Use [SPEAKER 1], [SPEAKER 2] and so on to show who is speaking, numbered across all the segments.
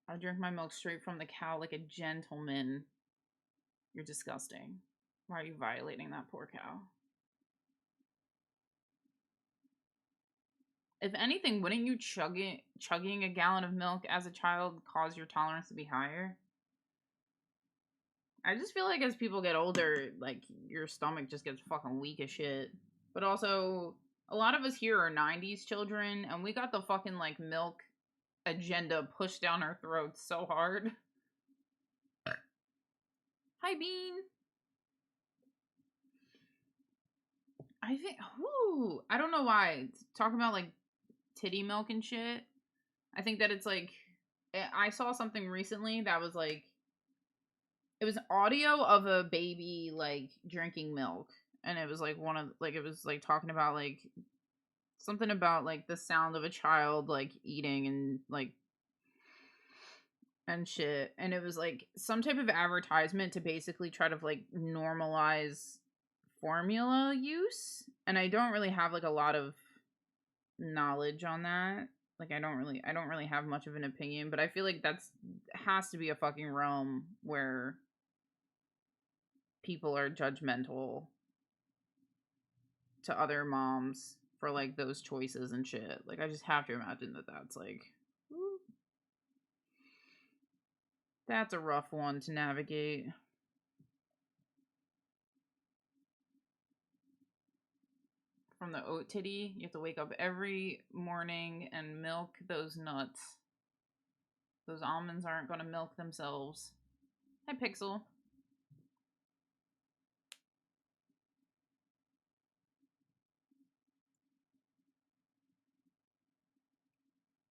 [SPEAKER 1] I drink my milk straight from the cow like a gentleman. You're disgusting. Why are you violating that poor cow? If anything, wouldn't you chugging a gallon of milk as a child cause your tolerance to be higher? I just feel like as people get older, like your stomach just gets fucking weak as shit. But also, a lot of us here are 90s children, and we got the fucking like milk agenda pushed down our throats so hard. Hi, Bean. I think, whoo, I don't know why. Talking about like titty milk and shit. I think that it's like, I saw something recently that was like, it was audio of a baby like drinking milk. And it was like one of, like, it was like talking about like something about like the sound of a child like eating and like and shit, and it was like some type of advertisement to basically try to like normalize formula use, and I don't really have like a lot of knowledge on that. Like I don't really have much of an opinion, but I feel like that's has to be a fucking realm where people are judgmental to other moms for like those choices and shit. Like I just have to imagine that that's like that's a rough one to navigate. From the oat titty, you have to wake up every morning and milk those nuts. Those almonds aren't going to milk themselves. Hi, Pixel.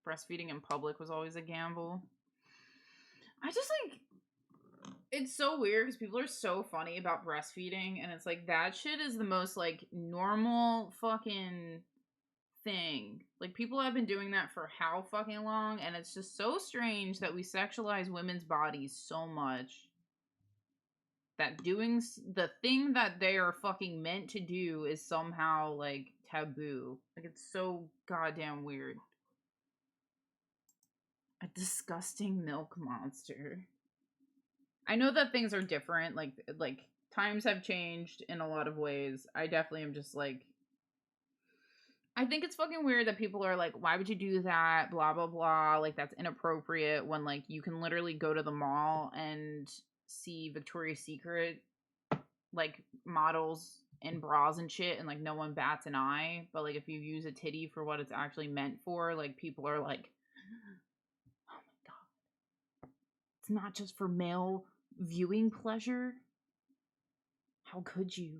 [SPEAKER 1] Breastfeeding in public was always a gamble. I just like it's so weird because people are so funny about breastfeeding, and it's like that shit is the most like normal fucking thing. Like people have been doing that for how fucking long, and it's just so strange that we sexualize women's bodies so much that doing the thing that they are fucking meant to do is somehow like taboo. Like it's so goddamn weird. A disgusting milk monster. I know that things are different, like times have changed in a lot of ways. I definitely am just like I think it's fucking weird that people are like, why would you do that? Blah blah blah. Like that's inappropriate when like you can literally go to the mall and see Victoria's Secret like models in bras and shit, and like no one bats an eye. But like if you use a titty for what it's actually meant for, like people are like, oh my god, it's not just for male viewing pleasure. How could you?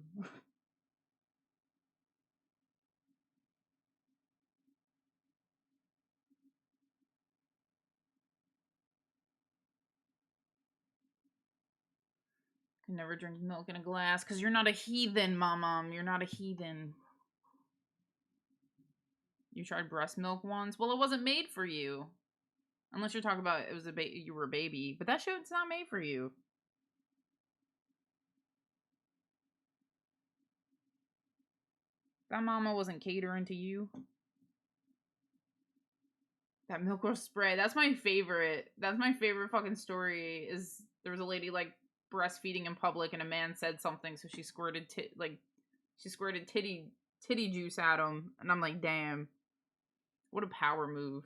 [SPEAKER 1] Can never drink milk in a glass because you're not a heathen, mom. You're not a heathen. You tried breast milk once. Well, it wasn't made for you. Unless you're talking about it was you were a baby, but that shit's not made for you. That mama wasn't catering to you. That milk or spray. That's my favorite. That's my favorite fucking story. Is there was a lady like breastfeeding in public, and a man said something, so she squirted titty juice at him, and I'm like, damn, what a power move.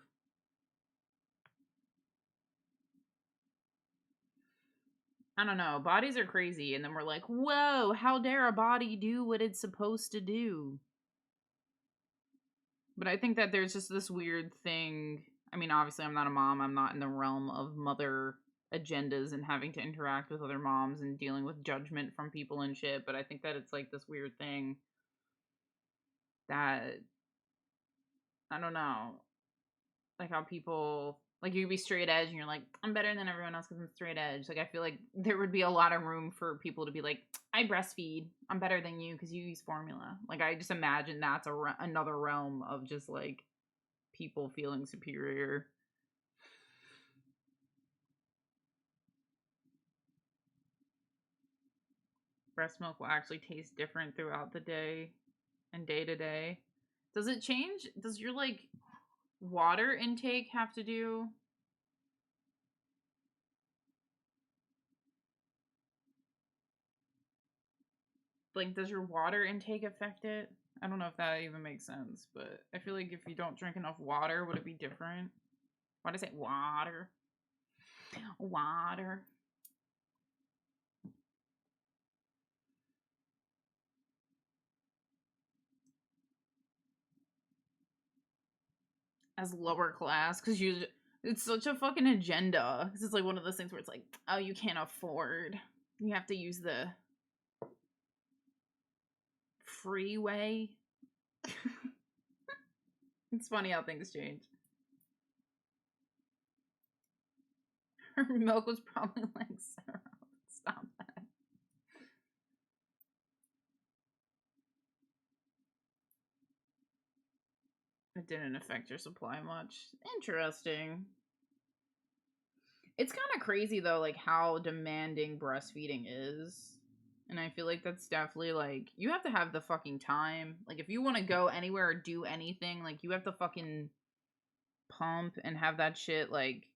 [SPEAKER 1] I don't know. Bodies are crazy, and then we're like, whoa, how dare a body do what it's supposed to do? But I think that there's just this weird thing. I mean, obviously, I'm not a mom. I'm not in the realm of mother agendas and having to interact with other moms and dealing with judgment from people and shit. But I think that it's like this weird thing that I don't know, like how people like you could be straight edge and you're like I'm better than everyone else because I'm straight edge. Like I feel like there would be a lot of room for people to be like I breastfeed. I'm better than you because you use formula. Like I just imagine that's another realm of just like people feeling superior. Breast milk will actually taste different throughout the day and day to day. Does it change? Does your like water intake have to do Like, does your water intake affect it? I don't know if that even makes sense, but I feel like if you don't drink enough water, would it be different? Why did I say water? Water. As lower class, because it's such a fucking agenda. Because it's like one of those things where it's like, oh, you can't afford. You have to use the freeway. It's funny how things change. Her milk was probably like syrup. Stop that. It didn't affect your supply much. Interesting. It's kind of crazy though, like how demanding breastfeeding is. And I feel like that's definitely like you have to have the fucking time. Like if you want to go anywhere or do anything, like you have to fucking pump and have that shit like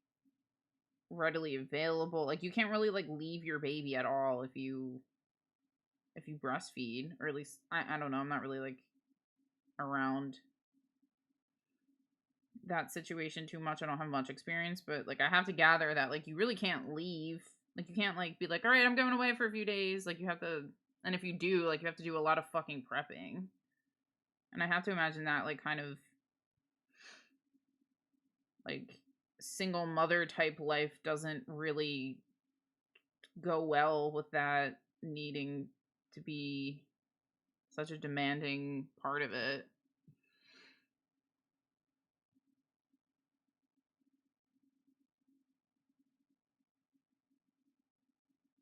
[SPEAKER 1] readily available. Like you can't really like leave your baby at all if you breastfeed, or at least I don't know, I'm not really like around that situation too much. I don't have much experience, but like I have to gather that like you really can't leave. Like you can't like be like, all right, I'm going away for a few days. Like you have to, and if you do, like you have to do a lot of fucking prepping. And I have to imagine that like kind of like single mother type life doesn't really go well with that needing to be such a demanding part of it.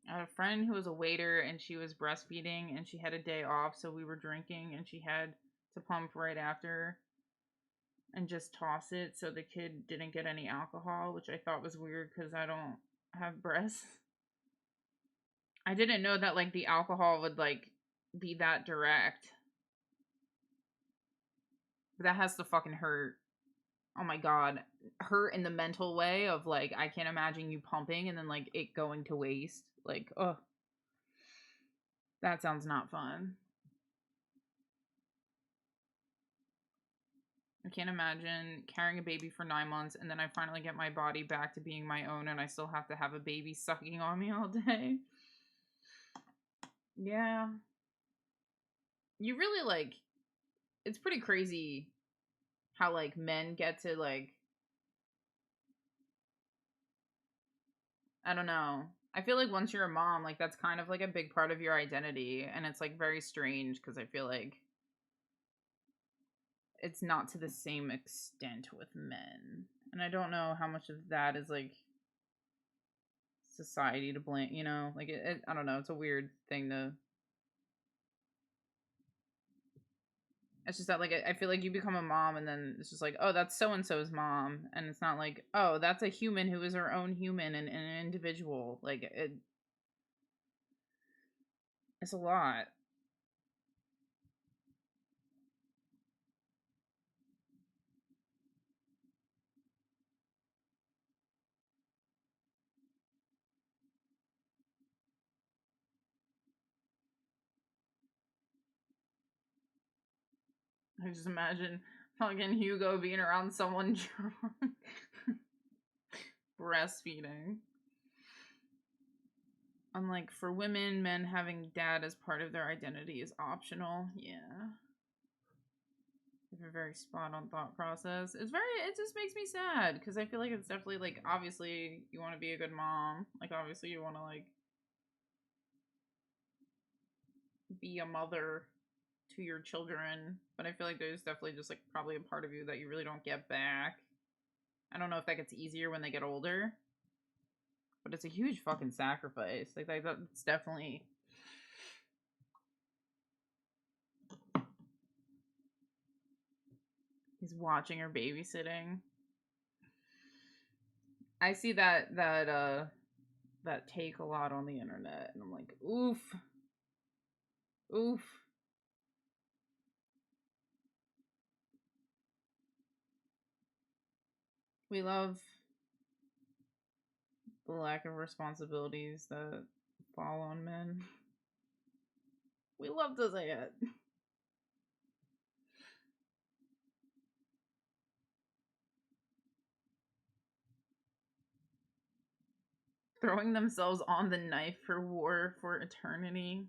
[SPEAKER 1] I had a friend who was a waiter and she was breastfeeding and she had a day off, so we were drinking and she had to pump right after and just toss it so the kid didn't get any alcohol, which I thought was weird because I don't have breasts. I didn't know that like the alcohol would like be that direct. But that has to fucking hurt. Oh my god. Hurt in the mental way of like I can't imagine you pumping and then like it going to waste. Like, oh, that sounds not fun. I can't imagine carrying a baby for 9 months and then I finally get my body back to being my own and I still have to have a baby sucking on me all day. Yeah. You really like, it's pretty crazy how like men get to like, I don't know. I feel like once you're a mom, like that's kind of like a big part of your identity. And it's like very strange because I feel like it's not to the same extent with men. And I don't know how much of that is like society to blame, you know? Like, I don't know. It's a weird thing to. It's just that, like, I feel like you become a mom and then it's just like, oh, that's so and so's mom. And it's not like, oh, that's a human who is her own human and an individual. Like, it's a lot. I just imagine fucking Hugo being around someone drunk, breastfeeding. Unlike for women, men having dad as part of their identity is optional. Yeah. You have a very spot on thought process. It just makes me sad because I feel like it's definitely like, obviously, you want to be a good mom. Like, obviously, you want to, like, be a mother to your children. But I feel like there's definitely just, like, probably a part of you that you really don't get back. I don't know if that gets easier when they get older, but it's a huge fucking sacrifice. Like that's definitely. He's watching her babysitting. I see that take a lot on the internet, and I'm like, oof, oof. We love the lack of responsibilities that fall on men. We love to say it. Throwing themselves on the knife for war for eternity.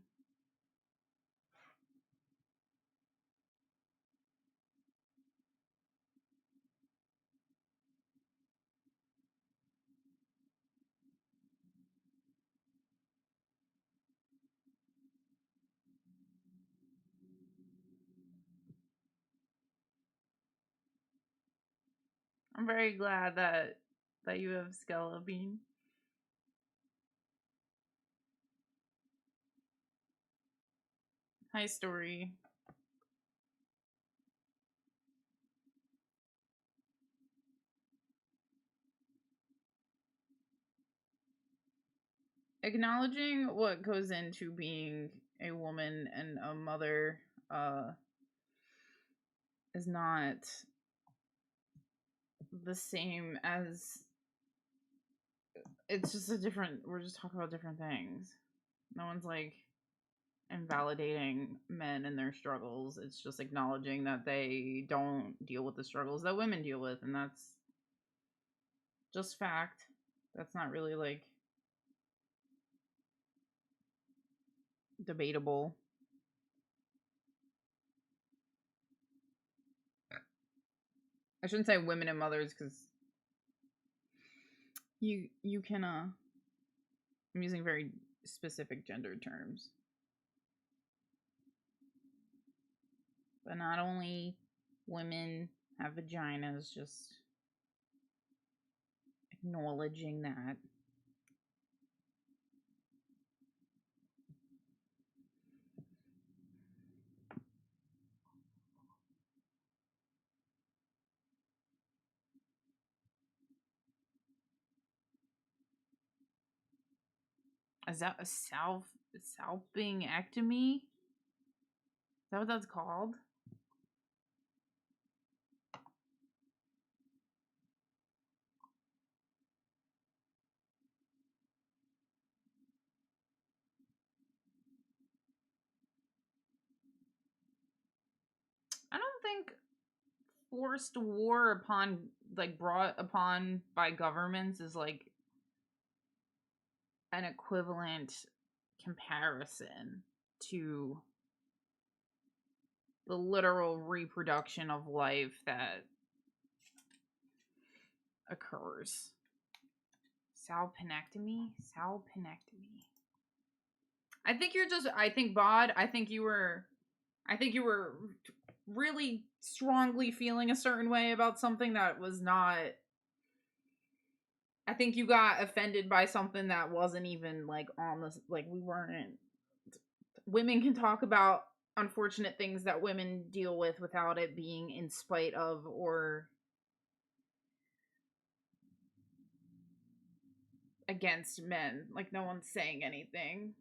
[SPEAKER 1] I'm very glad that you have Skella Bean. Hi, Story. Acknowledging what goes into being a woman and a mother is not the same as, it's just a different, we're just talking about different things. No one's like invalidating men and their struggles. It's just acknowledging that they don't deal with the struggles that women deal with, and that's just fact. That's not really like debatable. I shouldn't say women and mothers because you can I'm using very specific gender terms. But not only women have vaginas, just acknowledging that. Is that a salpingectomy? Is that what that's called? I don't think forced war upon, like, brought upon by governments is like an equivalent comparison to the literal reproduction of life that occurs. Salpinectomy? Salpinectomy. I think you're just, I think, Bod, I think you were really strongly feeling a certain way about something that was not, I think you got offended by something that wasn't even like on this, like we weren't, women can talk about unfortunate things that women deal with without it being in spite of or against men. Like no one's saying anything.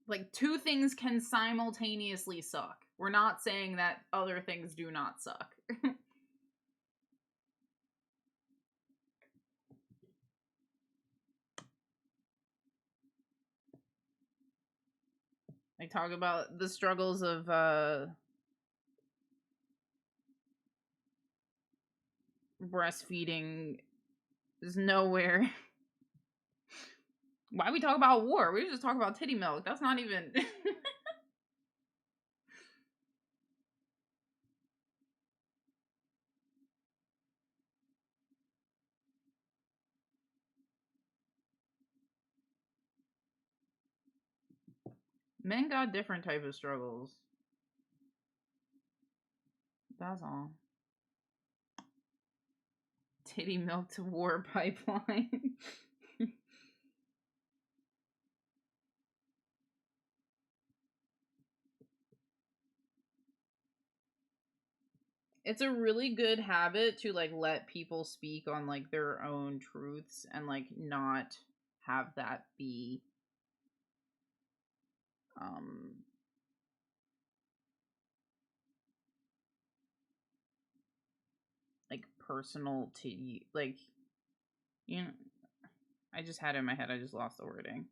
[SPEAKER 1] Like two things can simultaneously suck. We're not saying that other things do not suck. They talk about the struggles of breastfeeding is nowhere. Why we talk about war? We just talk about titty milk. That's not even. Men got different type of struggles. That's all. Titty milk to war pipeline. It's a really good habit to like let people speak on like their own truths and like not have that be um like personal to you, like, you know, I just had it in my head. I just lost the wording.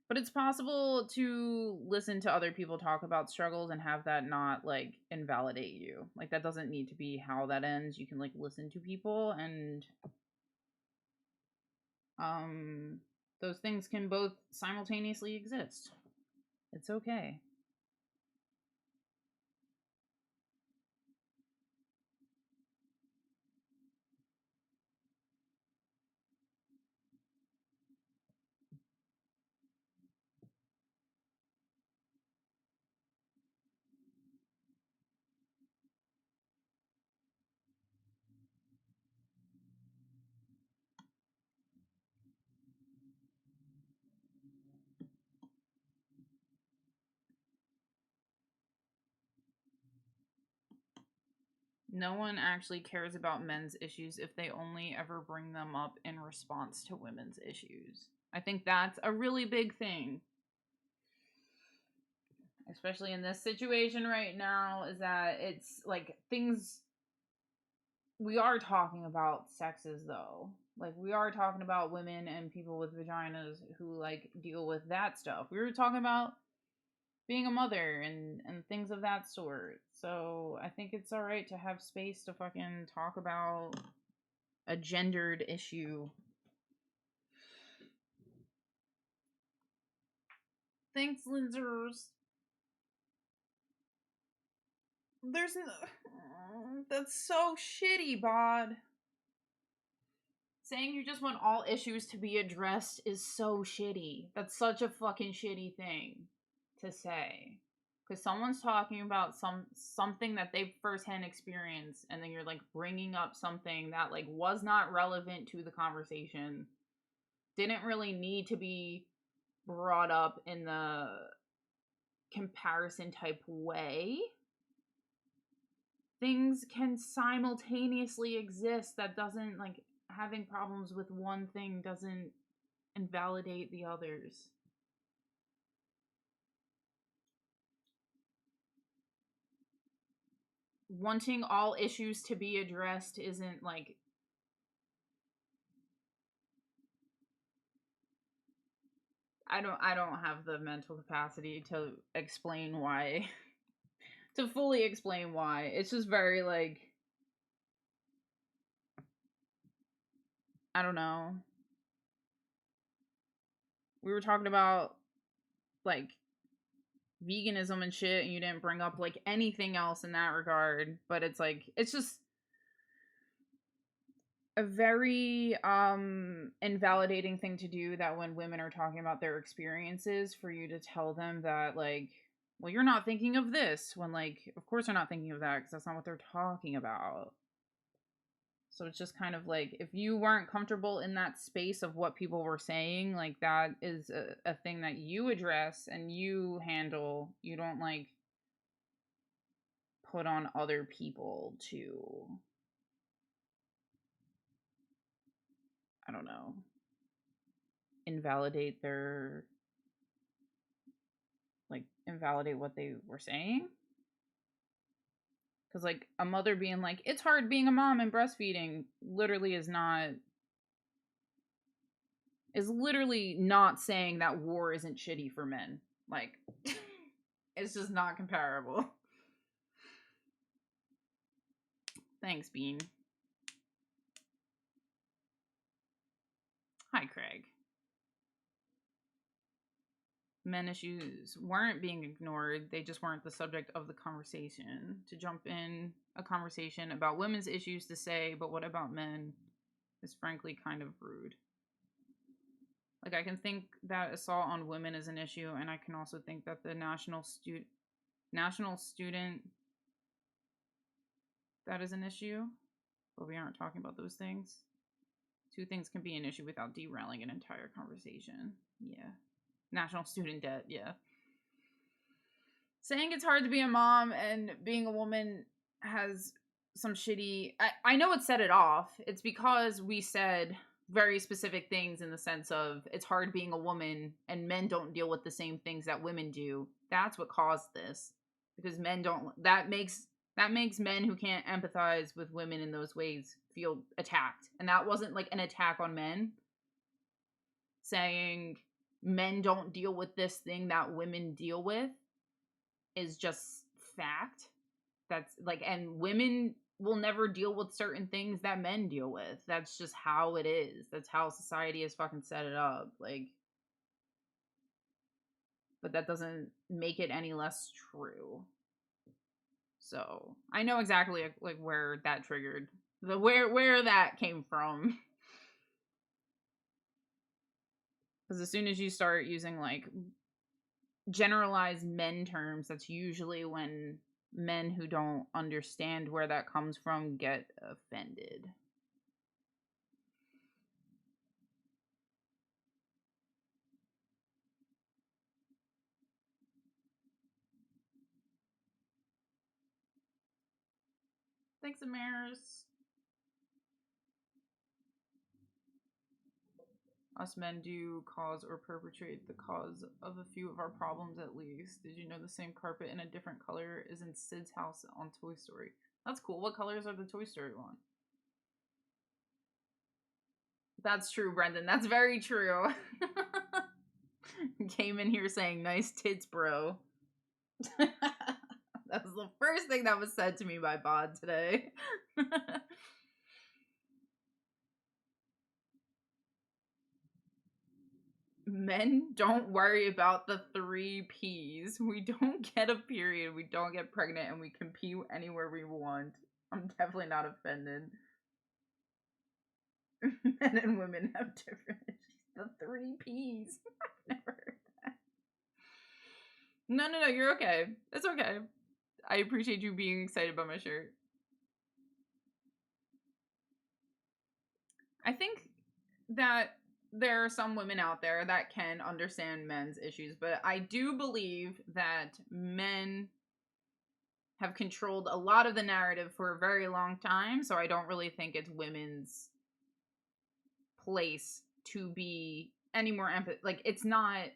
[SPEAKER 1] But it's possible to listen to other people talk about struggles and have that not like invalidate you. Like that doesn't need to be how that ends. You can like listen to people and those things can both simultaneously exist. It's okay. No one actually cares about men's issues if they only ever bring them up in response to women's issues. I think that's a really big thing. Especially in this situation right now, is that it's like things we are talking about sexes though. Like we are talking about women and people with vaginas who like deal with that stuff. We were talking about being a mother and things of that sort. So I think it's all right to have space to fucking talk about a gendered issue. Thanks, Linzers. There's that's so shitty, Bod. Saying you just want all issues to be addressed is so shitty. That's such a fucking shitty thing to say. Because someone's talking about something that they've firsthand experienced, and then you're like bringing up something that like was not relevant to the conversation, didn't really need to be brought up in the comparison type way. Things can simultaneously exist. That doesn't like having problems with one thing doesn't invalidate the others. Wanting all issues to be addressed isn't like I don't have the mental capacity to explain why to fully explain why. It's just very like I don't know. We were talking about like veganism and shit and you didn't bring up like anything else in that regard, but it's like it's just a very invalidating thing to do, that when women are talking about their experiences for you to tell them that like, well, you're not thinking of this, when like of course they're not thinking of that because that's not what they're talking about. So it's just kind of like, if you weren't comfortable in that space of what people were saying, like that is a thing that you address and you handle. You don't like put on other people to, I don't know, invalidate their, like invalidate what they were saying. Because like a mother being like, it's hard being a mom and breastfeeding literally is literally not saying that war isn't shitty for men. Like it's just not comparable. Thanks, Bean. Hi, Craig. Men issues weren't being ignored. They just weren't the subject of the conversation. To jump in a conversation about women's issues to say, but what about men, is frankly kind of rude. Like, I can think that assault on women is an issue, and I can also think that the national student that is an issue, but we aren't talking about those things. Two things can be an issue without derailing an entire conversation. Yeah. National student debt, yeah. Saying it's hard to be a mom and being a woman has some shitty... I know it set it off. It's because we said very specific things in the sense of it's hard being a woman and men don't deal with the same things that women do. That's what caused this. Because men don't... That makes men who can't empathize with women in those ways feel attacked. And that wasn't like an attack on men. saying men don't deal with this thing that women deal with is just fact. That's like, and women will never deal with certain things that men deal with. That's just how it is. That's how society has fucking set it up. Like, but that doesn't make it any less true. So I know exactly like where that triggered, the where that came from. Because as soon as you start using like generalized men terms, that's usually when men who don't understand where that comes from get offended. Thanks, Amaris. Us men do cause or perpetrate the cause of a few of our problems at least. Did you know the same carpet in a different color is in Sid's house on Toy Story? That's cool. What colors are the Toy Story one? That's true, Brendan. That's very true. Came in here saying, nice tits, bro. That was the first thing that was said to me by Bod today. Men don't worry about the 3 P's. We don't get a period, we don't get pregnant, and we can pee anywhere we want. I'm definitely not offended. Men and women have different issues. The 3 P's. I've never heard that. No, you're okay. It's okay. I appreciate you being excited about my shirt. I think that there are some women out there that can understand men's issues, but I do believe that men have controlled a lot of the narrative for a very long time, so I don't really think it's women's place to be any more like, it's not.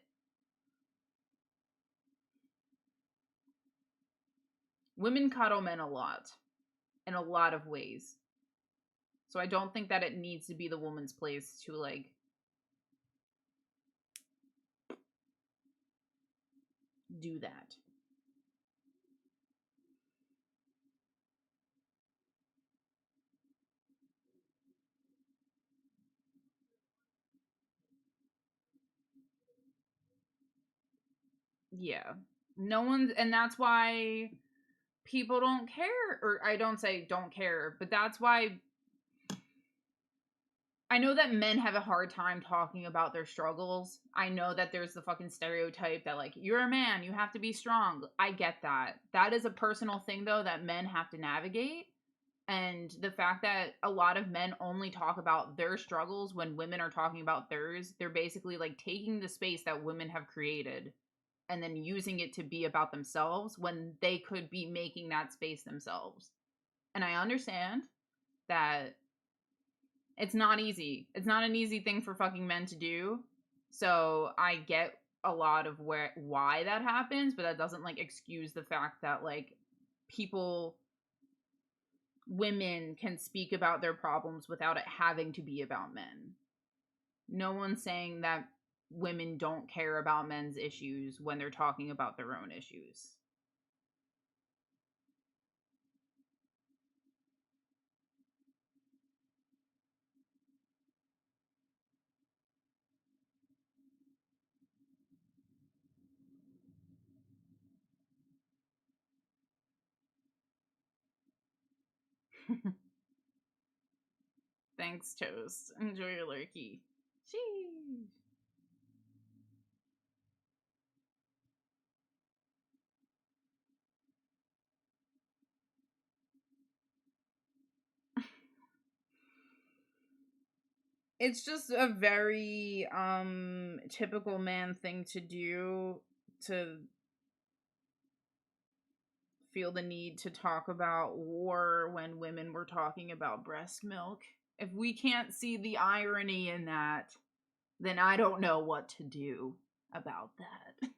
[SPEAKER 1] Women coddle men a lot in a lot of ways. So I don't think that it needs to be the woman's place to like do that. Yeah. No one's, and that's why people don't care, or I don't say don't care, but that's why I know that men have a hard time talking about their struggles. I know that there's the fucking stereotype that like, you're a man, you have to be strong. I get that. That is a personal thing though that men have to navigate. And the fact that a lot of men only talk about their struggles when women are talking about theirs, they're basically like taking the space that women have created and then using it to be about themselves when they could be making that space themselves. And I understand that it's not easy. It's not an easy thing for fucking men to do. So I get a lot of why that happens, but that doesn't like excuse the fact that like people, women can speak about their problems without it having to be about men. No one's saying that women don't care about men's issues when they're talking about their own issues. Thanks, Toast. Enjoy your lurkey. Sheesh. It's just a very typical man thing to do, to feel the need to talk about war when women were talking about breast milk. If we can't see the irony in that, then I don't know what to do about that.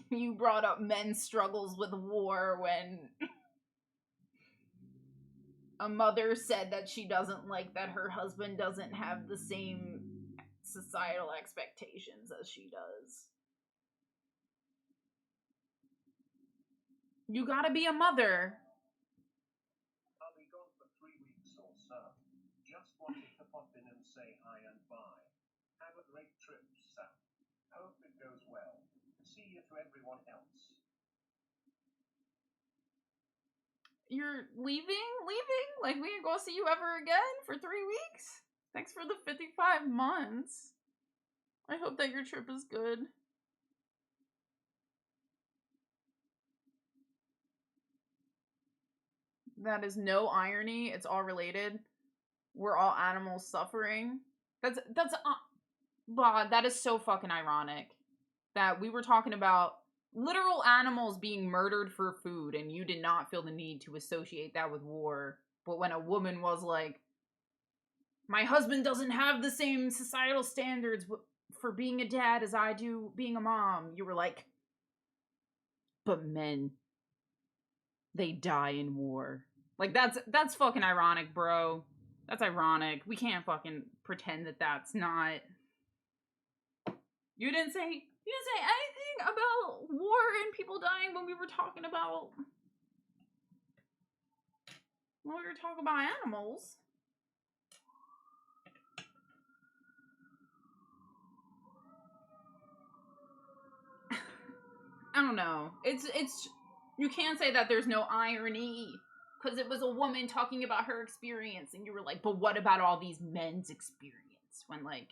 [SPEAKER 1] You brought up men's struggles with war when A mother said that she doesn't like that her husband doesn't have the same societal expectations as she does. You gotta be a mother.
[SPEAKER 2] I'll be gone for 3 weeks or so. Just wanted to pop in and say hi and bye. Have a great trip, Sam. Hope it goes well. See you to everyone else.
[SPEAKER 1] You're leaving? Leaving? Like, we ain't gonna see you ever again for 3 weeks? Thanks for the 55 months. I hope that your trip is good. That is no irony. It's all related. We're all animals suffering. That is so fucking ironic. That we were talking about literal animals being murdered for food, and you did not feel the need to associate that with war. But when a woman was like, my husband doesn't have the same societal standards for being a dad as I do being a mom, you were like, but men, they die in war. Like, that's fucking ironic, bro. That's ironic. We can't fucking pretend that that's not. You didn't say anything about war and people dying when we were talking about animals. I don't know. It's you can't say that there's no irony, because it was a woman talking about her experience, and you were like, but what about all these men's experience? When, like,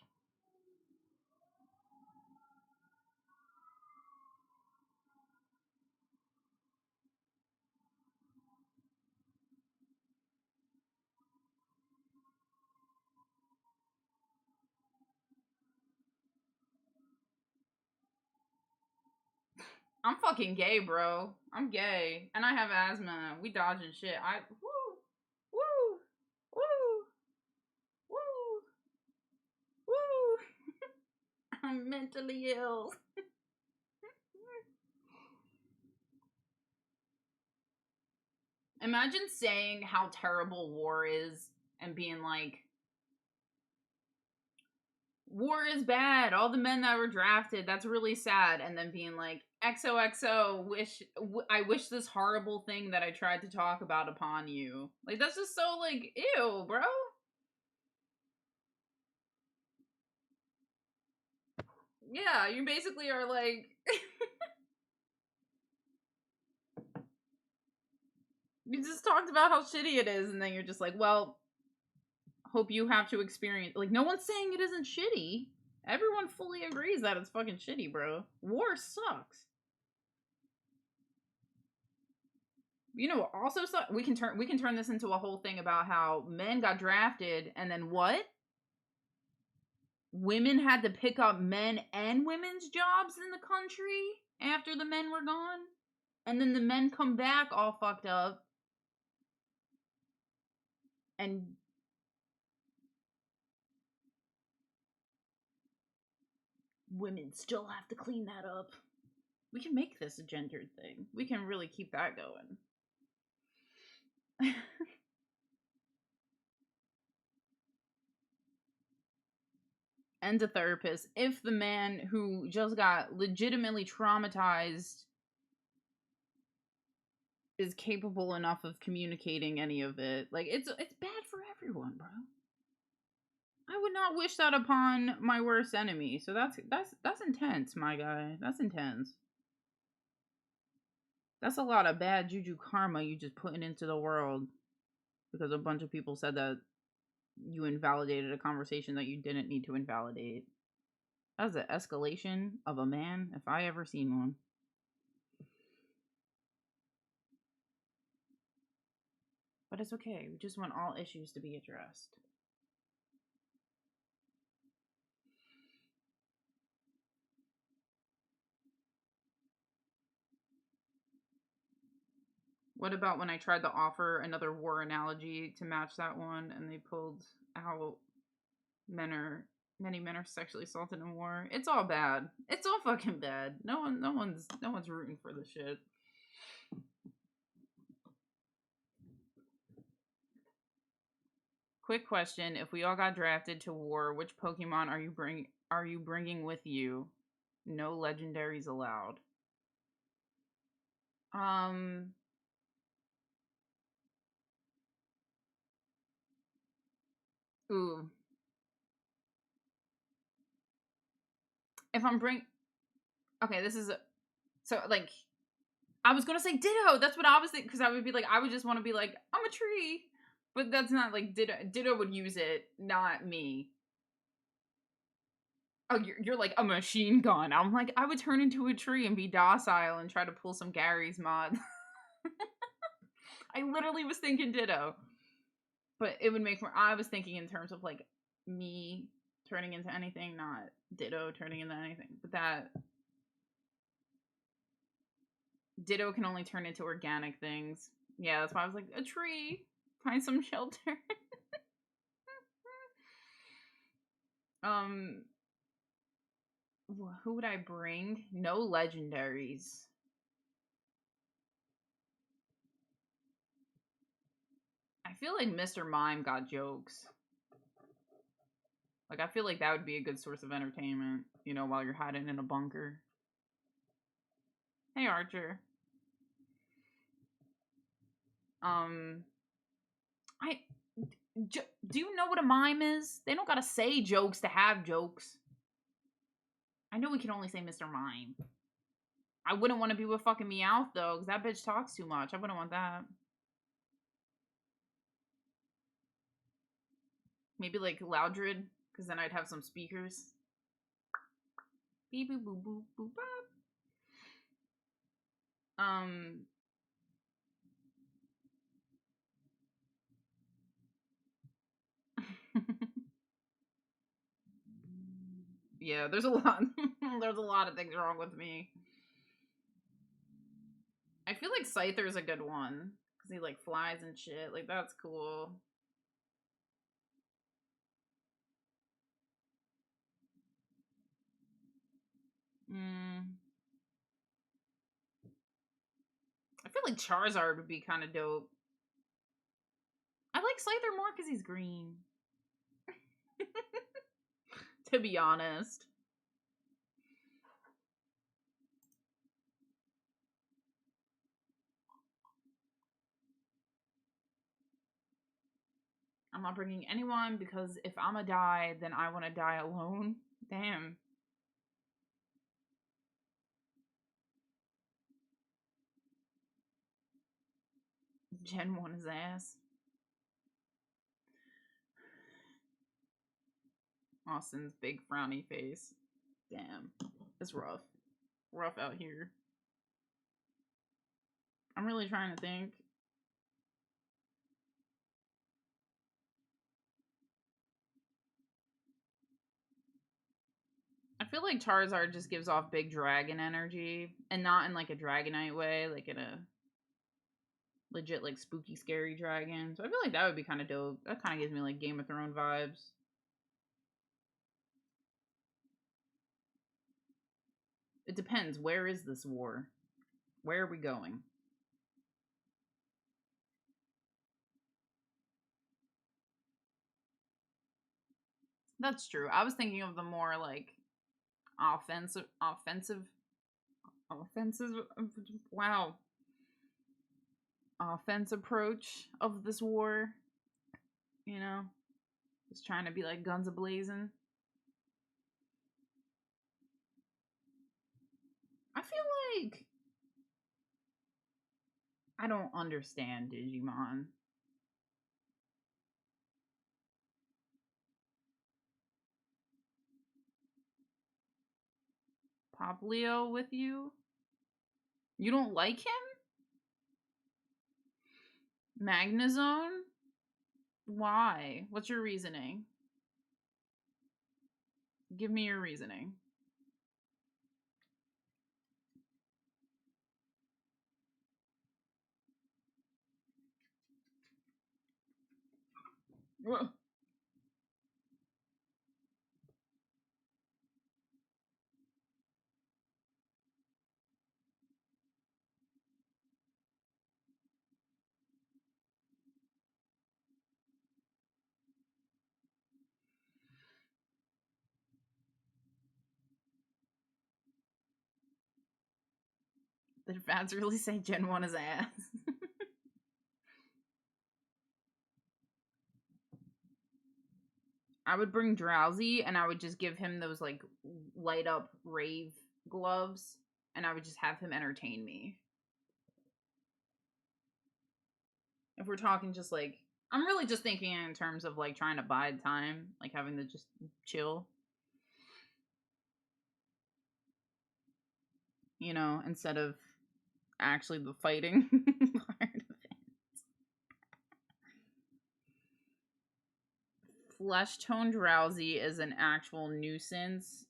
[SPEAKER 1] I'm fucking gay, bro. I'm gay. And I have asthma. We dodging shit. Woo! Woo! Woo! Woo! Woo! I'm mentally ill. Imagine saying how terrible war is and being like, war is bad. All the men that were drafted, that's really sad. And then being like, XOXO, I wish this horrible thing that I tried to talk about upon you. Like, that's just so, like, ew, bro. Yeah, you basically are like, you just talked about how shitty it is, and then you're just like, well, hope you have to experience. Like, no one's saying it isn't shitty. Everyone fully agrees that it's fucking shitty, bro. War sucks. You know, also we can turn this into a whole thing about how men got drafted, and then what? Women had to pick up men and women's jobs in the country after the men were gone, and then the men come back all fucked up, and women still have to clean that up. We can make this a gendered thing. We can really keep that going. And a therapist if the man who just got legitimately traumatized is capable enough of communicating any of it. Like, it's bad for everyone, bro. I would not wish that upon my worst enemy. So that's intense, my guy. That's intense. That's a lot of bad juju karma you just putting into the world because a bunch of people said that you invalidated a conversation that you didn't need to invalidate. That's an escalation of a man if I ever seen one. But it's okay. We just want all issues to be addressed. What about when I tried to offer another war analogy to match that one, and they pulled how many men are sexually assaulted in war? It's all bad. It's all fucking bad. No one's rooting for this shit. quick question: if we all got drafted to war, which Pokemon are you bringing with you? No legendaries allowed. Ooh. If I'm okay, this is so like I was gonna say Ditto. That's what I was thinking because I would be like I would just want to be like I'm a tree, but that's not like Ditto. Ditto would use it, not me. Oh, you're like a machine gun. I'm like I would turn into a tree and be docile and try to pull some Gary's mod. I literally was thinking Ditto, but it would make more. I was thinking in terms of like me turning into anything, not Ditto turning into anything. But that Ditto can only turn into organic things. Yeah, that's why I was like a tree. Find some shelter. Who would I bring? No legendaries. I feel like Mr. Mime got jokes. Like, I feel like that would be a good source of entertainment, you know, while you're hiding in a bunker. Hey, Archer. Do you know what a mime is? They don't gotta say jokes to have jokes. I know we can only say Mr. Mime. I wouldn't want to be with fucking Meowth, though, because that bitch talks too much. I wouldn't want that. Maybe, like, Loudred, because then I'd have some speakers. Beep, boop, boop, boop, boop, bop. Yeah, there's a lot. There's a lot of things wrong with me. I feel like Scyther is a good one because he like flies and shit. Like that's cool. I feel like Charizard would be kind of dope. I like Scyther more because he's green. To be honest. I'm not bringing anyone because if I'ma die, then I want to die alone. Damn. Gen 1 his ass. Austin's big frowny face. Damn. It's rough. Rough out here. I'm really trying to think. I feel like Charizard just gives off big dragon energy, and not in like a Dragonite way, like in a legit like spooky, scary dragon. So I feel like that would be kind of dope. That kind of gives me like Game of Thrones vibes. It depends. Where is this war? Where are we going? That's true. I was thinking of the more like offensive. Wow. Offense approach of this war. You know, just trying to be like guns a blazing. I feel like I don't understand Digimon. Poplio with you? You don't like him? Magnezone? Why? What's your reasoning? Give me your reasoning. Whoa. Did Fads really say Gen 1 is ass? I would bring Drowsy and I would just give him those like light up rave gloves and I would just have him entertain me. If we're talking just like, I'm really just thinking in terms of like trying to bide time, like having to just chill. You know, instead of actually the fighting part of it. Flesh tone Drowsy is an actual nuisance.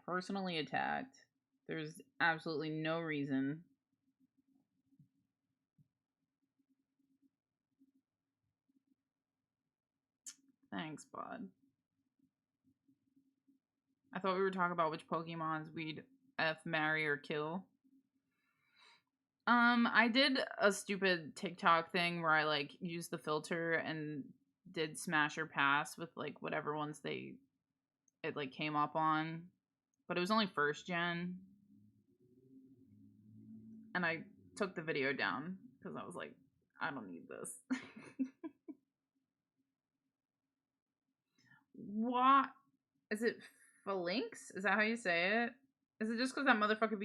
[SPEAKER 1] Personally attacked. There's absolutely no reason. Thanks, bud. I thought we were talking about which Pokemons we'd F, marry, or kill. I did a stupid TikTok thing where I like used the filter and did smash or pass with like whatever ones it like came up on. But it was only first gen. And I took the video down because I was like, I don't need this. What? Is it Phalanx? Is that how you say it? Is it just because that motherfucker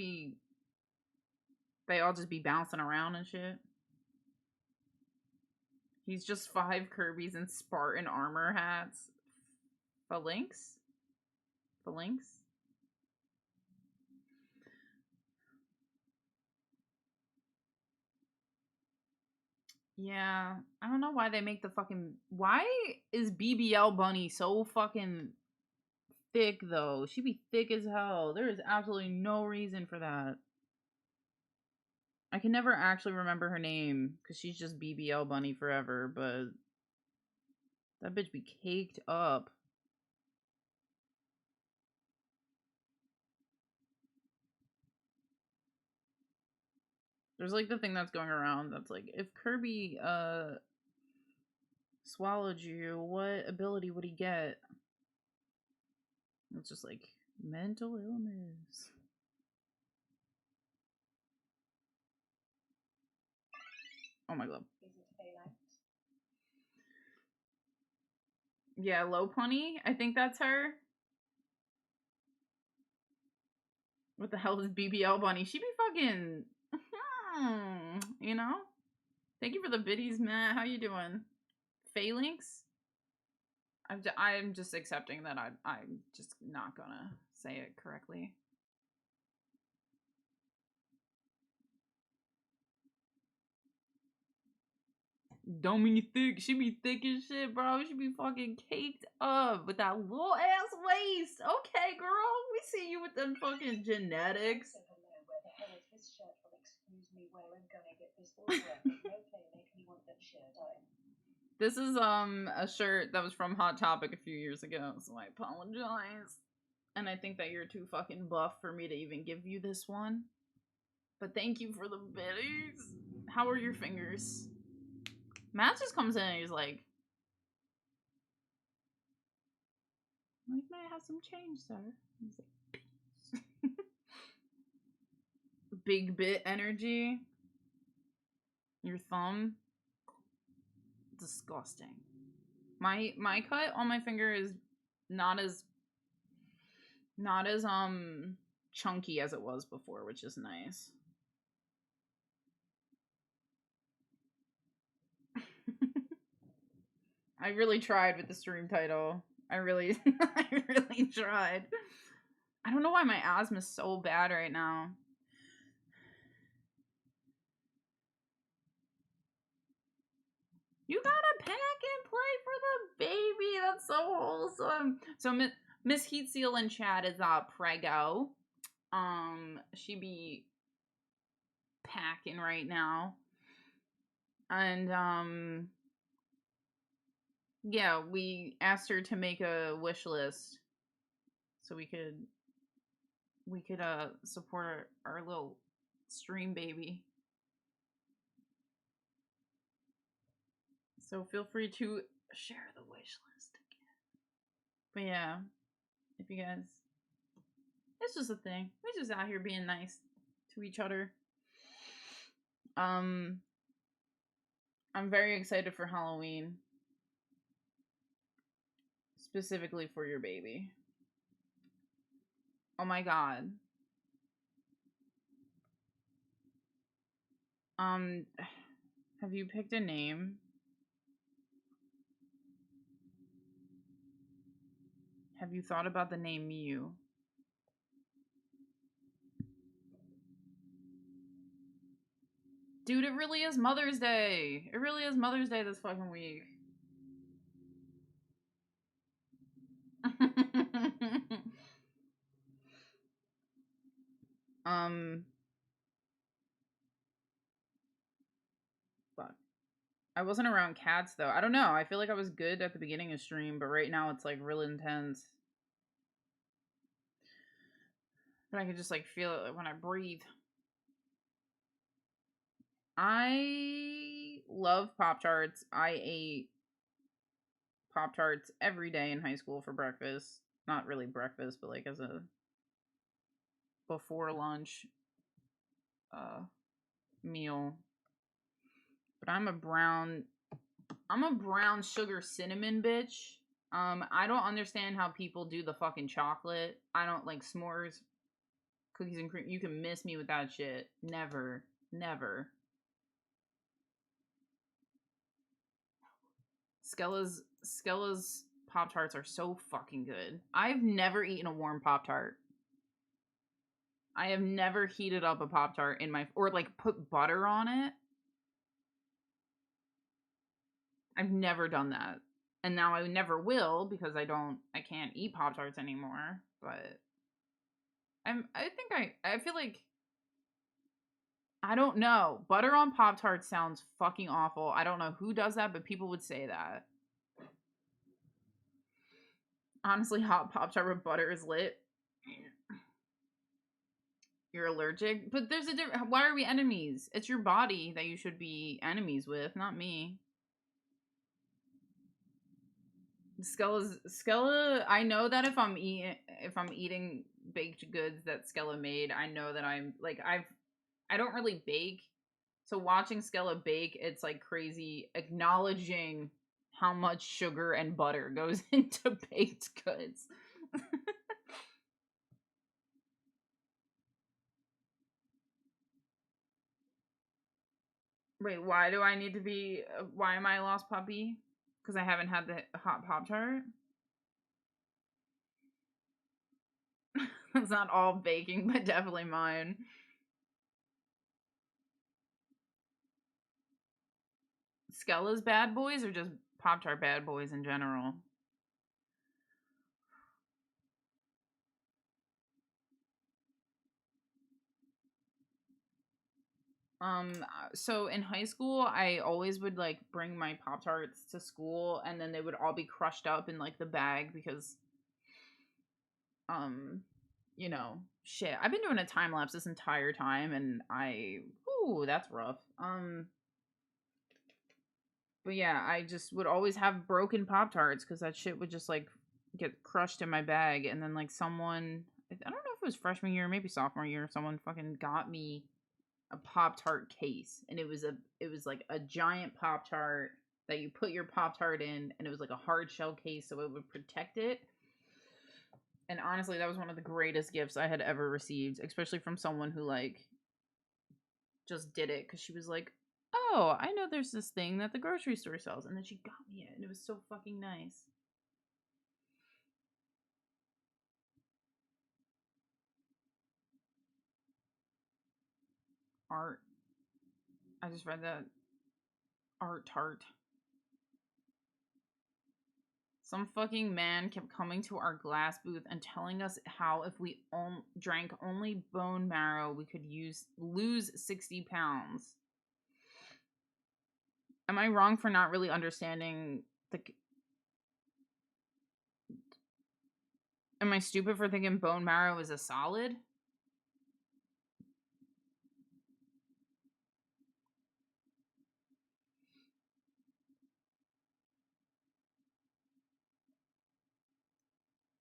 [SPEAKER 1] they all just be bouncing around and shit? He's just 5 Kirby's and Spartan armor hats. Phalanx? Phalanx? Yeah, I don't know why they make the fucking... Why is BBL Bunny so fucking thick, though? She be thick as hell. There is absolutely no reason for that. I can never actually remember her name, because she's just BBL Bunny forever, but... That bitch be caked up. There's like the thing that's going around that's like, if Kirby swallowed you, what ability would he get? It's just like mental illness. Oh my god. Yeah, Lopunny. I think that's her. What the hell is BBL Bunny? She be fucking, you know? Thank you for the biddies, Matt. How you doing? Phalanx? I'm just accepting that I'm just not gonna say it correctly. Don't mean you thick. She be thick as shit, bro. She be fucking caked up with that little ass waist. Okay, girl. We see you with them fucking genetics. This is a shirt that was from Hot Topic a few years ago, so I apologize. And I think that you're too fucking buff for me to even give you this one. But thank you for the biddies. How are your fingers? Matt just comes in and he's like, may I have some change, sir? He's like, big bit energy. Your thumb. Disgusting. My cut on my finger is not as chunky as it was before, which is nice. I really tried with the stream title. I really tried. I don't know why my asthma is so bad right now. You gotta pack and play for the baby. That's so wholesome. So Miss Heatseal in chat is Prego. She be packing right now. And yeah, we asked her to make a wish list so we could support our little stream baby. So feel free to share the wish list again. But yeah, if you guys, it's just a thing. We're just out here being nice. to each other. I'm very excited for Halloween. Specifically for your baby. Oh my god. Have you picked a name? Have you thought about the name Mew? Dude, it really is Mother's Day. It really is Mother's Day this fucking week. Fuck. I wasn't around cats though. I don't know. I feel like I was good at the beginning of stream, but right now it's like real intense. But I can just like feel it when I breathe. I love Pop-Tarts. I ate Pop-Tarts every day in high school for breakfast. Not really breakfast, but like as a before lunch meal. But I'm a brown sugar cinnamon bitch. I don't understand how people do the fucking chocolate. I don't like s'mores, cookies and cream. You can miss me with that shit. Never. Never. Skella's Pop-Tarts are so fucking good. I've never eaten a warm Pop-Tart. I have never heated up a Pop-Tart in my, or like put butter on it. I've never done that. And now I never will because I can't eat Pop-Tarts anymore. But I feel like, I don't know. Butter on Pop-Tarts sounds fucking awful. I don't know who does that, but people would say that. Honestly, hot Pop-Tart with butter is lit. You're allergic? But there's a different, why are we enemies? It's your body that you should be enemies with, not me. Skella, I know that if I'm eating baked goods that Skella made, I know that I'm like I don't really bake. So watching Skella bake, it's like crazy acknowledging how much sugar and butter goes into baked goods. Wait, why do I need to be why am I a lost puppy? Because I haven't had the hot Pop-Tart? It's not all baking, but definitely mine. Skella's bad boys or just Pop-Tart bad boys in general? So in high school, I always would like bring my Pop-Tarts to school and then they would all be crushed up in like the bag because you know, shit. I've been doing a time lapse this entire time and that's rough. But yeah, I just would always have broken Pop-Tarts because that shit would just like get crushed in my bag and then like someone, I don't know if it was freshman year, maybe sophomore year, someone fucking got me a Pop-Tart case and it was like a giant Pop-Tart that you put your Pop-Tart in and it was like a hard shell case so it would protect it. And honestly, that was one of the greatest gifts I had ever received, especially from someone who like just did it because she was like, oh, I know there's this thing that the grocery store sells, and then she got me it and it was so fucking nice. Art. I just read that. Art tart. Some fucking man kept coming to our glass booth and telling us how if we drank only bone marrow, we could lose 60 pounds. Am I wrong for not really understanding the... Am I stupid for thinking bone marrow is a solid?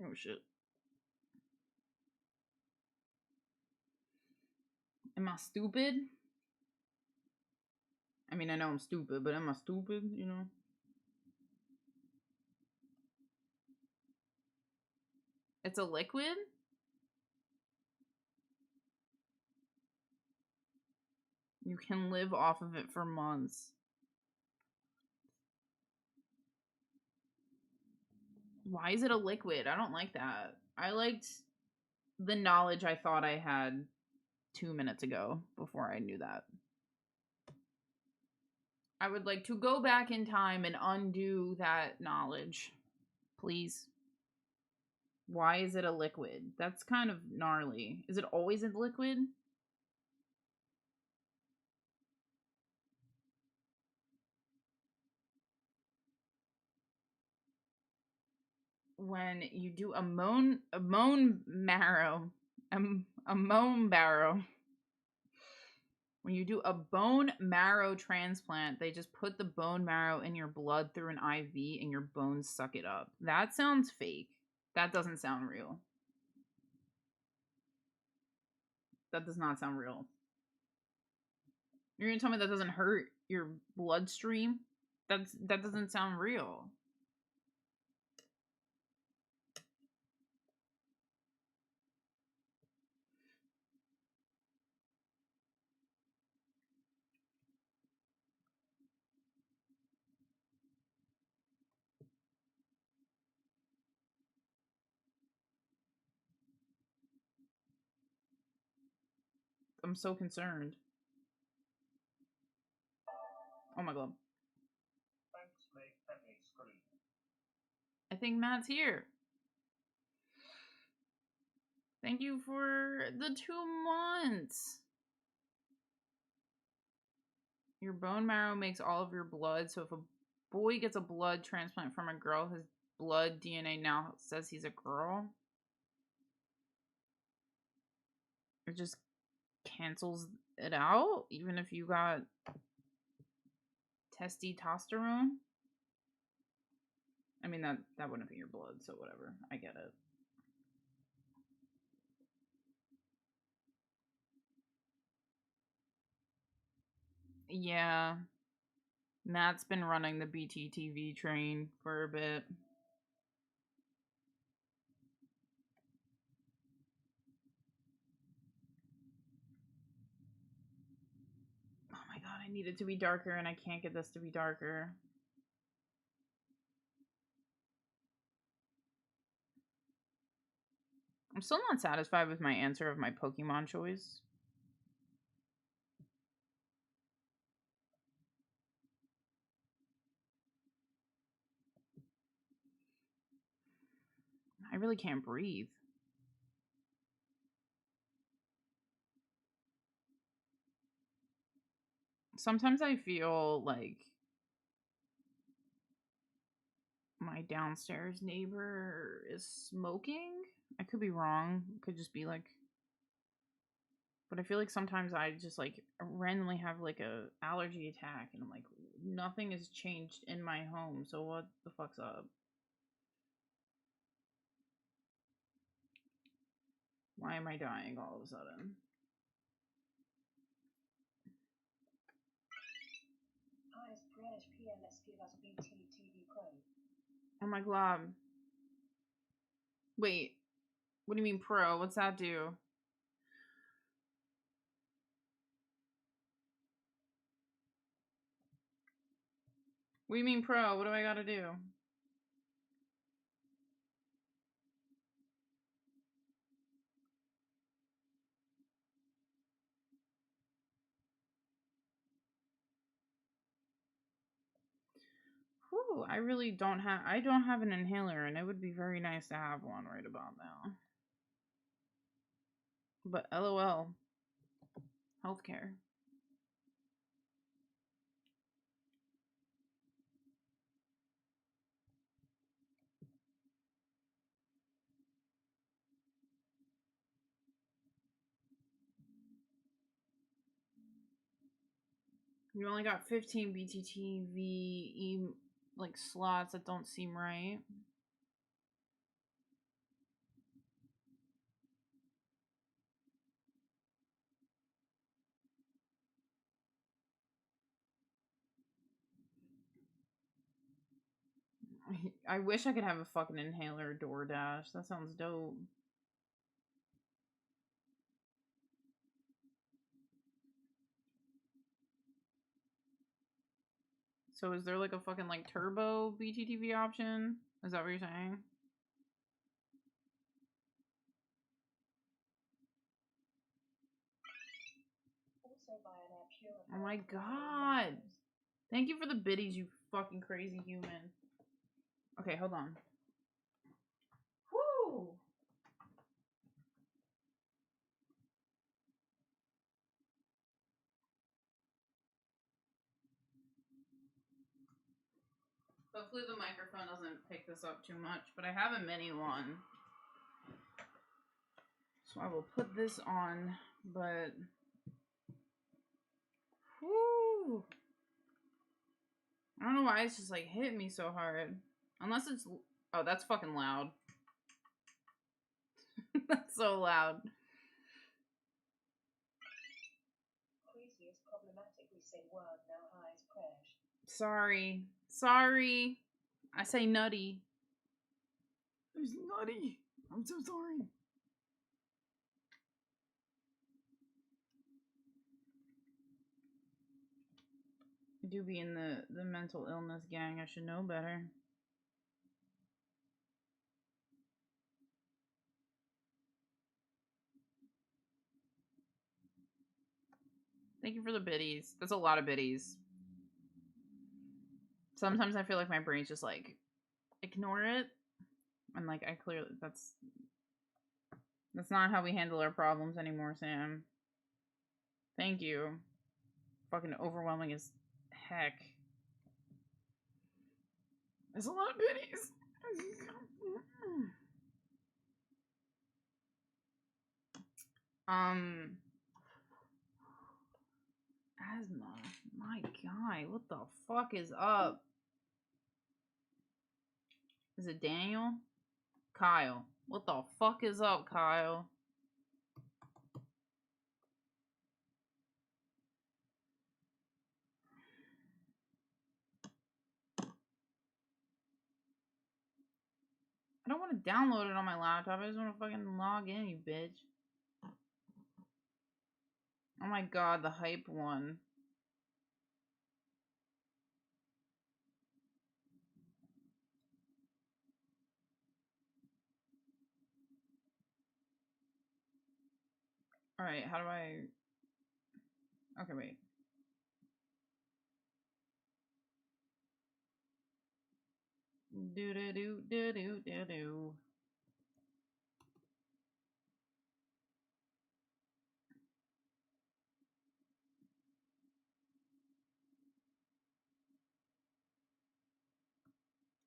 [SPEAKER 1] Oh shit. Am I stupid? I mean, I know I'm stupid, but am I stupid, you know? It's a liquid? You can live off of it for months. Why is it a liquid? I don't like that. I liked the knowledge I thought I had 2 minutes ago before I knew that. I would like to go back in time and undo that knowledge. Please. Why is it a liquid? That's kind of gnarly. Is it always a liquid? When you do a bone marrow, a bone marrow. When you do a bone marrow transplant, they just put the bone marrow in your blood through an IV and your bones suck it up. That sounds fake. That doesn't sound real. That does not sound real. You're gonna tell me that doesn't hurt your bloodstream? That doesn't sound real. I'm so concerned. Oh my god.
[SPEAKER 2] Thanks, make Pepe scream.
[SPEAKER 1] I think Matt's here. Thank you for the 2 months. Your bone marrow makes all of your blood, so if a boy gets a blood transplant from a girl, his blood DNA now says he's a girl. It just cancels it out, even if you got testosterone. I mean, that wouldn't be your blood, so whatever. I get it. Yeah. Matt's been running the BTTV train for a bit. Oh my god, I need it to be darker and I can't get this to be darker. I'm still not satisfied with my answer of my Pokemon choice. I really can't breathe. Sometimes I feel like my downstairs neighbor is smoking. I could be wrong. It could just be like, but I feel like sometimes I just like randomly have like a allergy attack and I'm like, nothing has changed in my home, so what the fuck's up? Why am I dying all of a sudden? Oh my god. Wait, what do you mean pro? What's that do? What do you mean pro? What do I gotta do? Whew, I really don't have, I don't have an inhaler and it would be very nice to have one right about now. But LOL. Healthcare. You only got 15 BTTV like slots that don't seem right. I wish I could have a fucking inhaler DoorDash. That sounds dope. So is there like a fucking like turbo BTTV option? Is that what you're saying? Oh my god. Thank you for the biddies, you fucking crazy human. Okay, hold on. Woo! Hopefully the microphone doesn't pick this up too much, but I have a mini one. So I will put this on, but... Woo! I don't know why it's just like hit me so hard. Unless it's... Oh, that's fucking loud. That's so loud. Sorry. Sorry. I say nutty. It's nutty. I'm so sorry. I do be in the mental illness gang. I should know better. Thank you for the biddies. That's a lot of biddies. Sometimes I feel like my brain's just like, ignore it. And like, I clearly, that's not how we handle our problems anymore, Sam. Thank you. Fucking overwhelming as heck. There's a lot of biddies. Asthma. My guy, what the fuck is up? Is it Daniel? Kyle. What the fuck is up, Kyle? I don't want to download it on my laptop. I just want to fucking log in, you bitch. Oh my god, the hype one. Alright, how do I... Okay, wait. Do-do-do-do-do-do-do.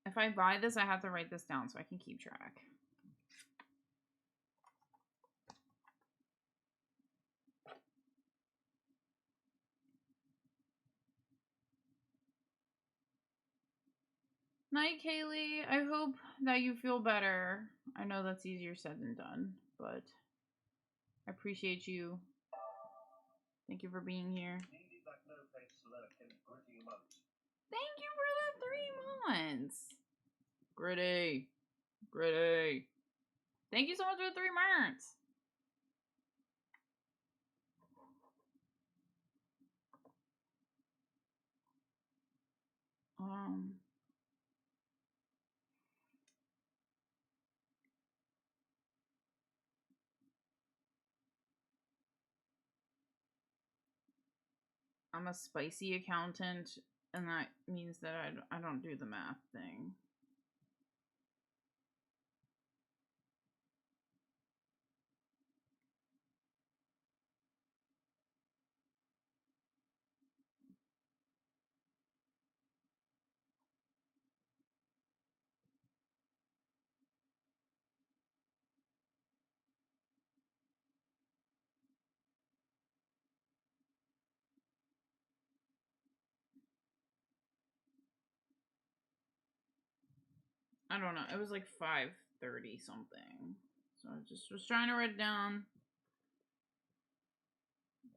[SPEAKER 1] If I buy this, I have to write this down so I can keep track. Night, Kaylee. I hope that you feel better. I know that's easier said than done, but I appreciate you. Thank you for being here. Thank you for the 3 months. Gritty. Gritty. Thank you so much for the 3 months. I'm a spicy accountant, and that means that I don't do the math thing. I don't know. It was like 5:30 something. So I just was trying to write it down.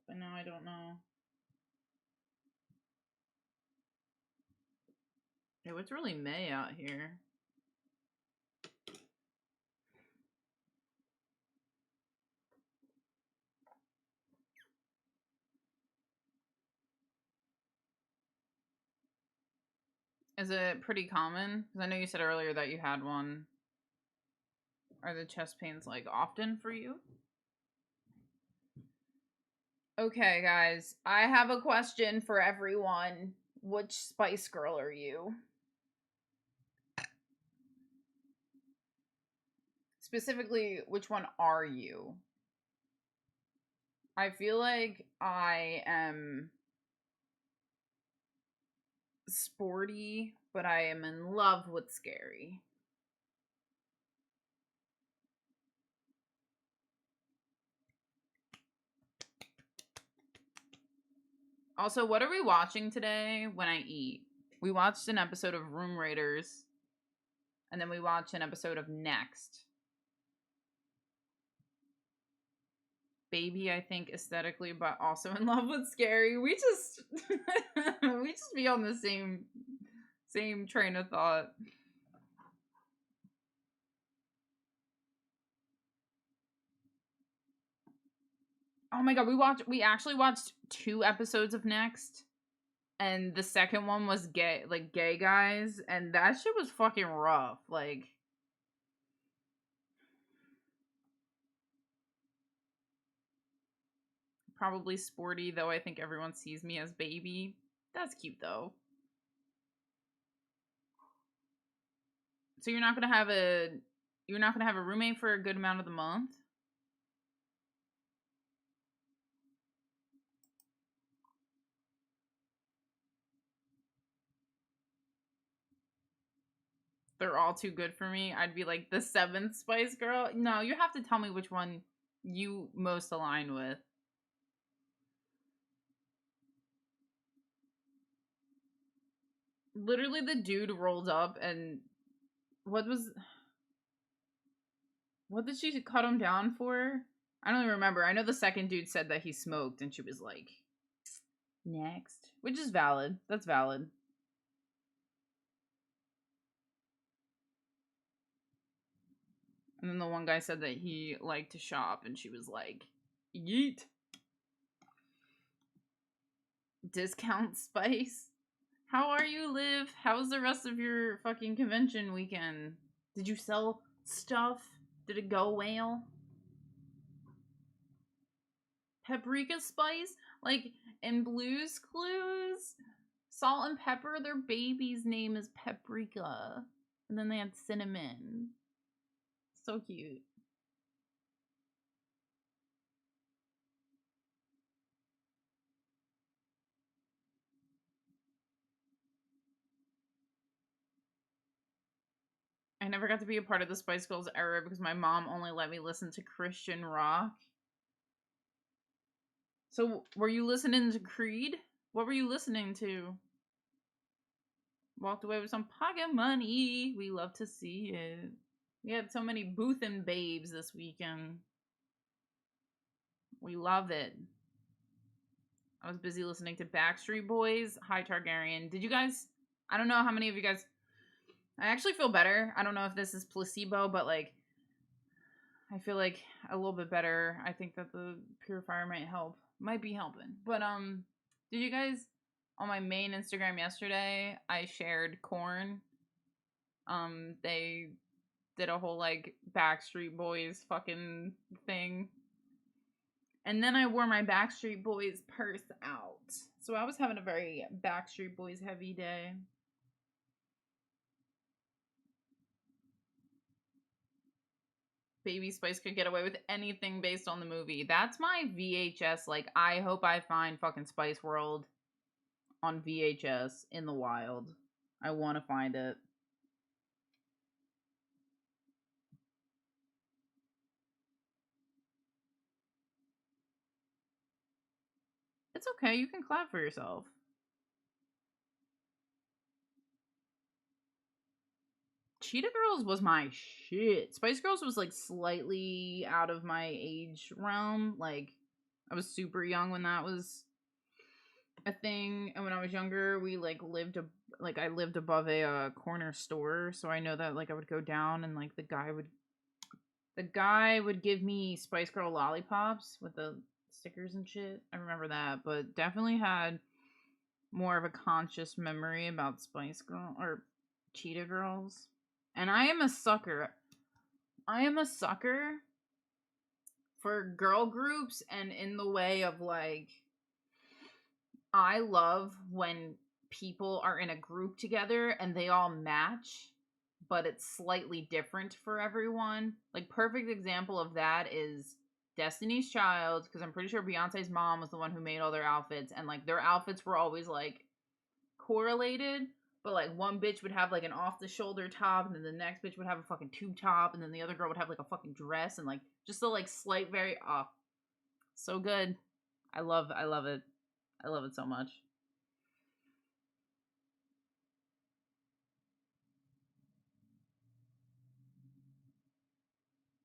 [SPEAKER 1] But now I don't know. Hey, it's really May out here. Is it pretty common? Because I know you said earlier that you had one. Are the chest pains like often for you? Okay, guys, I have a question for everyone. Which Spice Girl are you? Specifically, which one are you? I feel like I am sporty, but I am in love with scary. Also, what are we watching today when I eat? We watched an episode of Room Raiders, and then we watched an episode of Next. Baby, I think aesthetically, but also in love with scary. We just we just be on the same train of thought. Oh my god, we actually watched 2 episodes of Next. And the second one was gay guys, and that shit was fucking rough. Like, probably sporty, though I think everyone sees me as baby. That's cute though. So you're not gonna have a roommate for a good amount of the month? They're all too good for me. I'd be like the 7th Spice Girl. No, you have to tell me which one you most align with. Literally, the dude rolled up and what did she cut him down for? I don't even remember. I know the second dude said that he smoked, and she was like, next. Which is valid. That's valid. And then the one guy said that he liked to shop, and she was like, yeet. Discount Spice. How are you, Liv? How's the rest of your fucking convention weekend? Did you sell stuff? Did it go well? Paprika Spice? Like in Blue's Clues? Salt and Pepper, their baby's name is Paprika. And then they had cinnamon. So cute. I never got to be a part of the Spice Girls era because my mom only let me listen to Christian rock. So, were you listening to Creed? What were you listening to? Walked away with some pocket money. We love to see it. We had so many Booth and Babes this weekend. We love it. I was busy listening to Backstreet Boys, High Targaryen. Did you guys? I don't know how many of you guys. I actually feel better. I don't know if this is placebo, but like, I feel like a little bit better. I think that the purifier might be helping. But did you guys on my main Instagram yesterday? I shared Corn. They did a whole like Backstreet Boys fucking thing. And then I wore my Backstreet Boys purse out. So I was having a very Backstreet Boys heavy day. Baby Spice could get away with anything based on the movie. That's my VHS. Like, I hope I find fucking Spice World on VHS in the wild. I want to find it. It's okay. You can clap for yourself. Cheetah Girls was my shit. Spice Girls was like slightly out of my age realm. Like, I was super young when that was a thing, and when I was younger, we like lived like I lived above a corner store, so I know that like I would go down and like the guy would give me Spice Girl lollipops with the stickers and shit. I remember that, but definitely had more of a conscious memory about Spice Girl or Cheetah Girls. And I am a sucker. I am a sucker for girl groups, and in the way of like, I love when people are in a group together and they all match, but it's slightly different for everyone. Like, perfect example of that is Destiny's Child, because I'm pretty sure Beyonce's mom was the one who made all their outfits, and like their outfits were always like correlated, but like one bitch would have like an off the shoulder top, and then the next bitch would have a fucking tube top, and then the other girl would have like a fucking dress, and like just the like slight so good. I love it. I love it so much.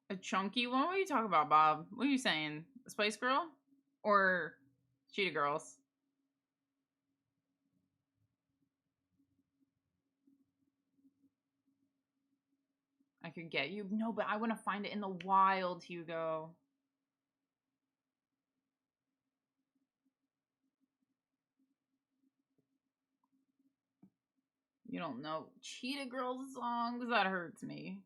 [SPEAKER 1] A chunky one? What are you talking about, Bob? What are you saying? A Spice Girl? Or Cheetah Girls? I could get you. No, but I want to find it in the wild, Hugo. You don't know Cheetah Girls songs? That hurts me.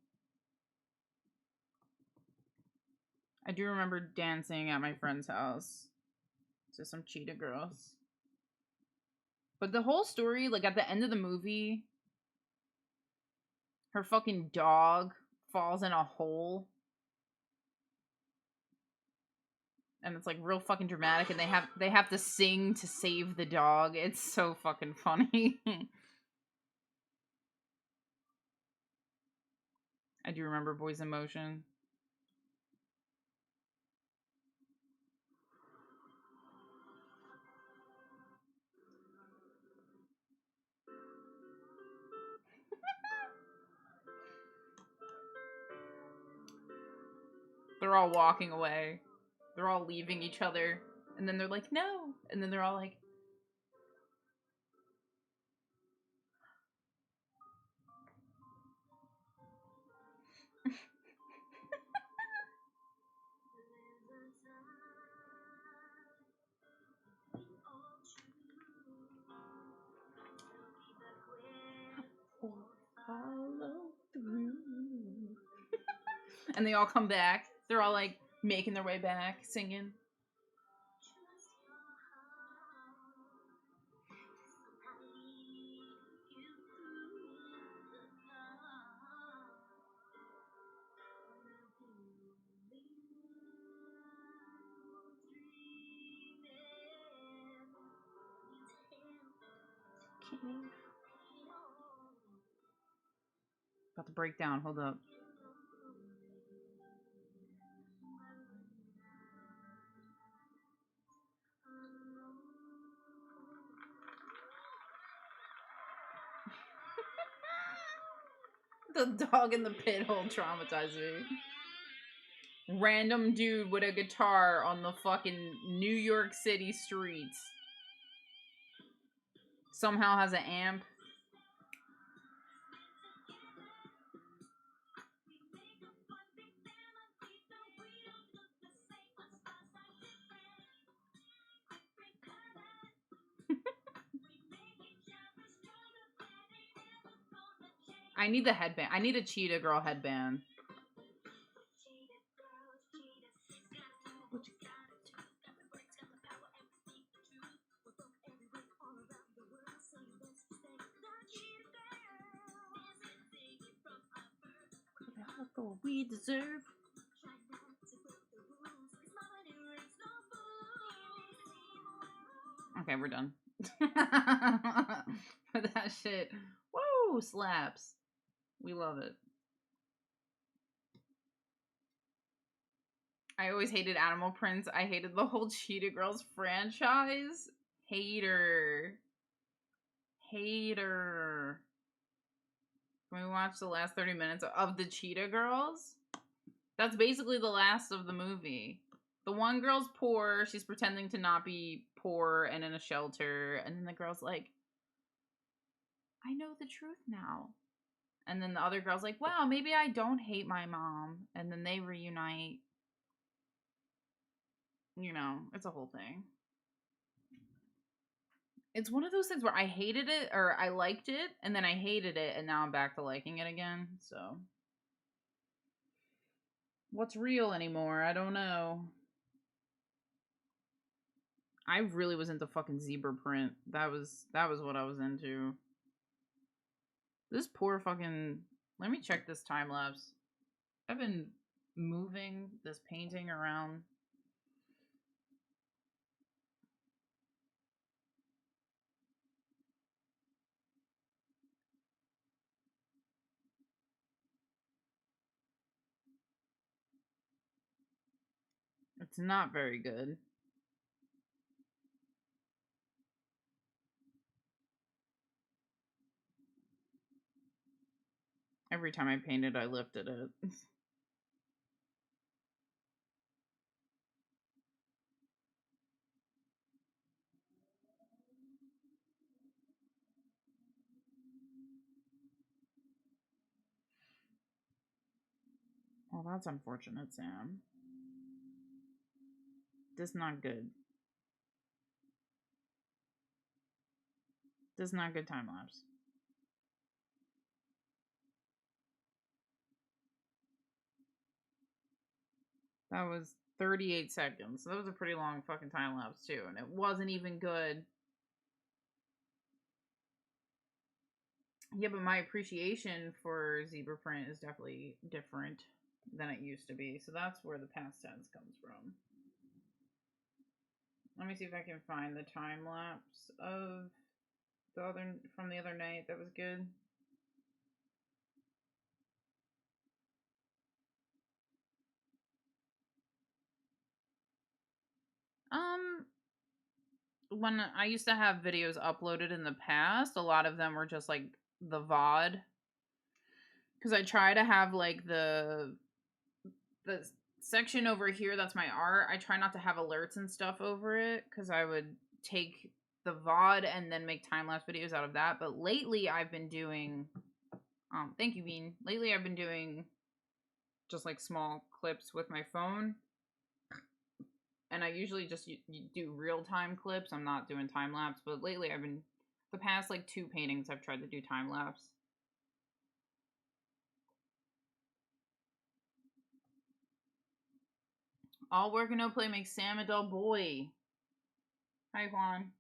[SPEAKER 1] I do remember dancing at my friend's house to some Cheetah Girls. But the whole story, like at the end of the movie, her fucking dog falls in a hole. And it's like real fucking dramatic, and they have to sing to save the dog. It's so fucking funny. I do remember Boys in Motion. They're all walking away. They're all leaving each other. And then they're like, no. And then they're all like, follow through. And they all come back. They're all like making their way back, singing. About to break down. Hold up. The dog in the pit hole traumatized me. Random dude with a guitar on the fucking New York City streets. Somehow has an amp. I need the headband. I need a Cheetah Girl headband. We deserve. Okay, we're done. That shit. Woo! Slaps. We love it. I always hated Animal Prince. I hated the whole Cheetah Girls franchise. Hater. Hater. Can we watch the last 30 minutes of the Cheetah Girls? That's basically the last of the movie. The one girl's poor. She's pretending to not be poor and in a shelter. And then the girl's like, I I know the truth now. And then the other girl's like, wow, maybe I don't hate my mom. And then they reunite. You know, it's a whole thing. It's one of those things where I hated it, or I liked it, and then I hated it, and now I'm back to liking it again, so. What's real anymore? I don't know. I really was into fucking zebra print. That was what I was into. This poor fucking... Let me check this time lapse. I've been moving this painting around. It's not very good. Every time I painted, I lifted it. Well, that's unfortunate, Sam. This not good. This not good time lapse. That was 38 seconds. So that was a pretty long fucking time lapse too, and it wasn't even good. Yeah, but my appreciation for zebra print is definitely different than it used to be. So that's where the past tense comes from. Let me see if I can find the time lapse of the other night that was good. When I used to have videos uploaded in the past, a lot of them were just like the VOD. Because I try to have like the section over here that's my art. I try not to have alerts and stuff over it because I would take the VOD and then make time-lapse videos out of that. But lately I've been doing thank you, Bean. Lately I've been doing just like small clips with my phone. And I usually just do real-time clips. I'm not doing time-lapse, but lately I've been the past like 2 paintings I've tried to do time-lapse. All work and no play makes Sam a dull boy. Hi, Juan.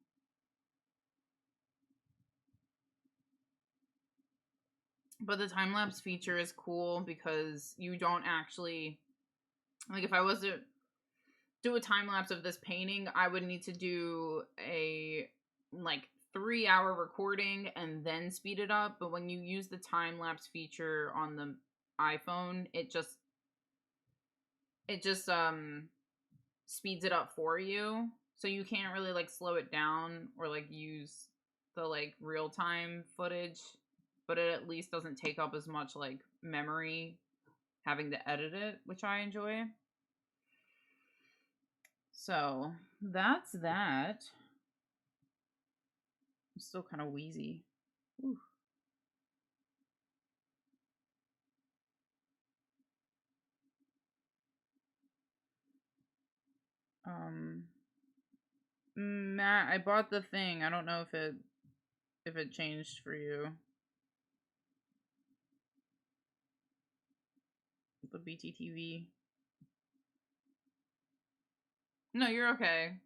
[SPEAKER 1] But the time-lapse feature is cool because you don't actually... Like, if I was to do a time-lapse of this painting, I would need to do a, like, 3-hour recording and then speed it up. But when you use the time-lapse feature on the iPhone, it just speeds it up for you. So you can't really, like, slow it down or, like, use the, like, real-time footage. But it at least doesn't take up as much, like, memory having to edit it, which I enjoy. So, that's that. I'm still kind of wheezy. Ooh. Matt, I bought the thing. I don't know if it changed for you. The BTTV. No, you're okay.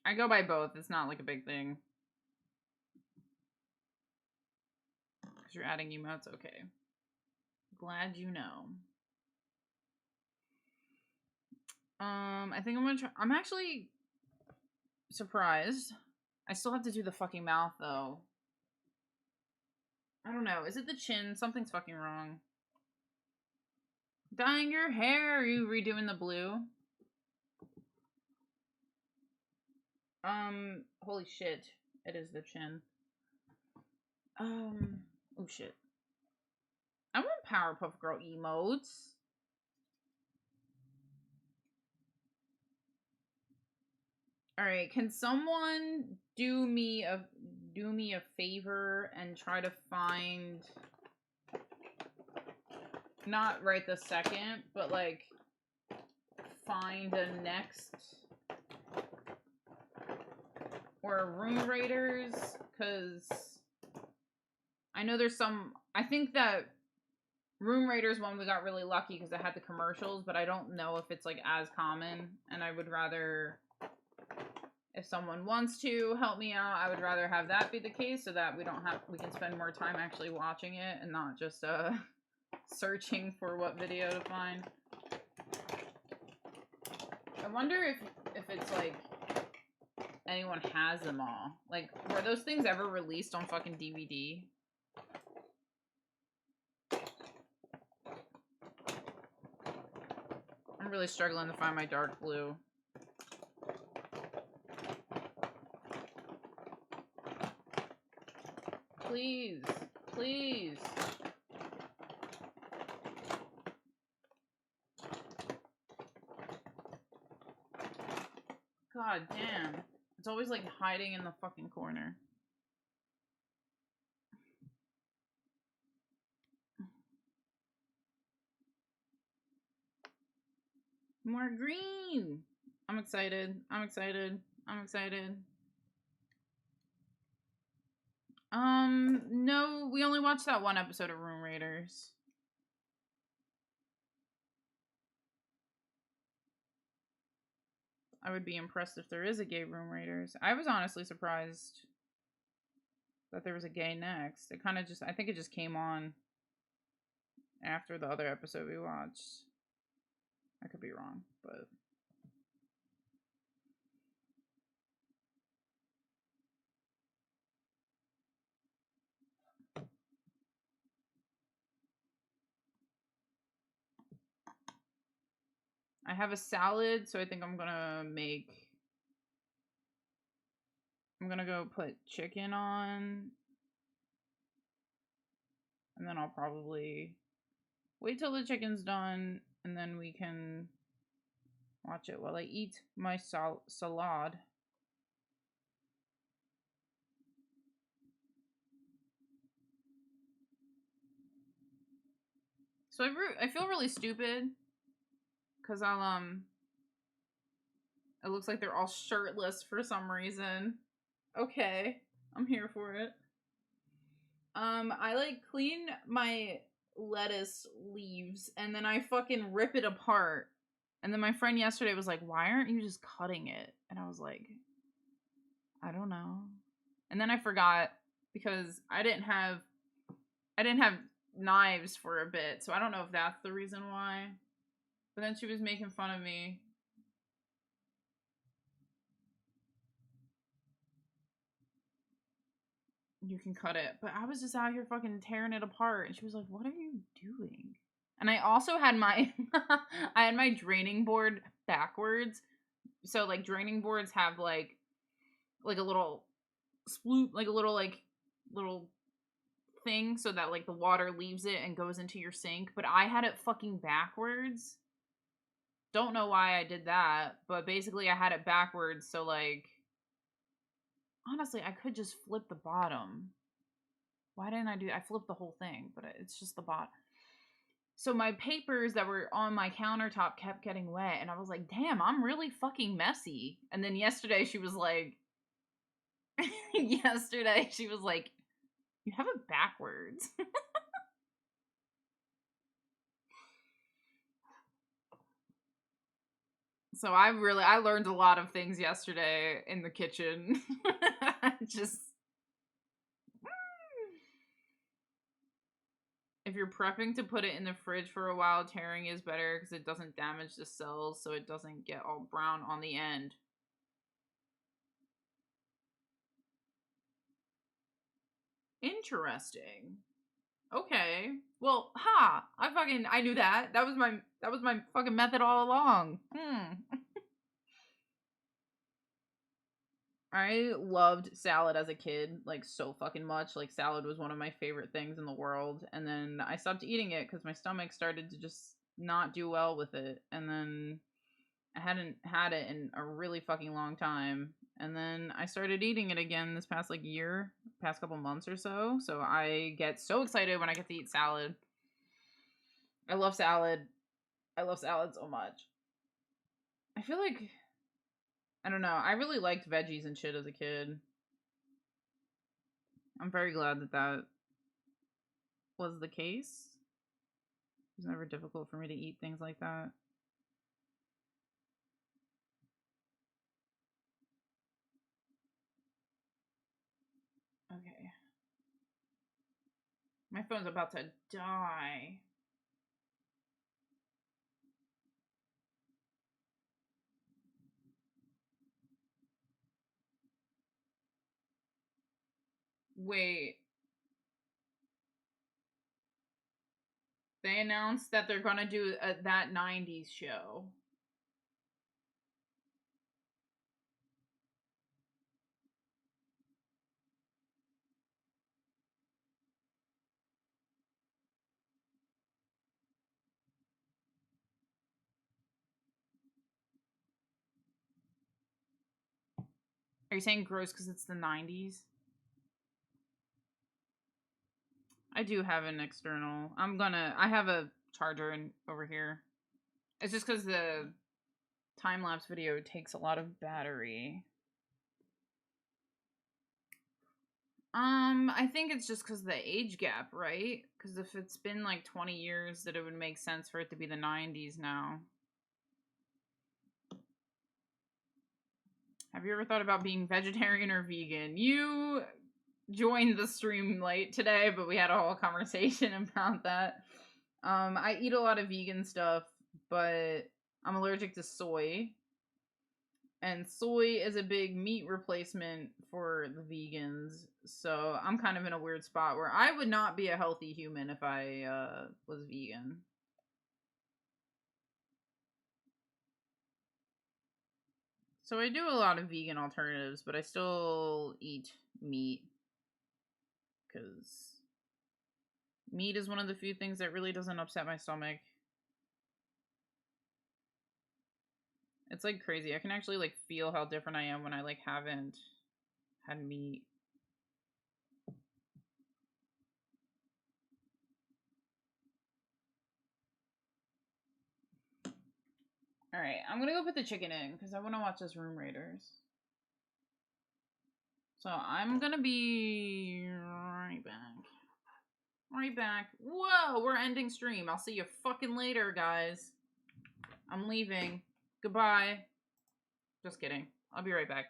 [SPEAKER 1] I go by both. It's not like a big thing. Because you're adding emotes, okay. Glad you know. I think I'm gonna try. I'm actually surprised. I still have to do the fucking mouth though. I don't know. Is it the chin? Something's fucking wrong. Dyeing your hair. Are you redoing the blue? Holy shit. It is the chin. Oh shit. I want Powerpuff Girl emotes. Alright, can someone do me a do me a favor and try to find, not right this second, but like find a next or Room Raiders, because I know there's some, I think that Room Raiders one we got really lucky because it had the commercials, but I don't know if it's like as common, and I would rather, if someone wants to help me out, I would rather have that be the case so that we can spend more time actually watching it and not just searching for what video to find. I wonder if it's like anyone has them all. Like, were those things ever released on fucking DVD? I'm really struggling to find my dark blue. Please, please. God damn. It's always like hiding in the fucking corner. More green. I'm excited. I'm excited. I'm excited. No, we only watched that one episode of Room Raiders. I would be impressed if there is a gay Room Raiders. I was honestly surprised that there was a gay next. It kind of just, I think it just came on after the other episode we watched. I could be wrong, but... I have a salad, so I think I'm gonna go put chicken on. And then I'll probably wait till the chicken's done, and then we can watch it while I eat my salad. So I feel really stupid because it looks like they're all shirtless for some reason. Okay, I'm here for it. I like clean my lettuce leaves and then I fucking rip it apart. And then my friend yesterday was like, "Why aren't you just cutting it?" And I was like, I don't know. And then I forgot because I didn't have knives for a bit, so I don't know if that's the reason why. But then she was making fun of me. You can cut it. But I was just out here fucking tearing it apart. And she was like, "What are you doing?" And I also had my I had my draining board backwards. So like draining boards have like a little sploot, like a little thing so that like the water leaves it and goes into your sink. But I had it fucking backwards. Don't know why I did that, but basically I had it backwards, so like honestly, I could just flip the bottom. Why didn't I do I flipped the whole thing, but it's just the bottom. So my papers that were on my countertop kept getting wet, and I was like, damn, I'm really fucking messy. And then yesterday she was like, you have it backwards. So I learned a lot of things yesterday in the kitchen. Just... If you're prepping to put it in the fridge for a while, tearing is better because it doesn't damage the cells, so it doesn't get all brown on the end. Interesting. Okay. Well, I knew that. That was my fucking method all along. I loved salad as a kid, like so fucking much. Like salad was one of my favorite things in the world. And then I stopped eating it because my stomach started to just not do well with it. And then I hadn't had it in a really fucking long time. And then I started eating it again this past like year. past couple months or so. So I get so excited when I get to eat salad. I love salad. I love salad so much. I feel like, I don't know, I really liked veggies and shit as a kid. I'm very glad that that was the case. It was never difficult for me to eat things like that. Okay. My phone's about to die. Wait. They announced that they're gonna do that 90s show. Are you saying gross because it's the 90s? I do have an external. I have a charger over here. It's just because the time-lapse video takes a lot of battery. I think it's just because of the age gap, right? Because if it's been like 20 years, that it would make sense for it to be the 90s now. Have you ever thought about being vegetarian or vegan? You joined the stream late today, but we had a whole conversation about that. I eat a lot of vegan stuff, but I'm allergic to soy. And soy is a big meat replacement for the vegans. So I'm kind of in a weird spot where I would not be a healthy human if I was vegan. So I do a lot of vegan alternatives, but I still eat meat. Because meat is one of the few things that really doesn't upset my stomach. It's like crazy. I can actually like feel how different I am when I like haven't had meat. Alright, I'm gonna go put the chicken in because I want to watch this Room Raiders. So I'm gonna be right back. Right back. Whoa, we're ending stream. I'll see you fucking later, guys. I'm leaving. Goodbye. Just kidding. I'll be right back.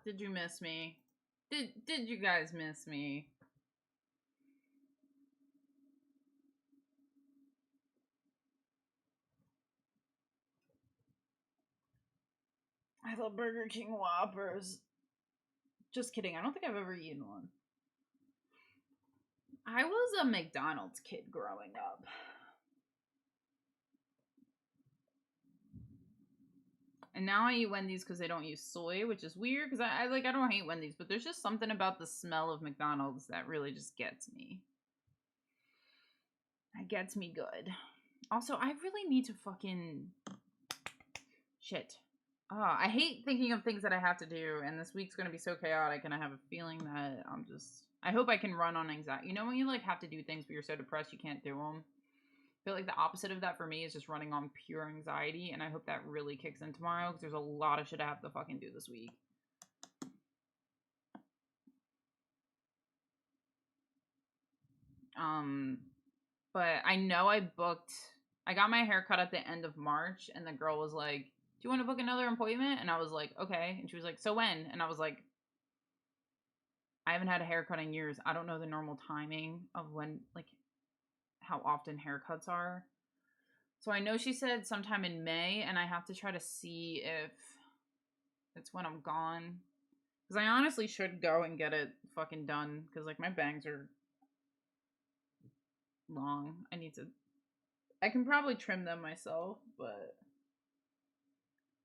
[SPEAKER 1] Did you miss me? Did you guys miss me? I love Burger King Whoppers. Just kidding. I don't think I've ever eaten one. I was a McDonald's kid growing up. And now I eat Wendy's because they don't use soy, which is weird because I don't hate Wendy's, but there's just something about the smell of McDonald's that really just gets me. It gets me good. Also, I really need to fucking shit. Oh, I hate thinking of things that I have to do, and this week's gonna be so chaotic, and I have a feeling that I hope I can run on anxiety. You know when you like have to do things but you're so depressed you can't do them? I feel like the opposite of that for me is just running on pure anxiety, and I hope that really kicks in tomorrow because there's a lot of shit I have to fucking do this week. But I know I got my hair cut at the end of March, and the girl was like, do you want to book another appointment? And I was like, okay. And she was like, so when? And I was like, I haven't had a haircut in years. I don't know the normal timing of when, like, how often haircuts are. So I know she said sometime in May, and I have to try to see if it's when I'm gone. Because I honestly should go and get it fucking done. Because, like, my bangs are long. I can probably trim them myself, but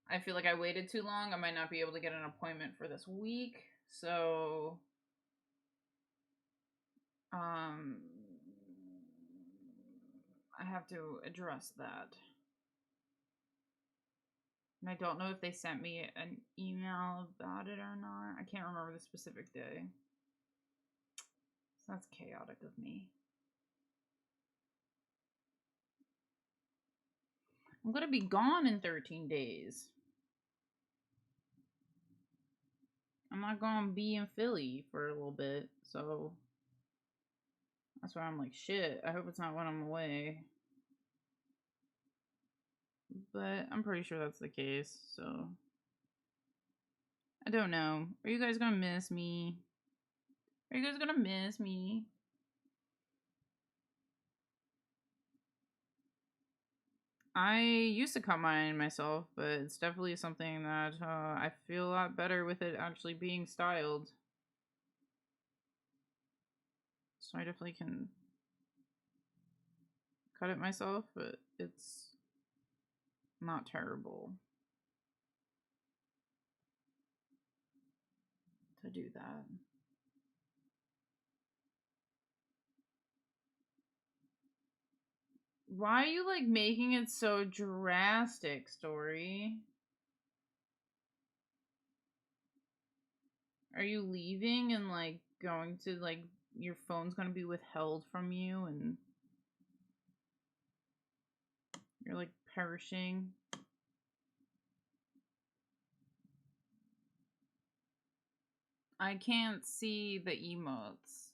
[SPEAKER 1] I feel like I waited too long. I might not be able to get an appointment for this week. So, I have to address that. And I don't know if they sent me an email about it or not. I can't remember the specific day. So that's chaotic of me. I'm gonna be gone in 13 days. I'm not gonna be in Philly for a little bit, so that's why I'm like, shit, I hope it's not when I'm away. But I'm pretty sure that's the case, so I don't know. Are you guys gonna miss me? Are you guys gonna miss me? I used to cut mine myself, but it's definitely something that I feel a lot better with it actually being styled. So I definitely can cut it myself, but it's not terrible to do that. Why are you like making it so drastic, Story? Are you leaving and like going to like your phone's gonna be withheld from you and you're like perishing? I can't see the emotes.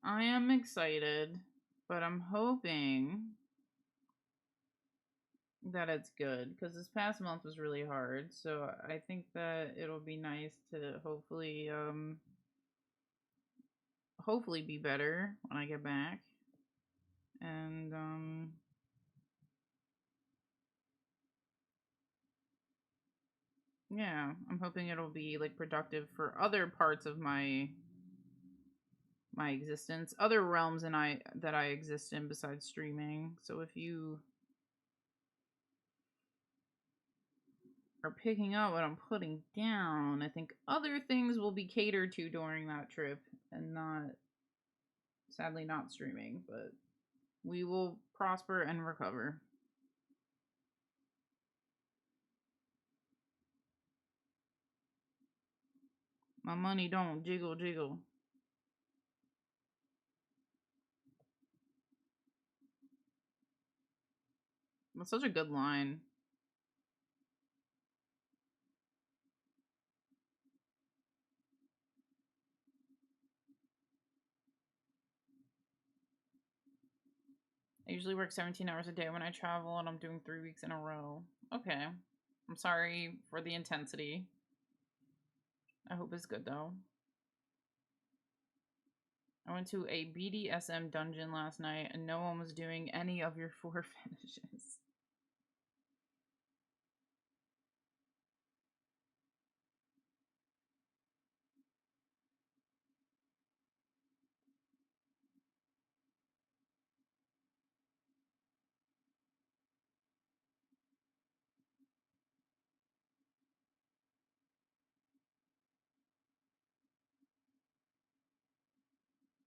[SPEAKER 1] I am excited, but I'm hoping that it's good because this past month was really hard. So I think that it'll be nice to hopefully be better when I get back. And yeah, I'm hoping it'll be like productive for other parts of my existence, other realms that I exist in besides streaming. So if you are picking up what I'm putting down, I think other things will be catered to during that trip and sadly not streaming, but we will prosper and recover. My money don't jiggle jiggle. That's such a good line. I usually work 17 hours a day when I travel, and I'm doing 3 weeks in a row. Okay. I'm sorry for the intensity. I hope it's good, though. I went to a BDSM dungeon last night and no one was doing any of your 4 finishes.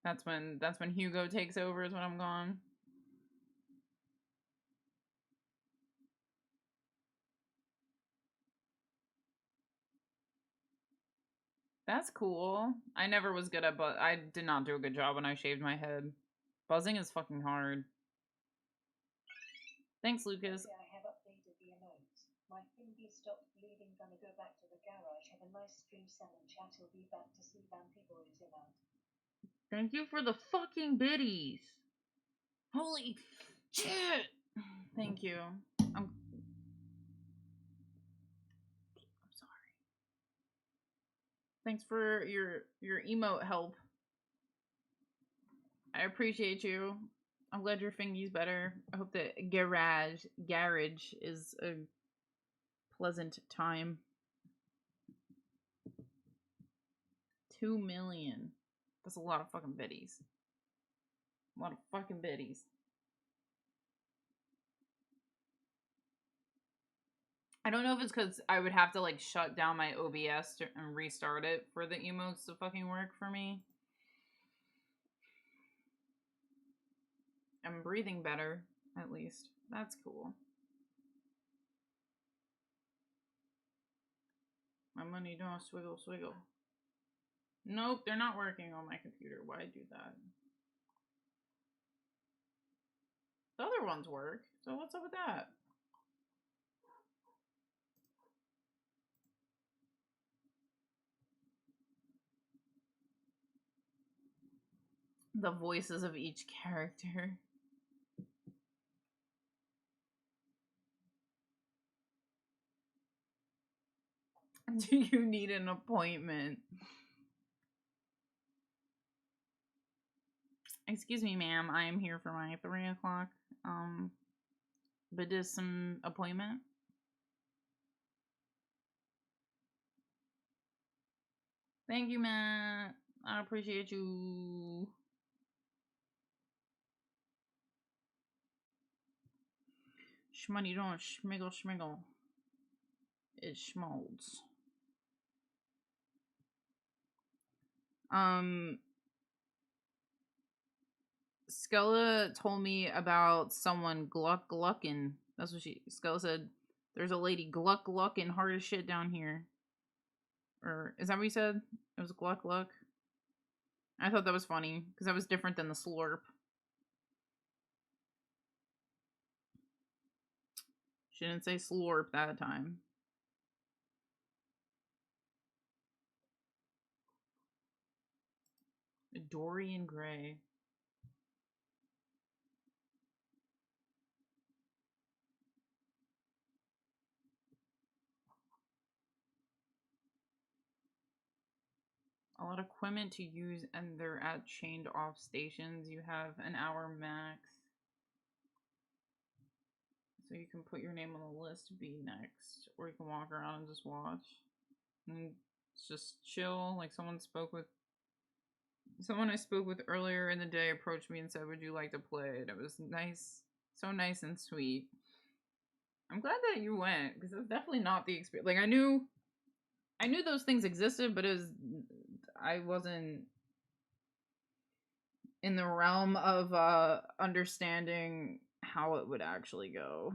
[SPEAKER 1] That's when Hugo takes over is when I'm gone. That's cool. I never was good at but I did not do a good job when I shaved my head. Buzzing is fucking hard. Thanks, Lucas.
[SPEAKER 3] I have updated the emotes. My thingy stopped bleeding. Gonna go back to the garage. Have a nice stream. 7 chat. He'll be back to see Vampy Boys out.
[SPEAKER 1] Thank you for the fucking biddies. Holy shit. Thank you. I'm sorry. Thanks for your emote help. I appreciate you. I'm glad your fingy's better. I hope that garage is a pleasant time. 2 million. That's a lot of fucking biddies. A lot of fucking biddies. I don't know if it's because I would have to like shut down my OBS and restart it for the emotes to fucking work for me. I'm breathing better, at least. That's cool. My money don't swiggle swiggle. Nope, they're not working on my computer. Why do that? The other ones work, so what's up with that? The voices of each character. Do you need an appointment? Excuse me, ma'am. I am here for my 3 o'clock. But is some appointment? Thank you, Matt. I appreciate you. Shmoney don't schmiggle schmiggle. It schmolds. Skella told me about someone gluck gluckin'. That's what Skella said. There's a lady gluck gluckin' hard as shit down here. Or is that what you said? It was gluck gluck. I thought that was funny because that was different than the slurp. She didn't say slurp that time. Dorian Gray. A lot of equipment to use, and they're at chained off stations. You have an hour max. So you can put your name on the list to be next. Or you can walk around and just watch. And it's just chill. Like someone I spoke with earlier in the day approached me and said, "Would you like to play?" And it was nice. So nice and sweet. I'm glad that you went, because it was definitely not the experience. Like I knew those things existed, but I wasn't in the realm of understanding how it would actually go.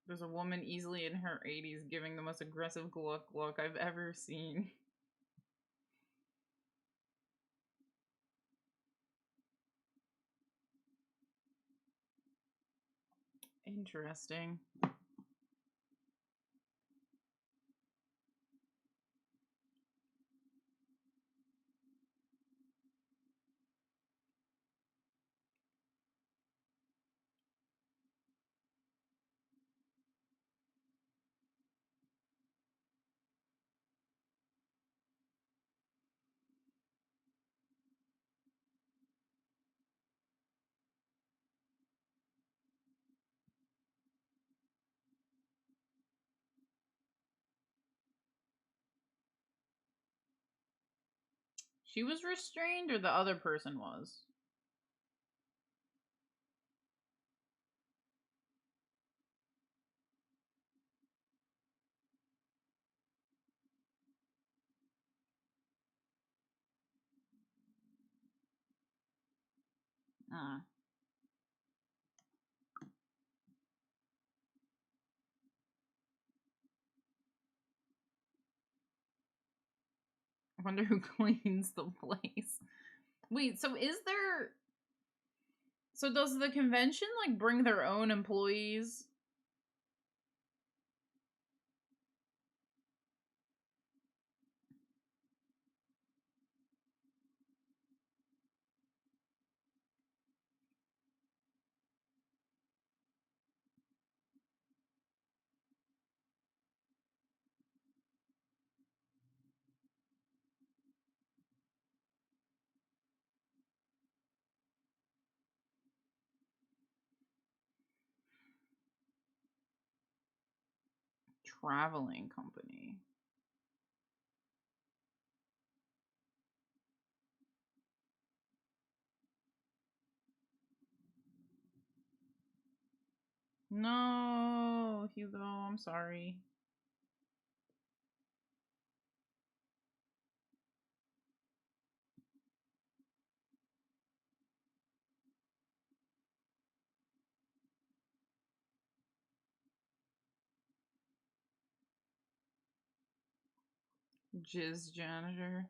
[SPEAKER 1] There's a woman easily in her 80s giving the most aggressive gluck gluck I've ever seen. Interesting. She was restrained or the other person was? Ah. I wonder who cleans the place. Wait, so is there... So does the convention, like, bring their own employees? Traveling company. No, Hugo, I'm sorry. Jizz janitor.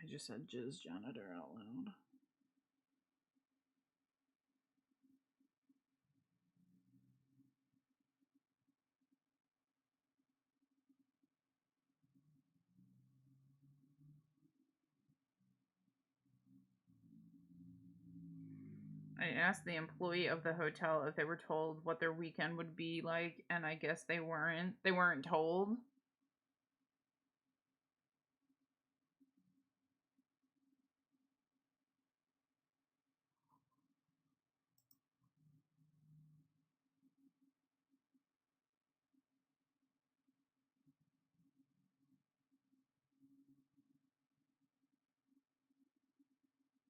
[SPEAKER 1] I just said jizz janitor out loud. I asked the employee of the hotel if they were told what their weekend would be like, and I guess they weren't. They weren't told.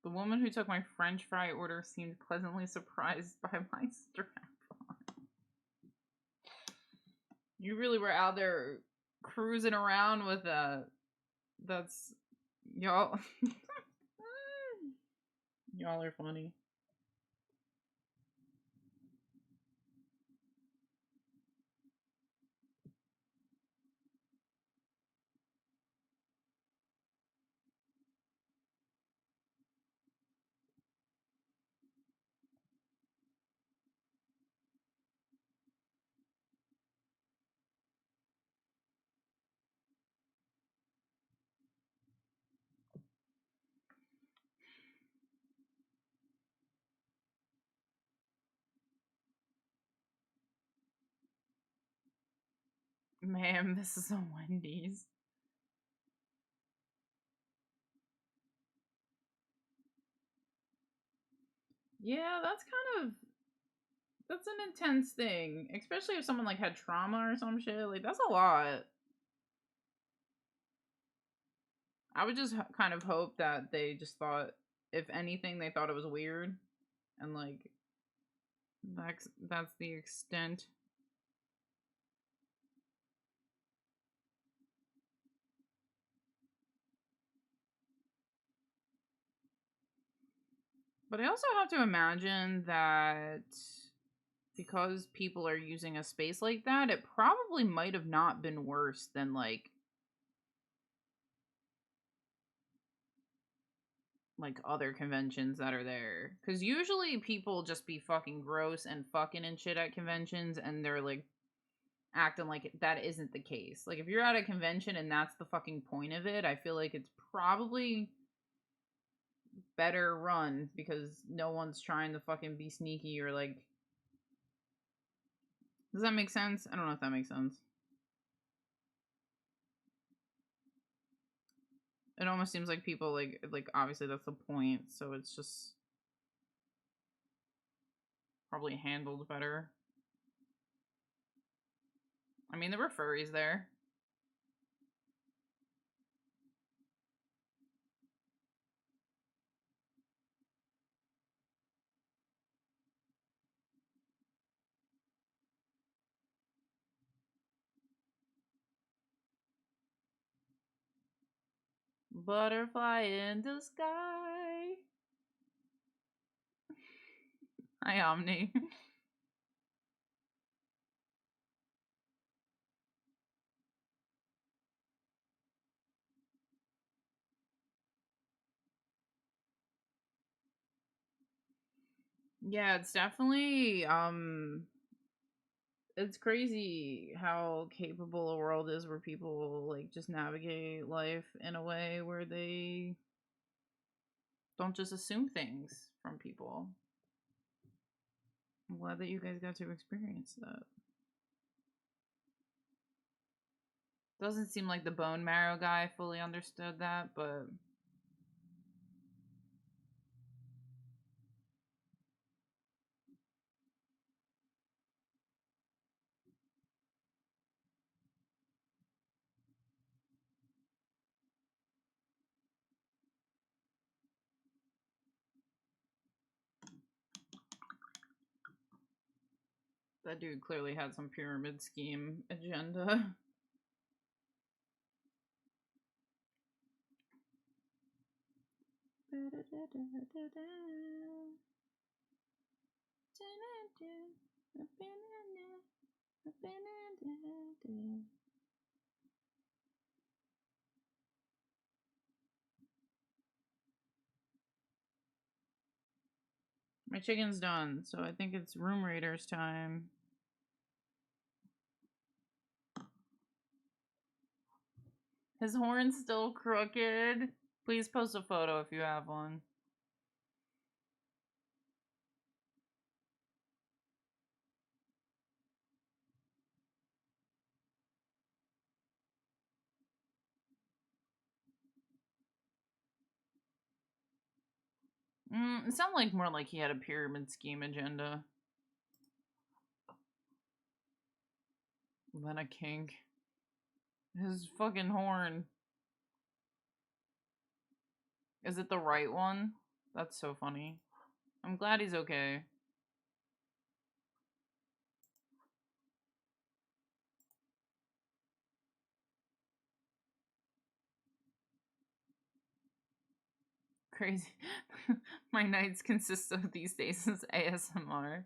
[SPEAKER 1] The woman who took my French fry order seemed pleasantly surprised by my strap on. You really were out there cruising around with a... That's... Y'all... Y'all are funny. Ma'am, this is a Wendy's. Yeah, that's kind of... That's an intense thing. Especially if someone, like, had trauma or some shit. Like, that's a lot. I would just kind of hope that they just thought, if anything, they thought it was weird, and like that's the extent. But I also have to imagine that because people are using a space like that, it probably might have not been worse than like other conventions that are there. Because usually people just be fucking gross and fucking and shit at conventions, and they're like acting like that isn't the case. Like if you're at a convention and that's the fucking point of it, I feel like it's probably better run because no one's trying to fucking be sneaky or like. Does that make sense? I don't know if that makes sense. It almost seems like people like obviously that's the point, so it's just probably handled better. I mean, there were furries there. Butterfly in the sky. Hi, Omni. Yeah, it's definitely it's crazy how capable a world is where people like just navigate life in a way where they don't just assume things from people. I'm glad that you guys got to experience that. Doesn't seem like the bone marrow guy fully understood that, but that dude clearly had some pyramid scheme agenda. My chicken's done, so I think it's Room Raiders time. His horn's still crooked. Please post a photo if you have one. It sounded like more like he had a pyramid scheme agenda than a kink. His fucking horn. Is it the right one? That's so funny. I'm glad he's okay. Crazy. My nights consist of these days as ASMR.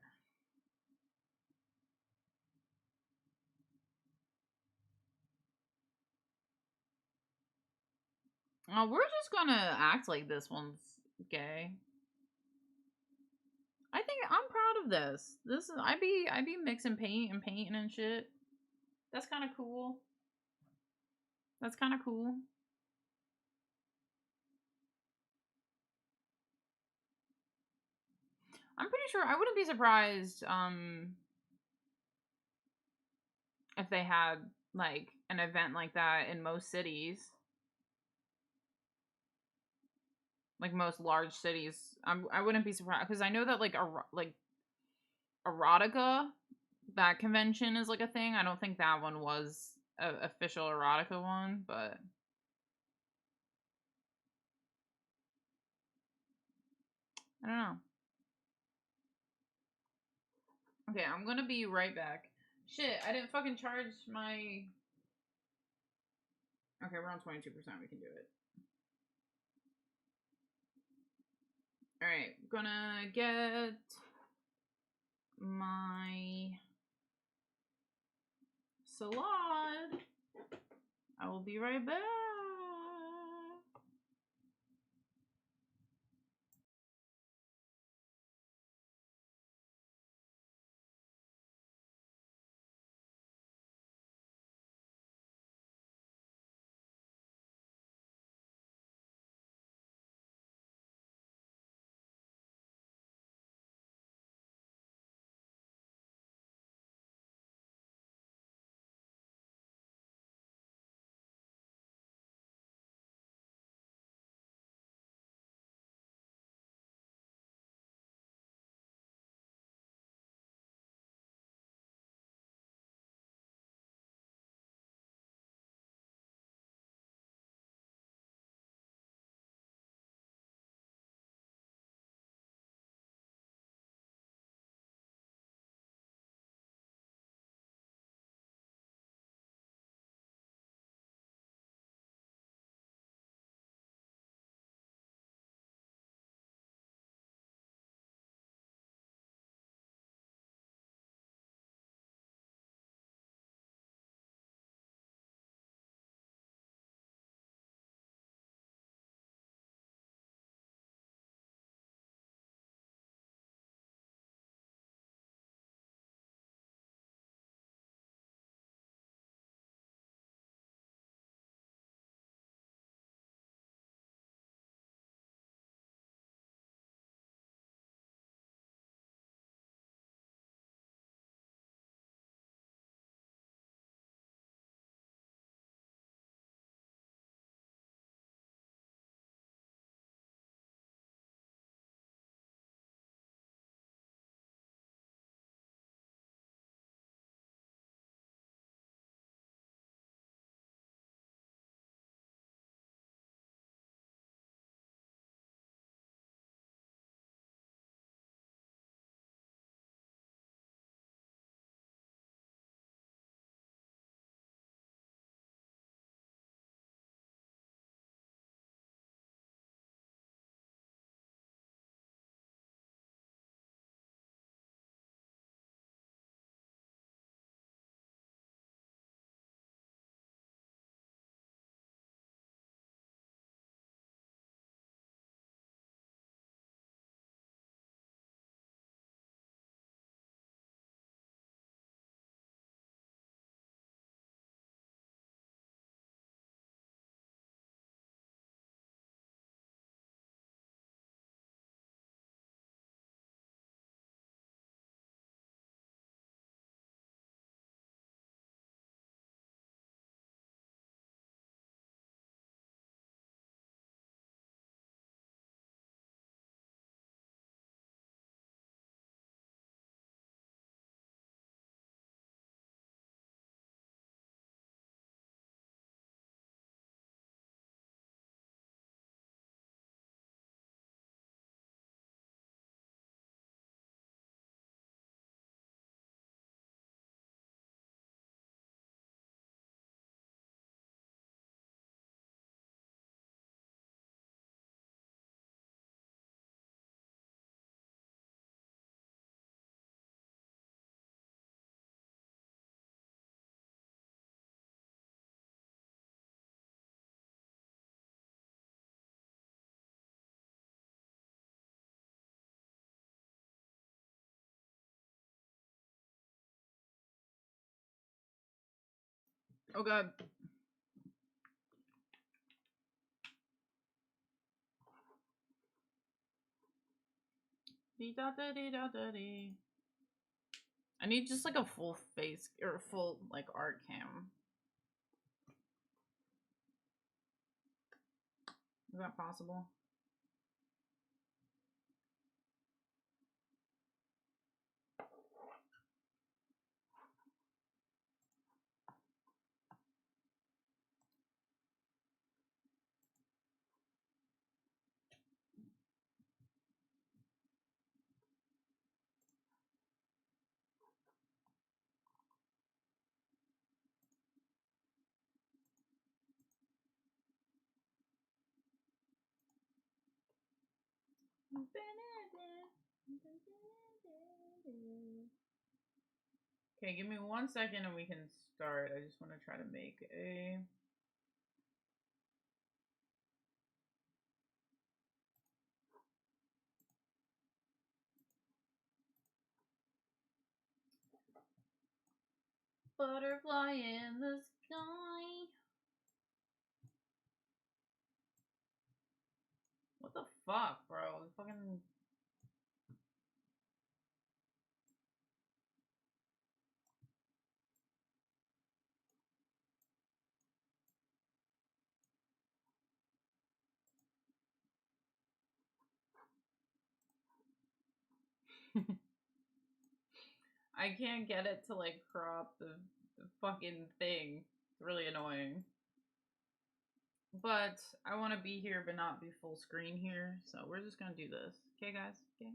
[SPEAKER 1] We're just gonna act like this one's gay. I think I'm proud of this. This is I be mixing paint and painting and shit. That's kind of cool. That's kind of cool. I'm pretty sure I wouldn't be surprised if they had like an event like that in most cities. Like most large cities. I wouldn't be surprised because I know that like erotica, that convention is like a thing. I don't think that one was a official erotica one, but I don't know. Okay, I'm gonna be right back. Shit, I didn't fucking charge my... Okay, we're on 22%. We can do it. Alright, gonna get my salad. I will be right back. Oh god. I need just like a full face or full like art cam. Is that possible? Okay, give me 1 second and we can start. I just want to try to make a... butterfly in the sky. What the fuck, bro? Fucking... I can't get it to like crop the fucking thing. It's really annoying. But I want to be here but not be full screen here, so we're just gonna do this. Okay, guys? Okay.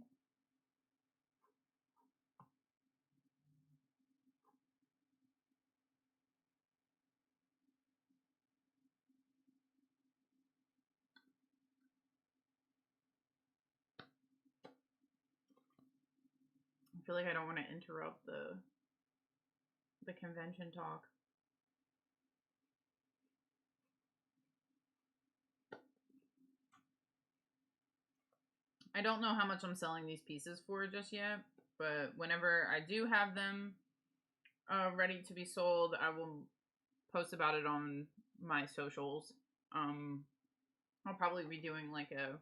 [SPEAKER 1] I feel like I don't want to interrupt the convention talk. I don't know how much I'm selling these pieces for just yet, but whenever I do have them ready to be sold, I will post about it on my socials. I'll probably be doing like a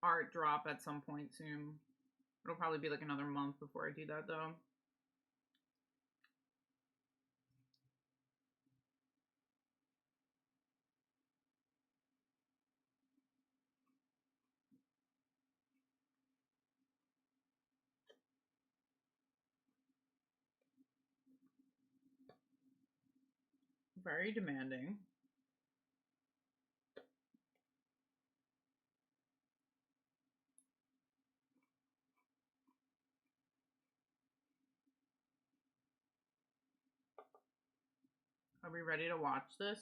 [SPEAKER 1] art drop at some point soon. It'll probably be like another month before I do that though. Very demanding. Are we ready to watch this?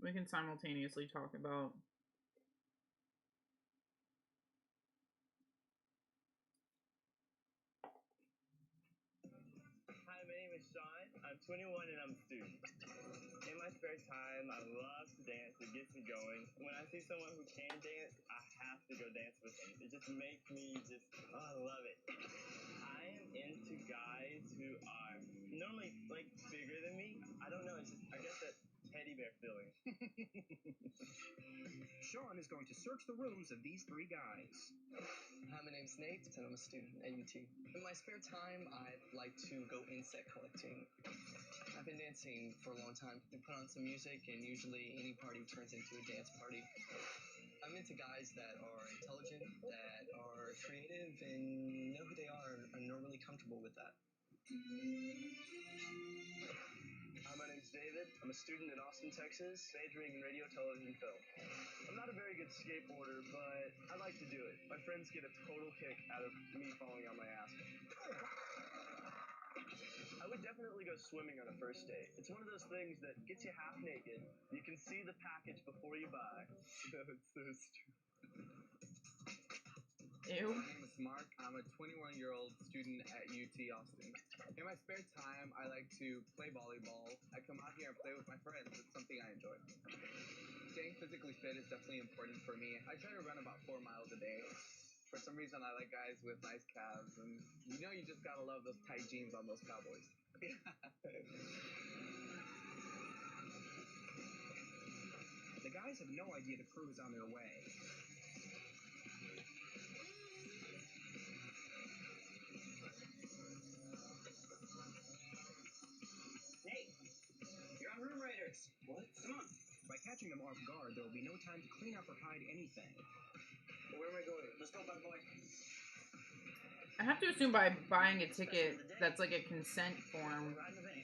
[SPEAKER 1] We can simultaneously talk about...
[SPEAKER 4] Hi, my name is Sean. I'm 21 and I'm a student. In my spare time, I love to dance. It gets me going. When I see someone who can dance, I have to go dance with them. It just makes me I love it. I am into guys who are normally like bigger than me. I don't know. I guess that teddy bear feeling.
[SPEAKER 5] Sean is going to search the rooms of these three guys.
[SPEAKER 6] Hi, my name's Nate, and I'm a student at UT. In my spare time, I like to go insect collecting. I've been dancing for a long time. We put on some music, and usually any party turns into a dance party. I'm into guys that are intelligent, that are creative, and know who they are, and are really comfortable with that.
[SPEAKER 4] Hi, my name's David. I'm a student in Austin, Texas, majoring in radio, television, film. I'm not a very good skateboarder, but I like to do it. My friends get a total kick out of me falling on my ass. I would definitely go swimming on a first date. It's one of those things that gets you half naked. You can see the package before you buy. It's so stupid.
[SPEAKER 1] Ew.
[SPEAKER 7] My name is Mark. I'm a 21-year-old student at UT Austin. In my spare time, I like to play volleyball. I come out here and play with my friends. It's something I enjoy. Staying physically fit is definitely important for me. I try to run about 4 miles a day. For some reason, I like guys with nice calves, and you just gotta love those tight jeans on those cowboys.
[SPEAKER 5] The guys have no idea the crew is on their way.
[SPEAKER 4] Nate, you're on Room Raiders. What? Come on.
[SPEAKER 5] By catching them off guard, there will be no time to clean up or hide anything.
[SPEAKER 4] Where am I going? Let's go, bug boy.
[SPEAKER 1] I have to assume by buying a ticket that's like a consent form.
[SPEAKER 4] Ride in the van.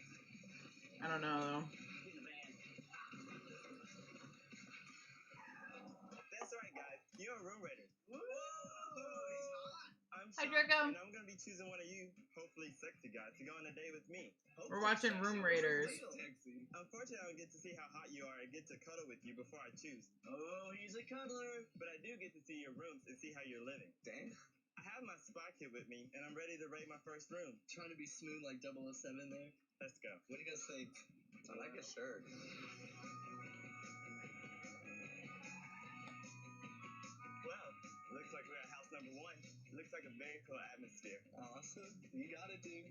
[SPEAKER 1] I don't know though.
[SPEAKER 4] Get in the van. That's right, guys. You're on Room Raiders. Woo! I'm
[SPEAKER 1] Hi,
[SPEAKER 4] Sean,
[SPEAKER 1] Draco.
[SPEAKER 4] and I'm gonna be be choosing one of you, hopefully sexy guys, to go on a date with me.
[SPEAKER 1] We're watching Room Raiders.
[SPEAKER 4] Sexy. Unfortunately, I don't get to see how hot you are and get to cuddle with you before I choose. Oh, he's a cuddler. But I do get to see your rooms and see how you're living. Damn. I have my spy kit with me, and I'm ready to rate my first room.
[SPEAKER 6] Trying to be smooth like 007 there.
[SPEAKER 4] Let's go.
[SPEAKER 6] What do you guys think? I like his shirt.
[SPEAKER 4] Well, looks like we're at house number 1. Looks like a very cool atmosphere.
[SPEAKER 6] Awesome. You got it, dude.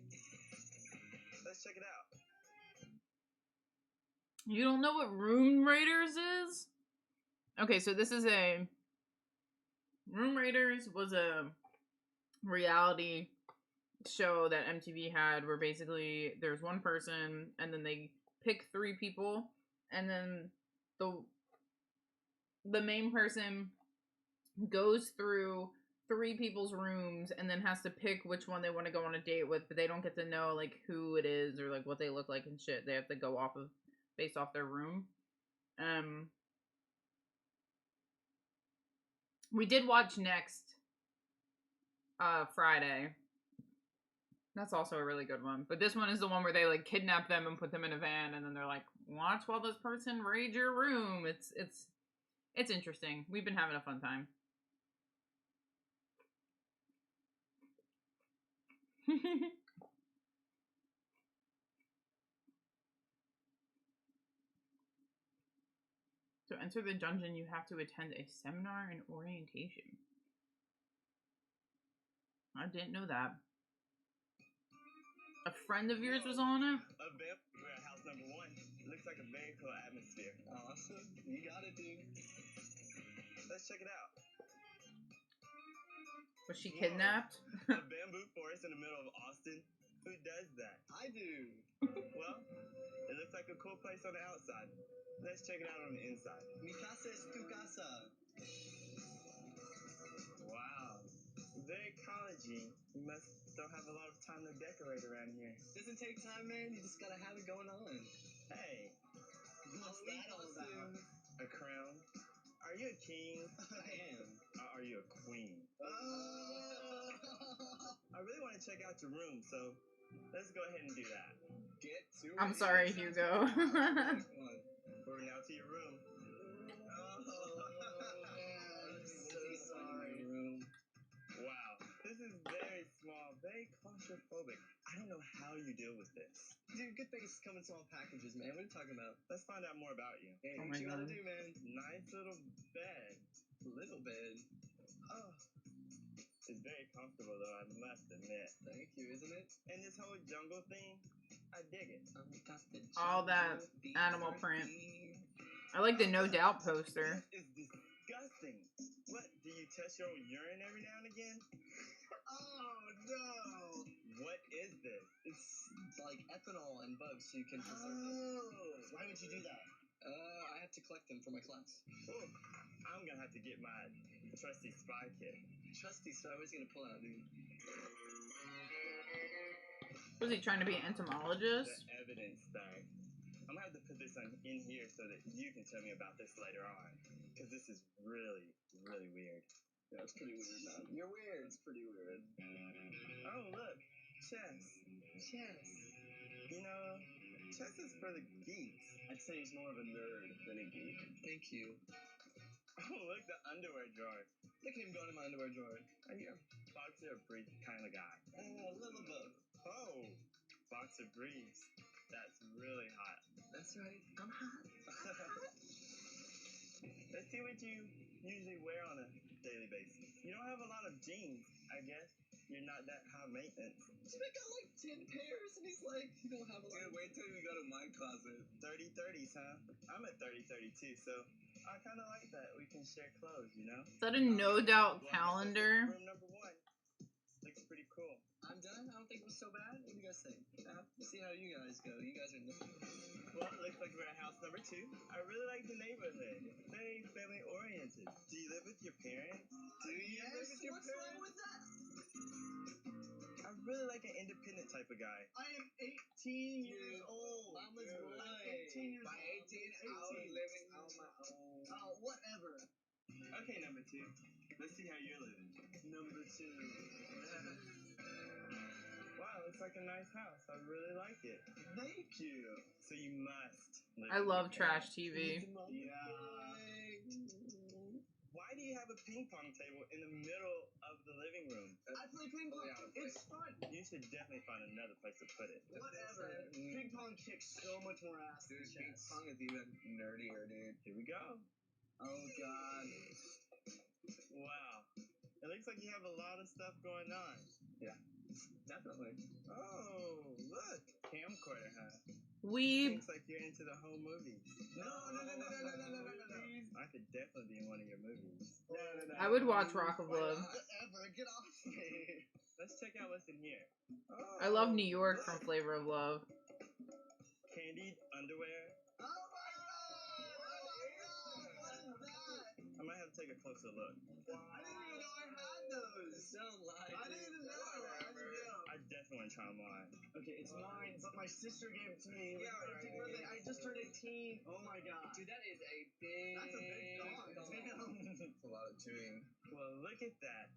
[SPEAKER 4] Let's check it out.
[SPEAKER 1] You don't know what Room Raiders is? Okay, so this is a... Room Raiders was a reality show that MTV had where basically there's one person and then they pick 3 people and then the main person goes through 3 people's rooms and then has to pick which one they want to go on a date with, but they don't get to know like who it is or like what they look like and shit. They have to go off of based off their room. We did watch Next Friday. That's also a really good one. But this one is the one where they like kidnap them and put them in a van and then they're like, watch while this person raid your room. It's interesting. We've been having a fun time. To enter the dungeon, you have to attend a seminar and orientation. I didn't know that. A friend of yours was on it?
[SPEAKER 4] We're at house number 1. Looks like a very cool atmosphere.
[SPEAKER 6] Awesome. You got it, dude.
[SPEAKER 4] Let's check it out.
[SPEAKER 1] Was she kidnapped?
[SPEAKER 4] A bamboo forest in the middle of Austin? Who does that?
[SPEAKER 6] I do.
[SPEAKER 4] Well, it looks like a cool place on the outside. Let's check it out on the inside.
[SPEAKER 6] Mi casa es tu casa.
[SPEAKER 4] Wow. Very collegey. You must don't have a lot of time to decorate around here.
[SPEAKER 6] Doesn't take time, man. You just gotta have it going on.
[SPEAKER 4] Hey.
[SPEAKER 6] What's that all about?
[SPEAKER 4] A crown? Are you a king?
[SPEAKER 6] I am.
[SPEAKER 4] Are you a queen? I really want to check out your room, so let's go ahead and do that.
[SPEAKER 6] Get to it.
[SPEAKER 1] I'm sorry, Hugo.
[SPEAKER 4] We're now to your room.
[SPEAKER 6] I'm so sorry.
[SPEAKER 4] Wow, this is very small, very claustrophobic. I don't know how you deal with this.
[SPEAKER 6] Dude, good things come in small packages, man. What are you talking about?
[SPEAKER 4] Let's find out more about you.
[SPEAKER 6] Hey,
[SPEAKER 1] Oh
[SPEAKER 6] what
[SPEAKER 1] my
[SPEAKER 6] you gotta
[SPEAKER 1] God.
[SPEAKER 6] do, man?
[SPEAKER 4] Nice little bed.
[SPEAKER 6] Little bed.
[SPEAKER 4] Oh, it's very comfortable though, I must admit.
[SPEAKER 6] Thank you, isn't it?
[SPEAKER 4] And this whole jungle thing, I dig it.
[SPEAKER 1] All that animal print. I like the No Doubt poster.
[SPEAKER 4] This is disgusting. What, do you test your own urine every now and again?
[SPEAKER 6] Oh, no.
[SPEAKER 4] What is this?
[SPEAKER 6] It's like ethanol and bugs so you can preserve them.
[SPEAKER 4] Oh,
[SPEAKER 6] Why would you do that? I have to collect them for my class.
[SPEAKER 4] oh, I'm gonna have to get my trusty spy kit.
[SPEAKER 6] Trusty, so I was gonna pull out, dude.
[SPEAKER 1] Was he trying to be an entomologist?
[SPEAKER 4] The evidence thing. I'm gonna have to put this in here so that you can tell me about this later on. Because this is really, really weird.
[SPEAKER 6] Yeah, it's pretty weird, man. You're weird. It's pretty weird.
[SPEAKER 4] Oh, look. Chess.
[SPEAKER 6] Yes.
[SPEAKER 4] You know, chess is for the geeks.
[SPEAKER 6] I'd say he's more of a nerd than a geek. Thank you.
[SPEAKER 4] Oh, look, the underwear drawer.
[SPEAKER 6] Look at him going in my underwear drawer.
[SPEAKER 4] Are you a boxer or brief kind of guy?
[SPEAKER 6] A little both.
[SPEAKER 4] Oh, boxer briefs. That's really hot.
[SPEAKER 6] That's right. I'm hot.
[SPEAKER 4] Let's see what you usually wear on a daily basis. You don't have a lot of jeans, I guess. You're not that high maintenance.
[SPEAKER 6] This man got like 10 pairs and he's like, you don't have a lot.
[SPEAKER 4] Dude, wait till we go to my closet. 30-30s, huh? I'm at 30-30 too, so I kind of like that. We can share clothes, you know?
[SPEAKER 1] Is that a No Doubt calendar?
[SPEAKER 4] Room number 1. Looks pretty cool.
[SPEAKER 6] I'm done. I don't think it was so bad. What do you guys think? Let's see how you guys go. You guys are in the...
[SPEAKER 4] Well, it looks like we're at house number 2. I really like the neighborhood. It's very family oriented. Do you live with your parents? Do you live with your
[SPEAKER 6] What's
[SPEAKER 4] parents?
[SPEAKER 6] wrong with that?
[SPEAKER 4] I really like an independent type of guy.
[SPEAKER 6] I am 18 years old. Mama's
[SPEAKER 4] Dude.
[SPEAKER 6] boy. I'm 18 years old.
[SPEAKER 7] By 18, I was living on my own.
[SPEAKER 6] Oh, whatever.
[SPEAKER 4] Okay, number 2. Let's see how you're living.
[SPEAKER 6] Number 2.
[SPEAKER 4] Wow, looks like a nice house. I really like it.
[SPEAKER 6] Thank you.
[SPEAKER 4] So you must live
[SPEAKER 1] I
[SPEAKER 4] in
[SPEAKER 1] love
[SPEAKER 4] your
[SPEAKER 1] trash
[SPEAKER 4] parents.
[SPEAKER 1] TV.
[SPEAKER 6] Yeah.
[SPEAKER 4] Why do you have a ping pong table in the middle of the living room?
[SPEAKER 6] I play ping pong. It's fun.
[SPEAKER 4] You should definitely find another place to put it.
[SPEAKER 6] Whatever. Ping pong kicks so much more ass than
[SPEAKER 7] Dude, ping
[SPEAKER 6] chess.
[SPEAKER 7] pong is even nerdier, dude.
[SPEAKER 4] Here we go.
[SPEAKER 6] Oh god.
[SPEAKER 4] Wow. It looks like you have a lot of stuff going on.
[SPEAKER 6] Definitely.
[SPEAKER 4] Oh, look. Camcorder, huh?
[SPEAKER 1] Weeb.
[SPEAKER 4] Looks like you're into the home movies.
[SPEAKER 6] No.
[SPEAKER 4] I could definitely be in one of your movies.
[SPEAKER 6] No.
[SPEAKER 1] I would watch Rock of Love.
[SPEAKER 6] Whatever. Get off me.
[SPEAKER 4] Let's check out what's in here.
[SPEAKER 1] I love New
[SPEAKER 4] Oh,
[SPEAKER 1] York from
[SPEAKER 4] look.
[SPEAKER 1] Flavor of Love.
[SPEAKER 4] Candied underwear.
[SPEAKER 6] Oh my god! What is that?
[SPEAKER 4] I might have to take a closer look.
[SPEAKER 6] I didn't even know I had those. Don't lie. I didn't even know.
[SPEAKER 4] I definitely want to try them on.
[SPEAKER 6] Okay, it's mine, but my sister gave it to me.
[SPEAKER 7] Yeah,
[SPEAKER 6] My
[SPEAKER 7] right.
[SPEAKER 6] 18th birthday. I just turned 18. Oh my god.
[SPEAKER 7] Dude, that is a big.
[SPEAKER 6] That's a big dog. It's big enough.
[SPEAKER 7] It's a lot of chewing.
[SPEAKER 4] Well, look at that.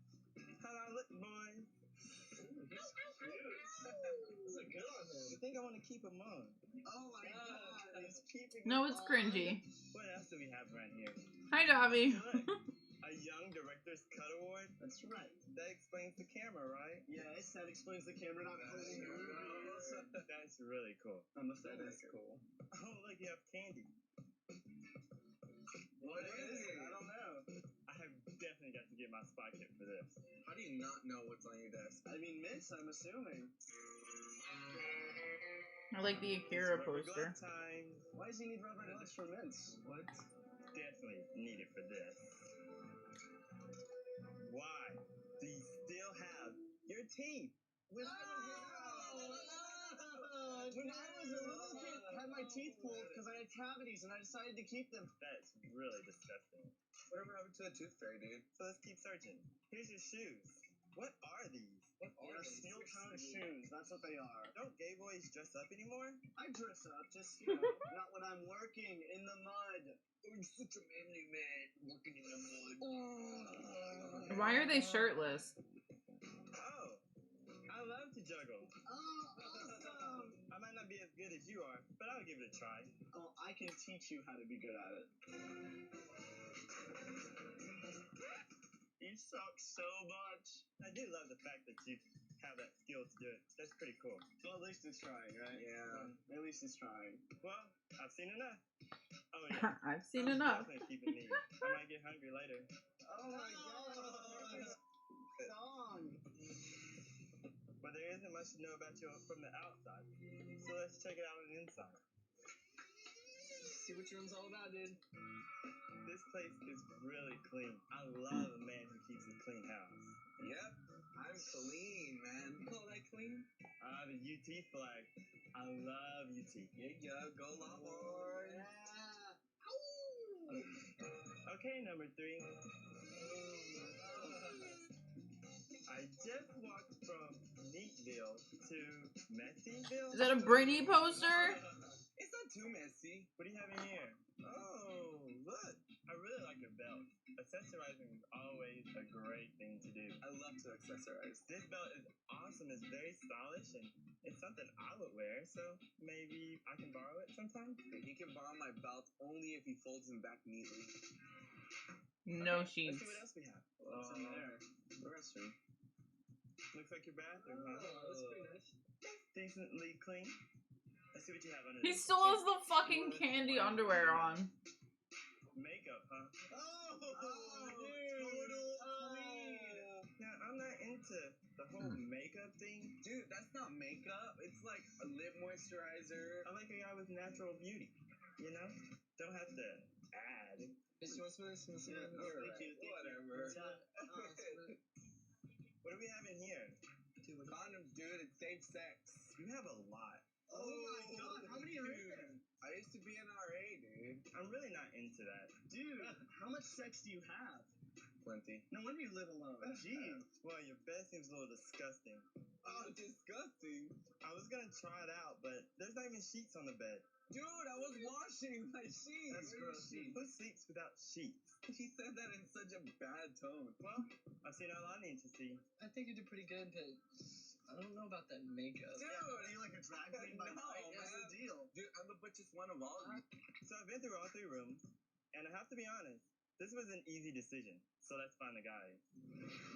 [SPEAKER 4] How do I look, boy?
[SPEAKER 6] It's a good one.
[SPEAKER 4] I think I want to keep them on.
[SPEAKER 6] Oh my god.
[SPEAKER 4] He's keeping
[SPEAKER 1] No,
[SPEAKER 4] them
[SPEAKER 1] it's
[SPEAKER 4] on.
[SPEAKER 1] cringy.
[SPEAKER 4] What else do we have around here?
[SPEAKER 1] Hi, Davi.
[SPEAKER 4] Look, a Young Director's Cut Award.
[SPEAKER 6] That's right.
[SPEAKER 4] That explains the camera, right?
[SPEAKER 6] Yes, that explains the camera not holding the movies.
[SPEAKER 4] That's really cool.
[SPEAKER 6] I'm a
[SPEAKER 7] That is
[SPEAKER 6] filmmaker.
[SPEAKER 7] cool.
[SPEAKER 4] Oh, look, you have candy.
[SPEAKER 6] What is it? I don't know.
[SPEAKER 4] I have definitely got to get my spy kit for this.
[SPEAKER 7] How do you not know what's on your desk?
[SPEAKER 6] I mean, mints, I'm assuming.
[SPEAKER 1] I like the
[SPEAKER 4] It's
[SPEAKER 1] Akira
[SPEAKER 4] rubber
[SPEAKER 1] poster.
[SPEAKER 4] glove time.
[SPEAKER 6] Why does he need rubber gloves for mints? What?
[SPEAKER 4] Definitely need it for this. Why do you still have your teeth?
[SPEAKER 6] When I was a little kid, I had my teeth pulled because I had cavities and I decided to keep them.
[SPEAKER 4] That's really disgusting.
[SPEAKER 7] Whatever happened to the tooth fairy, dude?
[SPEAKER 4] So let's keep searching. Here's your shoes. What are these?
[SPEAKER 6] They're steel-toed shoes. That's what they are.
[SPEAKER 4] Don't gay boys dress up anymore?
[SPEAKER 6] I dress up, just, you know, not when I'm working in the mud.
[SPEAKER 7] I'm such a manly man working in the mud.
[SPEAKER 1] Why are they shirtless?
[SPEAKER 4] Oh, I love to juggle.
[SPEAKER 6] Oh, awesome!
[SPEAKER 4] I might not be as good as you are, but I'll give it a try.
[SPEAKER 6] Oh, I can teach you how to be good at it.
[SPEAKER 4] You suck so much. I do love the fact that you have that skill to do it. That's pretty cool.
[SPEAKER 6] Well, at least it's trying, right?
[SPEAKER 7] Yeah.
[SPEAKER 6] At least it's trying.
[SPEAKER 4] Well, I've seen enough. Oh yeah.
[SPEAKER 1] I've seen
[SPEAKER 4] I'm
[SPEAKER 1] enough.
[SPEAKER 4] definitely keeping these. I might get hungry later.
[SPEAKER 6] Oh my god! Song!
[SPEAKER 4] But there isn't much to know about you from the outside. So let's check it out on the inside.
[SPEAKER 6] See what your room's all about, dude.
[SPEAKER 4] This place is really clean. I love a man who keeps a clean house.
[SPEAKER 7] Yep. I'm clean, man. You call that clean?
[SPEAKER 4] The UT flag. I love UT.
[SPEAKER 7] Yeah, go Longhorns.
[SPEAKER 6] Yeah!
[SPEAKER 4] Okay, number 3. I just walked from Neatville to Messyville.
[SPEAKER 1] Is that a Britney poster?
[SPEAKER 7] It's not too messy.
[SPEAKER 4] What do you have in here? Oh, look. I really like your belt. Accessorizing is always a great thing to do.
[SPEAKER 7] I love to accessorize.
[SPEAKER 4] This belt is awesome. It's very stylish, and it's something I would wear, so maybe I can borrow it sometime?
[SPEAKER 7] He can borrow my belt only if he folds them back neatly.
[SPEAKER 1] No
[SPEAKER 4] Okay,
[SPEAKER 1] sheets.
[SPEAKER 4] Let's see what else we have.
[SPEAKER 6] What's in there?
[SPEAKER 7] The restroom.
[SPEAKER 4] Looks like your bathroom, huh?
[SPEAKER 6] that's pretty nice.
[SPEAKER 4] Decently clean. Let's see what you have under
[SPEAKER 1] He
[SPEAKER 4] this.
[SPEAKER 1] still has the fucking candy underwear on.
[SPEAKER 4] Makeup, huh?
[SPEAKER 6] Oh,
[SPEAKER 4] dude.
[SPEAKER 6] total clean.
[SPEAKER 4] Now, I'm not into the whole makeup thing.
[SPEAKER 7] Dude, that's not makeup. It's like a lip moisturizer.
[SPEAKER 4] I like a guy with natural beauty, you know? Don't have to add.
[SPEAKER 6] Just want some of this?
[SPEAKER 7] Yeah,
[SPEAKER 6] Thank you.
[SPEAKER 7] Whatever.
[SPEAKER 4] What do we have in here?
[SPEAKER 7] Dude, condoms, dude. It's safe sex.
[SPEAKER 4] You have a lot.
[SPEAKER 6] Oh my god, how many are in there?
[SPEAKER 7] I used to be an RA, dude.
[SPEAKER 4] I'm really not into that.
[SPEAKER 6] Dude, how much sex do you have? plenty.
[SPEAKER 4] No wonder you live alone. Jeez. Well, your bed seems a little disgusting.
[SPEAKER 6] Oh, disgusting.
[SPEAKER 4] I was gonna try it out, but there's not even sheets on the bed.
[SPEAKER 6] Dude, I was washing my sheets.
[SPEAKER 4] That's gross. Who sleeps without sheets?
[SPEAKER 6] He said that in such a bad tone.
[SPEAKER 4] Well, I've seen all I need to see.
[SPEAKER 6] I think you did pretty good, but I don't know about that makeup.
[SPEAKER 4] Dude, are you like a drag queen by night? What's the deal?
[SPEAKER 6] Dude, I'm the butchest one of all of you.
[SPEAKER 4] So I've been through all 3 rooms, and I have to be honest, this was an easy decision. So let's find the guys.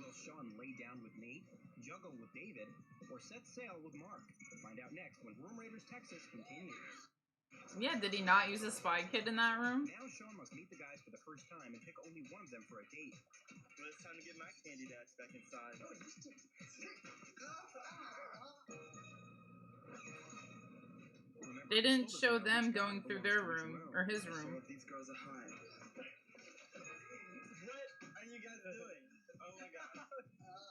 [SPEAKER 5] Will Sean lay down with Nate, juggle with David, or set sail with Mark? Find out next when Room Raiders Texas continues.
[SPEAKER 1] Yeah, did he not use a spy kit in that room?
[SPEAKER 5] Now Sean must meet the guys for the first time and pick only one of them for a date.
[SPEAKER 4] Well, it's time to get my candy dash back inside.
[SPEAKER 5] Remember,
[SPEAKER 1] They didn't
[SPEAKER 5] Matilda's
[SPEAKER 1] show
[SPEAKER 5] now
[SPEAKER 1] them
[SPEAKER 5] each
[SPEAKER 1] going
[SPEAKER 5] one
[SPEAKER 1] through
[SPEAKER 5] belongs
[SPEAKER 1] their
[SPEAKER 5] to each
[SPEAKER 1] room, or his
[SPEAKER 4] Show
[SPEAKER 1] room.
[SPEAKER 4] what these girls are hiding. What are you guys doing? Oh my god.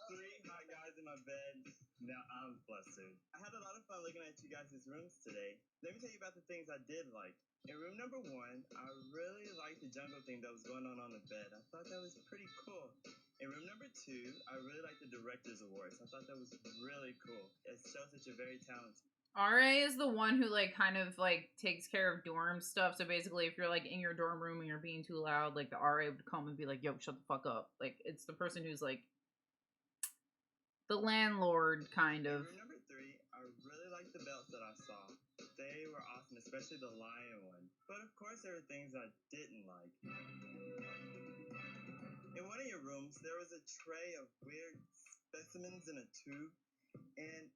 [SPEAKER 4] 3 hot guys in my bed. Now I'm flustered. I had a lot of fun looking at you guys' rooms today. Let me tell you about the things I did like. In room number 1, I really liked the jungle thing that was going on the bed. I thought that was pretty cool. In room number 2, I really liked the Director's Awards. I thought that was really cool. It shows that you're very talented.
[SPEAKER 1] RA is the one who like kind of like takes care of dorm stuff. So basically, if you're like in your dorm room and you're being too loud, like the RA would come and be like, "Yo, shut the fuck up." Like it's the person who's like the landlord kind
[SPEAKER 4] In
[SPEAKER 1] of.
[SPEAKER 4] room number 3, I really liked the belts that I saw. They were awesome, especially the lion one. But of course, there were things I didn't like. In one of your rooms, there was a tray of weird specimens in a tube, and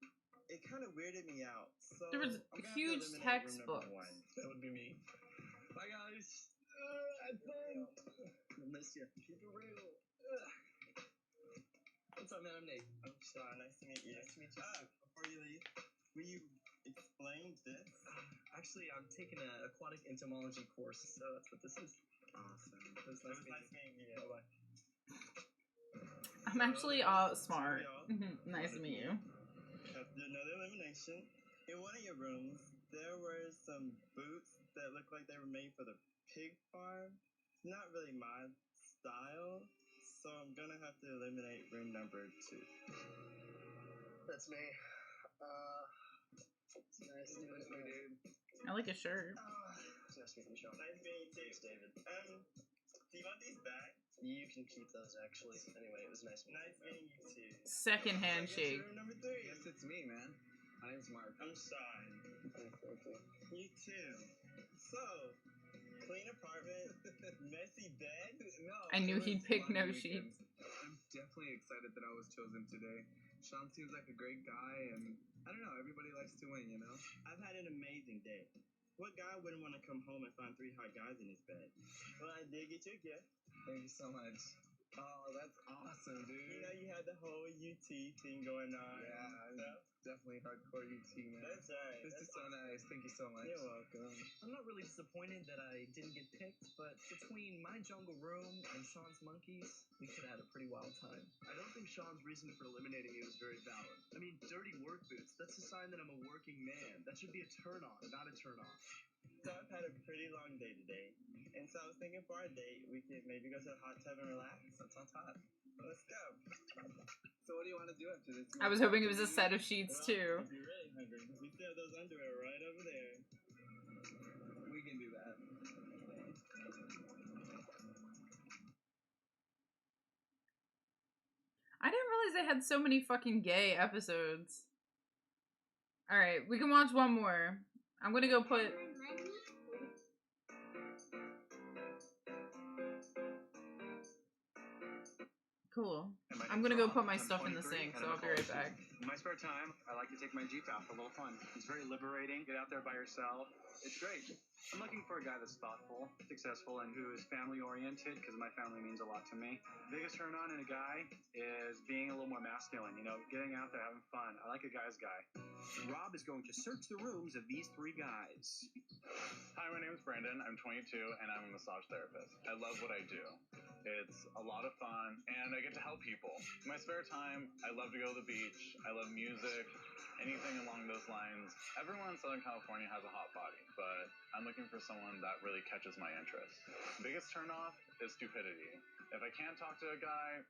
[SPEAKER 4] it kind of weirded me out. So
[SPEAKER 1] There was
[SPEAKER 4] I'm gonna have to
[SPEAKER 1] huge
[SPEAKER 4] eliminate
[SPEAKER 1] textbooks.
[SPEAKER 4] room number 1.
[SPEAKER 6] That would be me. Bye, guys. Had fun. I miss you. Keep it real. What's up, man? I'm Nate.
[SPEAKER 4] I'm Sean. Nice to meet you.
[SPEAKER 6] Nice to meet you.
[SPEAKER 4] Before you leave, will you explain this?
[SPEAKER 6] Actually, I'm taking an aquatic entomology course, so that's what this is.
[SPEAKER 4] Awesome.
[SPEAKER 6] It was nice meeting you.
[SPEAKER 4] you.
[SPEAKER 6] Bye-bye.
[SPEAKER 1] I'm actually smart. Nice to meet you.
[SPEAKER 4] After another elimination, in one of your rooms, there were some boots that looked like they were made for the pig farm. It's not really my style, so I'm gonna have to eliminate room number 2.
[SPEAKER 6] That's me. It's nice to meet you, dude.
[SPEAKER 1] I like his shirt.
[SPEAKER 6] It's nice to meet you, Sean.
[SPEAKER 4] Nice meeting you too.
[SPEAKER 6] Thanks, David.
[SPEAKER 4] Do you want these back?
[SPEAKER 6] You can keep those, actually. Anyway, it was nice meeting
[SPEAKER 4] Nice meeting you too.
[SPEAKER 1] Second
[SPEAKER 4] So I guess
[SPEAKER 1] handshake.
[SPEAKER 4] you're room number 3.
[SPEAKER 7] Yes, it's me, man. My name's Mark.
[SPEAKER 4] I'm Sean. You too. So, clean apartment, messy bed.
[SPEAKER 7] No,
[SPEAKER 1] I knew
[SPEAKER 7] it
[SPEAKER 1] he'd
[SPEAKER 7] was
[SPEAKER 1] pick
[SPEAKER 7] fun
[SPEAKER 1] no
[SPEAKER 7] weekend.
[SPEAKER 1] sheets.
[SPEAKER 7] I'm definitely excited that I was chosen today. Sean seems like a great guy, and I don't know, everybody likes to win, you know?
[SPEAKER 4] I've had an amazing day. What guy wouldn't want to come home and find 3 hot guys in his bed? Well, I did get you a gift.
[SPEAKER 7] Thank you so much. Oh, that's awesome, dude.
[SPEAKER 4] You know, you had the whole UT thing going on.
[SPEAKER 7] Yeah,
[SPEAKER 4] So,
[SPEAKER 7] definitely hardcore UT, man.
[SPEAKER 4] that's right.
[SPEAKER 7] This is so nice. Thank you so much.
[SPEAKER 4] You're welcome.
[SPEAKER 6] I'm not really disappointed that I didn't get picked, but between my jungle room and Sean's monkeys, we could have had a pretty wild time. I don't think Sean's reason for eliminating me was very valid. I mean, dirty work boots, that's a sign that I'm a working man. That should be a turn on, not a turn off.
[SPEAKER 4] So I've had a pretty long day today. And so I was thinking for our date, we could maybe go to the hot tub and relax.
[SPEAKER 6] That sounds hot.
[SPEAKER 4] Let's go.
[SPEAKER 7] So what do you want to do after this?
[SPEAKER 1] I was hoping it was a set of sheets
[SPEAKER 4] Well,
[SPEAKER 1] too.
[SPEAKER 4] if you're really hungry, we still have those underwear right over there.
[SPEAKER 7] We can do that.
[SPEAKER 1] I didn't realize they had so many fucking gay episodes. Alright, we can watch one more. I'm gonna go put... Cool. I'm gonna go put my stuff in the sink, so I'll be right back.
[SPEAKER 5] In my spare time, I like to take my Jeep out for a little fun. It's very liberating. Get out there by yourself. It's great. I'm looking for a guy that's thoughtful, successful, and who is family-oriented, because my family means a lot to me. Biggest turn-on in a guy is being a little more masculine, you know, getting out there, having fun. I like a guy's guy. Rob is going to search the rooms of these 3 guys.
[SPEAKER 8] Hi, my name is Brandon. I'm 22, and I'm a massage therapist. I love what I do. It's a lot of fun, and I get to help people. In my spare time, I love to go to the beach. I love music, anything along those lines. Everyone in Southern California has a hot body, but I'm looking for someone that really catches my interest. Biggest turnoff is stupidity. If I can't talk to a guy,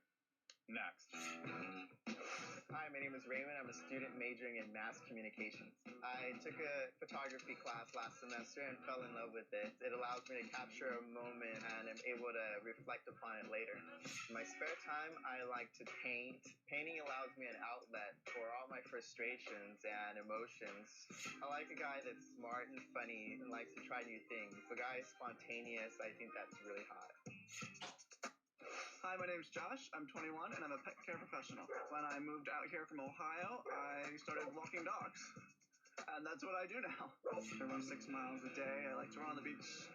[SPEAKER 8] next.
[SPEAKER 9] Hi, my name is Raymond. I'm a student majoring in mass communications. I took a photography class last semester and fell in love with it. It allows me to capture a moment and I'm able to reflect upon it later. In my spare time, I like to paint. Painting allows me an outlet for all my frustrations and emotions. I like a guy that's smart and funny and likes to try new things. If a guy is spontaneous, I think that's really hot.
[SPEAKER 10] Hi, my name's Josh. I'm 21 and I'm a pet care professional. When I moved out here from Ohio, I started walking dogs. And that's what I do now. I run 6 miles a day. I like to run on the beach.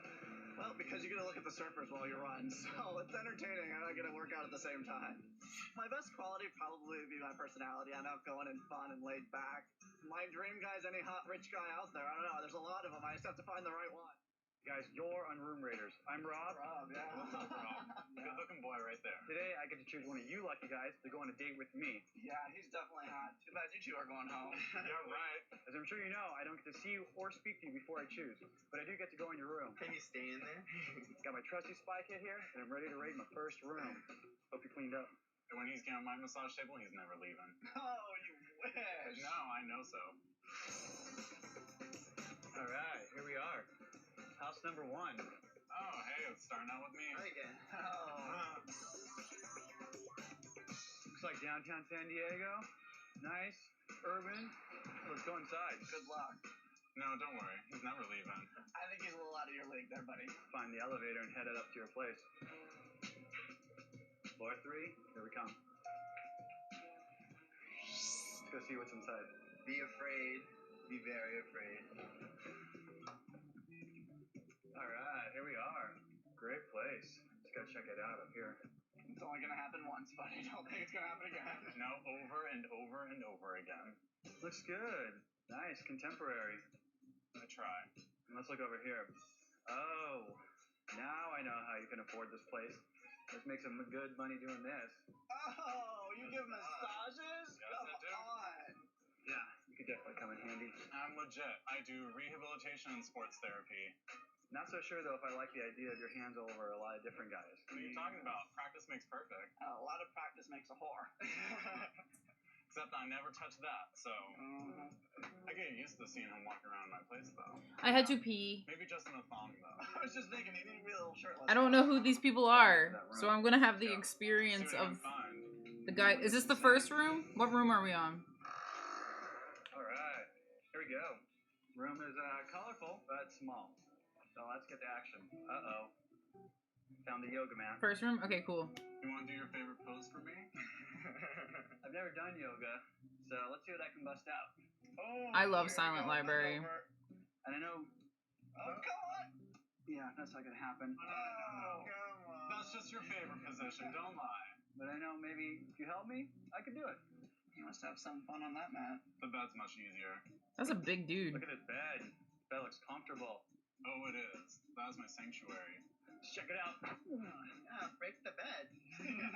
[SPEAKER 10] Well, because you get to look at the surfers while you run, so it's entertaining and I get to work out at the same time. My best quality probably would be my personality. I'm outgoing and fun and laid back. My dream guy is any hot rich guy out there. I don't know. There's a lot of them. I just have to find the right one.
[SPEAKER 5] Guys, you're on Room Raiders. I'm Rob.
[SPEAKER 10] Rob, yeah.
[SPEAKER 8] What's up, Rob? Good looking boy right there.
[SPEAKER 5] Today, I get to choose one of you lucky guys to go on a date with me.
[SPEAKER 10] Yeah, he's definitely hot. Too bad you two are going home.
[SPEAKER 8] Yeah, right.
[SPEAKER 5] As I'm sure you know, I don't get to see you or speak to you before I choose, but I do get to go in your room.
[SPEAKER 9] Can you stay in there?
[SPEAKER 5] Got my trusty spy kit here, and I'm ready to raid my first room. Hope you cleaned up.
[SPEAKER 8] And when he's getting on my massage table, he's never leaving.
[SPEAKER 10] Oh, you wish.
[SPEAKER 8] No, I know so.
[SPEAKER 5] All right, here we are. House number 1.
[SPEAKER 8] Oh, hey, it's starting out with me.
[SPEAKER 9] Hi again.
[SPEAKER 10] Oh.
[SPEAKER 5] Looks like downtown San Diego. Nice, urban. Let's go inside.
[SPEAKER 10] Good luck.
[SPEAKER 8] No, don't worry. He's never leaving.
[SPEAKER 10] I think he's a little out of your league there, buddy.
[SPEAKER 5] Find the elevator and head it up to your place. Floor 3, here we come. Let's go see what's inside.
[SPEAKER 9] Be afraid. Be very afraid.
[SPEAKER 5] All right, here we are. Great place. Just gotta check it out up here.
[SPEAKER 10] It's only gonna happen once, but I don't think it's gonna happen again.
[SPEAKER 8] No, over and over and over again.
[SPEAKER 5] Looks good. Nice, contemporary.
[SPEAKER 8] I try.
[SPEAKER 5] And let's look over here. Oh, now I know how you can afford this place. Let's make some good money doing this.
[SPEAKER 10] Oh, you give massages?
[SPEAKER 8] Yes, I do.
[SPEAKER 10] Come on.
[SPEAKER 5] Yeah, you could definitely come in handy.
[SPEAKER 8] I'm legit. I do rehabilitation and sports therapy.
[SPEAKER 5] Not so sure though if I like the idea of your hands all over a lot of different guys.
[SPEAKER 8] What are you talking about? Practice makes perfect.
[SPEAKER 10] A lot of practice makes a whore.
[SPEAKER 8] Except I never touched that, so I get used to seeing him walk around my place though.
[SPEAKER 1] I had to pee.
[SPEAKER 8] Maybe just in a thong though.
[SPEAKER 10] I was just thinking, he didn't be a little shirtless.
[SPEAKER 1] I don't know who these people are, so I'm gonna have the experience
[SPEAKER 8] See what I
[SPEAKER 1] of
[SPEAKER 8] can find.
[SPEAKER 1] the guy. Is this the first room? What room are we on?
[SPEAKER 5] All right, here we go. Room is colorful, but small. So let's get to action. Uh-oh. Found the yoga mat.
[SPEAKER 1] First room? Okay, cool.
[SPEAKER 8] You want to do your favorite pose for me?
[SPEAKER 5] I've never done yoga, so let's see what I can bust out.
[SPEAKER 10] Oh,
[SPEAKER 1] I love
[SPEAKER 10] here we
[SPEAKER 1] Silent
[SPEAKER 10] go,
[SPEAKER 1] Library.
[SPEAKER 10] over.
[SPEAKER 5] And I know,
[SPEAKER 10] Oh, come on.
[SPEAKER 5] yeah, that's not gonna happen.
[SPEAKER 8] No.
[SPEAKER 10] Come on.
[SPEAKER 8] That's just your favorite position, don't lie.
[SPEAKER 5] But I know maybe if you help me, I could do it.
[SPEAKER 10] You must have some fun on that mat.
[SPEAKER 8] The bed's much easier.
[SPEAKER 1] That's a big dude.
[SPEAKER 5] Look at this bed. Bed looks comfortable.
[SPEAKER 8] Oh, it is. That's my sanctuary.
[SPEAKER 5] Check it out.
[SPEAKER 9] Yeah, break the bed.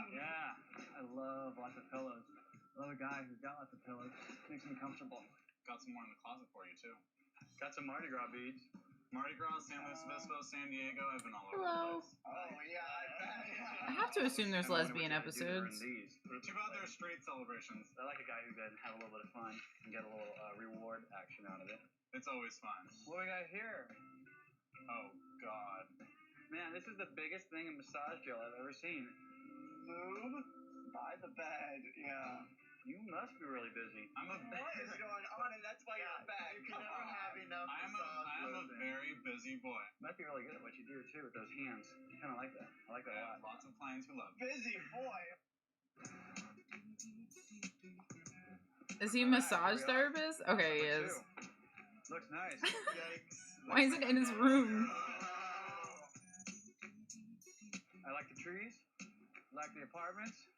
[SPEAKER 5] Yeah, I love lots of pillows. I love a guy who's got lots of pillows. Makes me comfortable.
[SPEAKER 8] Got some more in the closet for you too.
[SPEAKER 5] Got some Mardi Gras beads.
[SPEAKER 8] Mardi Gras, San Luis Obispo, San Diego. I've been all over
[SPEAKER 1] Hello.
[SPEAKER 8] the place.
[SPEAKER 10] Oh, yeah, I
[SPEAKER 1] I
[SPEAKER 10] bet.
[SPEAKER 1] have to assume there's
[SPEAKER 5] I wonder what
[SPEAKER 1] lesbian
[SPEAKER 5] you gotta do to earn
[SPEAKER 1] episodes.
[SPEAKER 5] these.
[SPEAKER 8] Too bad they're straight celebrations.
[SPEAKER 5] I like a guy who can have a little bit of fun and get a little reward action out of it.
[SPEAKER 8] It's always fun.
[SPEAKER 5] What do we got here?
[SPEAKER 8] Oh God.
[SPEAKER 5] Man, this is the biggest thing in massage gel I've ever seen.
[SPEAKER 10] Lube by the bed. Yeah.
[SPEAKER 5] You must be really busy.
[SPEAKER 8] I'm a
[SPEAKER 10] What is going on? And that's why you're back.
[SPEAKER 9] You can never have enough
[SPEAKER 8] I am a
[SPEAKER 9] massage
[SPEAKER 8] very busy boy.
[SPEAKER 5] You might be really good at what you do too with those hands. I kind of like that. I like that
[SPEAKER 8] I
[SPEAKER 5] a
[SPEAKER 8] have
[SPEAKER 5] lot.
[SPEAKER 8] lots of clients who love me.
[SPEAKER 10] Busy boy.
[SPEAKER 1] Is he a massage therapist? Okay, he
[SPEAKER 5] Number
[SPEAKER 1] is.
[SPEAKER 5] 2. Looks nice.
[SPEAKER 10] Yikes.
[SPEAKER 1] Why is it in his room?
[SPEAKER 5] I like the trees. I like the apartments.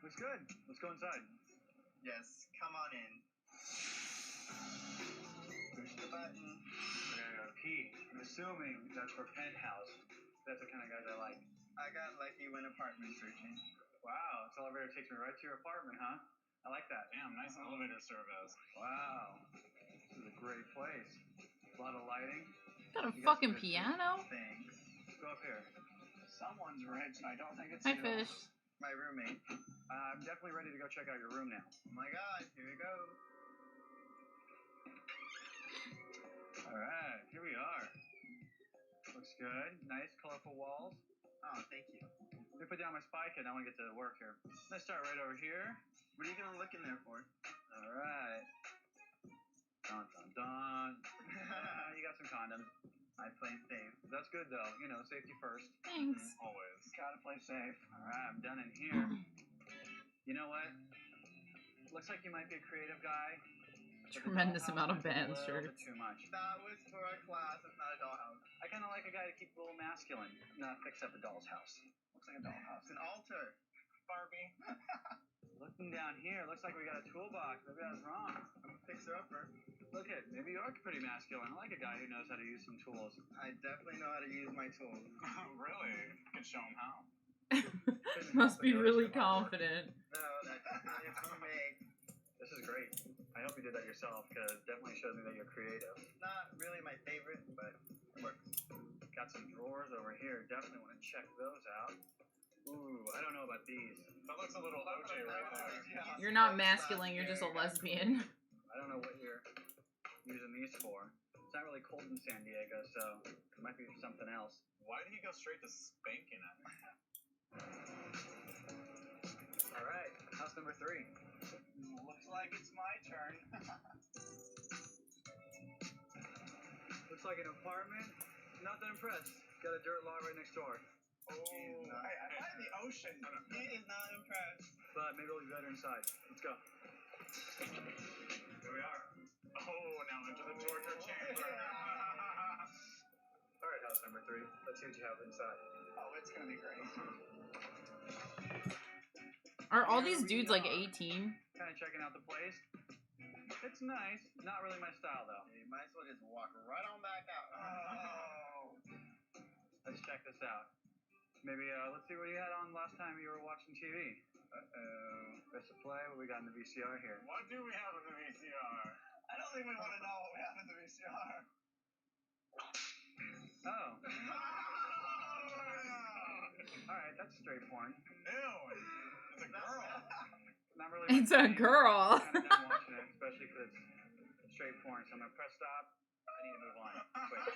[SPEAKER 5] Looks good. Let's go inside.
[SPEAKER 9] Yes, come on in. Push the button.
[SPEAKER 5] We're gonna go pee. I'm assuming that's for penthouse. That's the kind of guys I like.
[SPEAKER 9] I got lucky when apartment searching.
[SPEAKER 5] Wow, this elevator takes me right to your apartment, huh? I like that.
[SPEAKER 8] Damn, nice elevator service.
[SPEAKER 5] Wow. This is a great place. A lot of lighting.
[SPEAKER 1] Got a
[SPEAKER 5] You
[SPEAKER 1] fucking
[SPEAKER 5] guys are
[SPEAKER 1] piano?
[SPEAKER 10] Thanks.
[SPEAKER 5] Go up here.
[SPEAKER 10] Someone's rich, and I don't think it's
[SPEAKER 1] Hi,
[SPEAKER 10] you.
[SPEAKER 1] fish.
[SPEAKER 9] My roommate.
[SPEAKER 5] I'm definitely ready to go check out your room now.
[SPEAKER 9] Oh my god, here we go.
[SPEAKER 5] Alright, here we are. Looks good. Nice, colorful walls.
[SPEAKER 9] Oh, thank you.
[SPEAKER 5] Let me put down my spy kit and I want to get to work here. Let's start right over here.
[SPEAKER 9] What are you gonna look in there for?
[SPEAKER 5] Alright. Dun dun dun. You got some condoms.
[SPEAKER 9] I play safe.
[SPEAKER 5] That's good though. You know, safety first.
[SPEAKER 1] Thanks.
[SPEAKER 8] Always.
[SPEAKER 10] Gotta play safe.
[SPEAKER 5] Alright, I'm done in here. You know what? Looks like you might be a creative guy. but the
[SPEAKER 1] Tremendous
[SPEAKER 5] dollhouse
[SPEAKER 1] amount of
[SPEAKER 5] looks a
[SPEAKER 1] band
[SPEAKER 5] little bit
[SPEAKER 1] shirts.
[SPEAKER 5] Too much.
[SPEAKER 9] That was for our class, it's not a dollhouse.
[SPEAKER 5] I kind of like a guy to keep a little masculine, not fix up a doll's house.
[SPEAKER 10] Looks like a dollhouse.
[SPEAKER 9] It's an altar.
[SPEAKER 10] Barbie.
[SPEAKER 5] Looking down here, looks like we got a toolbox. Maybe I was wrong.
[SPEAKER 9] I'm a fixer-upper.
[SPEAKER 5] Look at, maybe you are pretty masculine. I like a guy who knows how to use some tools.
[SPEAKER 9] I definitely know how to use my tools.
[SPEAKER 8] Really? You can show him how.
[SPEAKER 1] Must be really confident.
[SPEAKER 9] No, that's it's me.
[SPEAKER 5] This is great. I hope you did that yourself, because it definitely shows me that you're creative.
[SPEAKER 9] Not really my favorite, but it works.
[SPEAKER 5] Got some drawers over here. Definitely want to check those out. Ooh, I don't know about these.
[SPEAKER 8] That looks a little OJ right there.
[SPEAKER 10] Yeah.
[SPEAKER 1] You're not masculine, you're just a lesbian.
[SPEAKER 5] I don't know what you're using these for. It's not really cold in San Diego, so it might be something else.
[SPEAKER 8] Why did he go straight to spanking it?
[SPEAKER 5] Alright, house number 3.
[SPEAKER 10] Looks like it's my turn.
[SPEAKER 5] Looks like an apartment. Not that impressed. Got a dirt lot right next door.
[SPEAKER 10] Oh, hey, I'm by the ocean.
[SPEAKER 9] He is not impressed.
[SPEAKER 5] But maybe it'll be better inside. Let's go.
[SPEAKER 8] Here we are. Oh, now into the torture chamber.
[SPEAKER 5] Alright, house number 3. Let's see what you have inside.
[SPEAKER 10] Oh, it's gonna be great.
[SPEAKER 1] Are all these dudes like 18?
[SPEAKER 5] Kind of checking out the place. It's nice. Not really my style, though.
[SPEAKER 9] You might as well just walk right on back out.
[SPEAKER 10] Oh.
[SPEAKER 5] Let's check this out. Maybe, let's see what you had on last time you were watching TV. Uh-oh. Press the play. What we got in the VCR here?
[SPEAKER 8] What do we have in the VCR?
[SPEAKER 10] I don't think we want to know what we have in the VCR.
[SPEAKER 5] Oh. Alright, that's straight porn.
[SPEAKER 8] Ew. It's a girl.
[SPEAKER 5] Not really.
[SPEAKER 1] It's a girl.
[SPEAKER 5] I'm kind of done watching it, especially because it's straight porn. So I'm gonna press stop. I need to move on. Quick.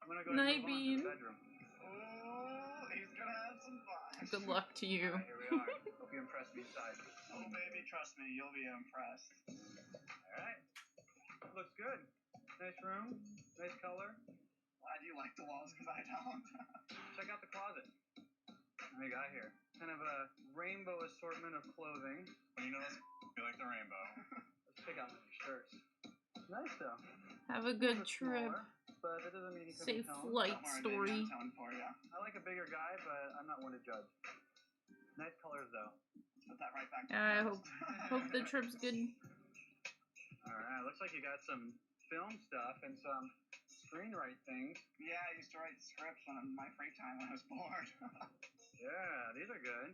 [SPEAKER 5] I'm gonna go
[SPEAKER 1] Night
[SPEAKER 5] and move on to
[SPEAKER 1] Bean.
[SPEAKER 5] the bedroom.
[SPEAKER 10] Oh, he's gonna have some fun.
[SPEAKER 1] Good luck to you.
[SPEAKER 5] Alright, here we are. Hope you impress me inside.
[SPEAKER 10] Oh, baby, trust me, you'll be impressed.
[SPEAKER 5] Alright. Looks good. Nice room. Nice color.
[SPEAKER 10] Why do you like the walls? Because I don't.
[SPEAKER 5] Check out the closet. What do you got here? Kind of a rainbow assortment of clothing.
[SPEAKER 8] When you know you like the rainbow.
[SPEAKER 5] Let's pick out some shirts. Nice though.
[SPEAKER 1] Have a good
[SPEAKER 5] It's
[SPEAKER 1] trip.
[SPEAKER 5] smaller, but that doesn't mean you can
[SPEAKER 1] Safe
[SPEAKER 5] be home.
[SPEAKER 1] flight
[SPEAKER 10] Don't worry,
[SPEAKER 1] story.
[SPEAKER 10] baby, I'm for you.
[SPEAKER 5] I like a bigger guy, but I'm not one to judge. Nice colors though.
[SPEAKER 10] Put that right back.
[SPEAKER 1] Yeah, I hope the trip's good.
[SPEAKER 5] Alright, looks like you got some film stuff and some screenwrite things.
[SPEAKER 10] Yeah, I used to write scripts on my free time when I was bored.
[SPEAKER 5] Yeah, these are good.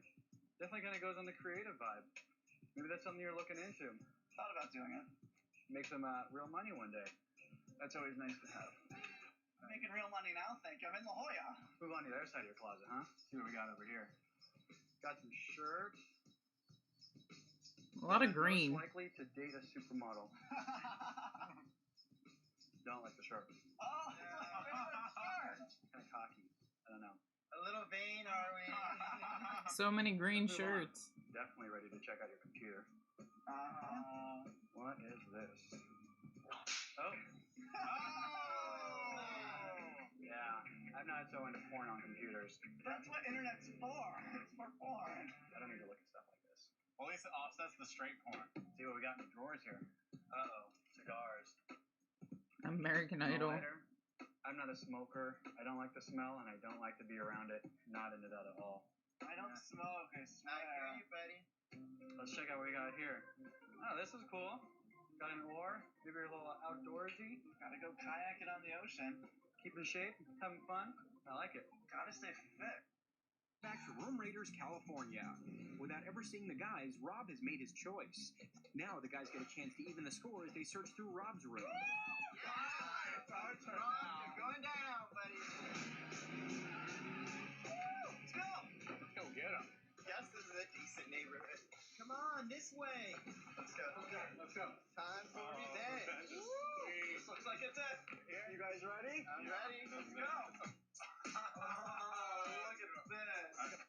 [SPEAKER 5] Definitely kind of goes on the creative vibe. Maybe that's something you're looking into.
[SPEAKER 10] Thought about doing it.
[SPEAKER 5] Make some real money one day. That's always nice to have.
[SPEAKER 10] I'm making real money now, thank you. I'm in La Jolla.
[SPEAKER 5] Move on to the other side of your closet, huh? See what we got over here. Got some shirts.
[SPEAKER 1] A lot of green.
[SPEAKER 5] Most likely to date a supermodel. Don't like the shirts.
[SPEAKER 10] Oh, it's my favorite shirt.
[SPEAKER 5] Kind of cocky. I don't know.
[SPEAKER 9] A little vain, are we?
[SPEAKER 1] So many green
[SPEAKER 5] Let's move on.
[SPEAKER 1] shirts.
[SPEAKER 5] Definitely ready to check out your computer. What is this? Oh. Yeah, I'm not so into porn on computers.
[SPEAKER 10] That's what internet's for. It's for porn.
[SPEAKER 5] I don't need to look at stuff like this.
[SPEAKER 8] Well, at least it offsets the straight porn.
[SPEAKER 5] See what we got in the drawers here. Uh-oh, cigars.
[SPEAKER 1] American
[SPEAKER 5] No
[SPEAKER 1] Idol.
[SPEAKER 5] lighter. I'm not a smoker. I don't like the smell, and I don't like to be around it. Not into that at all.
[SPEAKER 10] I don't smoke, I
[SPEAKER 9] I
[SPEAKER 10] swear.
[SPEAKER 9] hear you, buddy.
[SPEAKER 5] Let's check out what we got here. Oh, this is cool. Got an oar. Maybe you're a little outdoorsy.
[SPEAKER 10] Gotta go kayaking on the ocean.
[SPEAKER 5] Keeping shape. Having fun. I like it.
[SPEAKER 10] Gotta stay fit.
[SPEAKER 11] Back to Room Raiders, California. Without ever seeing the guys, Rob has made his choice. Now the guys get a chance to even the score as they search through Rob's room.
[SPEAKER 10] our turn
[SPEAKER 9] Rob,
[SPEAKER 10] now.
[SPEAKER 9] you're going down, buddy. Let's go.
[SPEAKER 8] Let's go get him.
[SPEAKER 9] Guess this is a decent neighborhood.
[SPEAKER 11] Come on, this way.
[SPEAKER 9] Let's go.
[SPEAKER 10] Okay, let's go.
[SPEAKER 9] Time for revenge.
[SPEAKER 8] Revenge is sweet.
[SPEAKER 10] This looks like it's it.
[SPEAKER 9] You guys ready? I'm ready.
[SPEAKER 10] Let's go. Oh, look at this.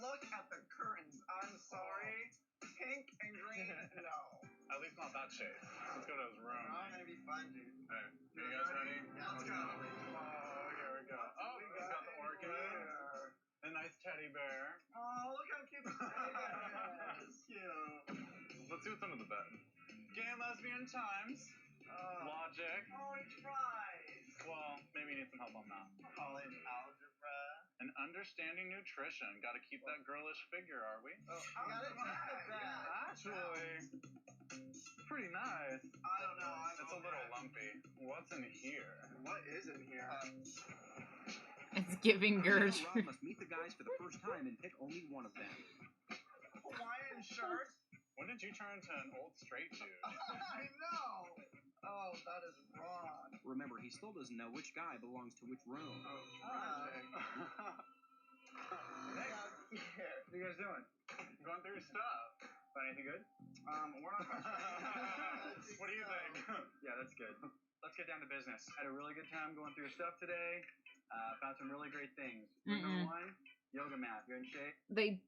[SPEAKER 10] Look at the curtains. I'm sorry. Pink and green, no.
[SPEAKER 8] At least not that shade. Let's go to his room.
[SPEAKER 9] We're all gonna be fun, dude.
[SPEAKER 8] Alright, you guys ready?
[SPEAKER 9] Yeah, let's go.
[SPEAKER 8] Oh, here we go. Oh, we got the orchid. A nice teddy bear.
[SPEAKER 10] Oh, look how cute this is. Cute.
[SPEAKER 8] Let's see what's under the bed. Gay and lesbian times. Logic.
[SPEAKER 10] Orange fries.
[SPEAKER 8] Well, maybe you need some help on that.
[SPEAKER 9] College algebra.
[SPEAKER 8] And understanding nutrition. Gotta keep that girlish figure, are we?
[SPEAKER 9] Oh, I gotta take the bag.
[SPEAKER 8] Actually, pretty nice.
[SPEAKER 10] I don't know.
[SPEAKER 8] It's a little lumpy. What's in here?
[SPEAKER 10] What is in here?
[SPEAKER 1] It's giving Gertrude.
[SPEAKER 11] Rob must meet the guys for the first time and pick only one of them.
[SPEAKER 10] Hawaiian shirt.
[SPEAKER 8] When did you turn into an old straight dude?
[SPEAKER 10] I know. Oh, that is wrong.
[SPEAKER 11] Remember, he still doesn't know which guy belongs to which room.
[SPEAKER 10] Tragic.
[SPEAKER 9] Hey, here.
[SPEAKER 8] What are you guys doing? Going through stuff. Find anything good?
[SPEAKER 10] We're not.
[SPEAKER 8] What do you think?
[SPEAKER 5] Yeah, that's good. Let's get down to business. Had a really good time going through stuff today. Found some really great things. Number one, yoga mat. You're in shape?
[SPEAKER 1] They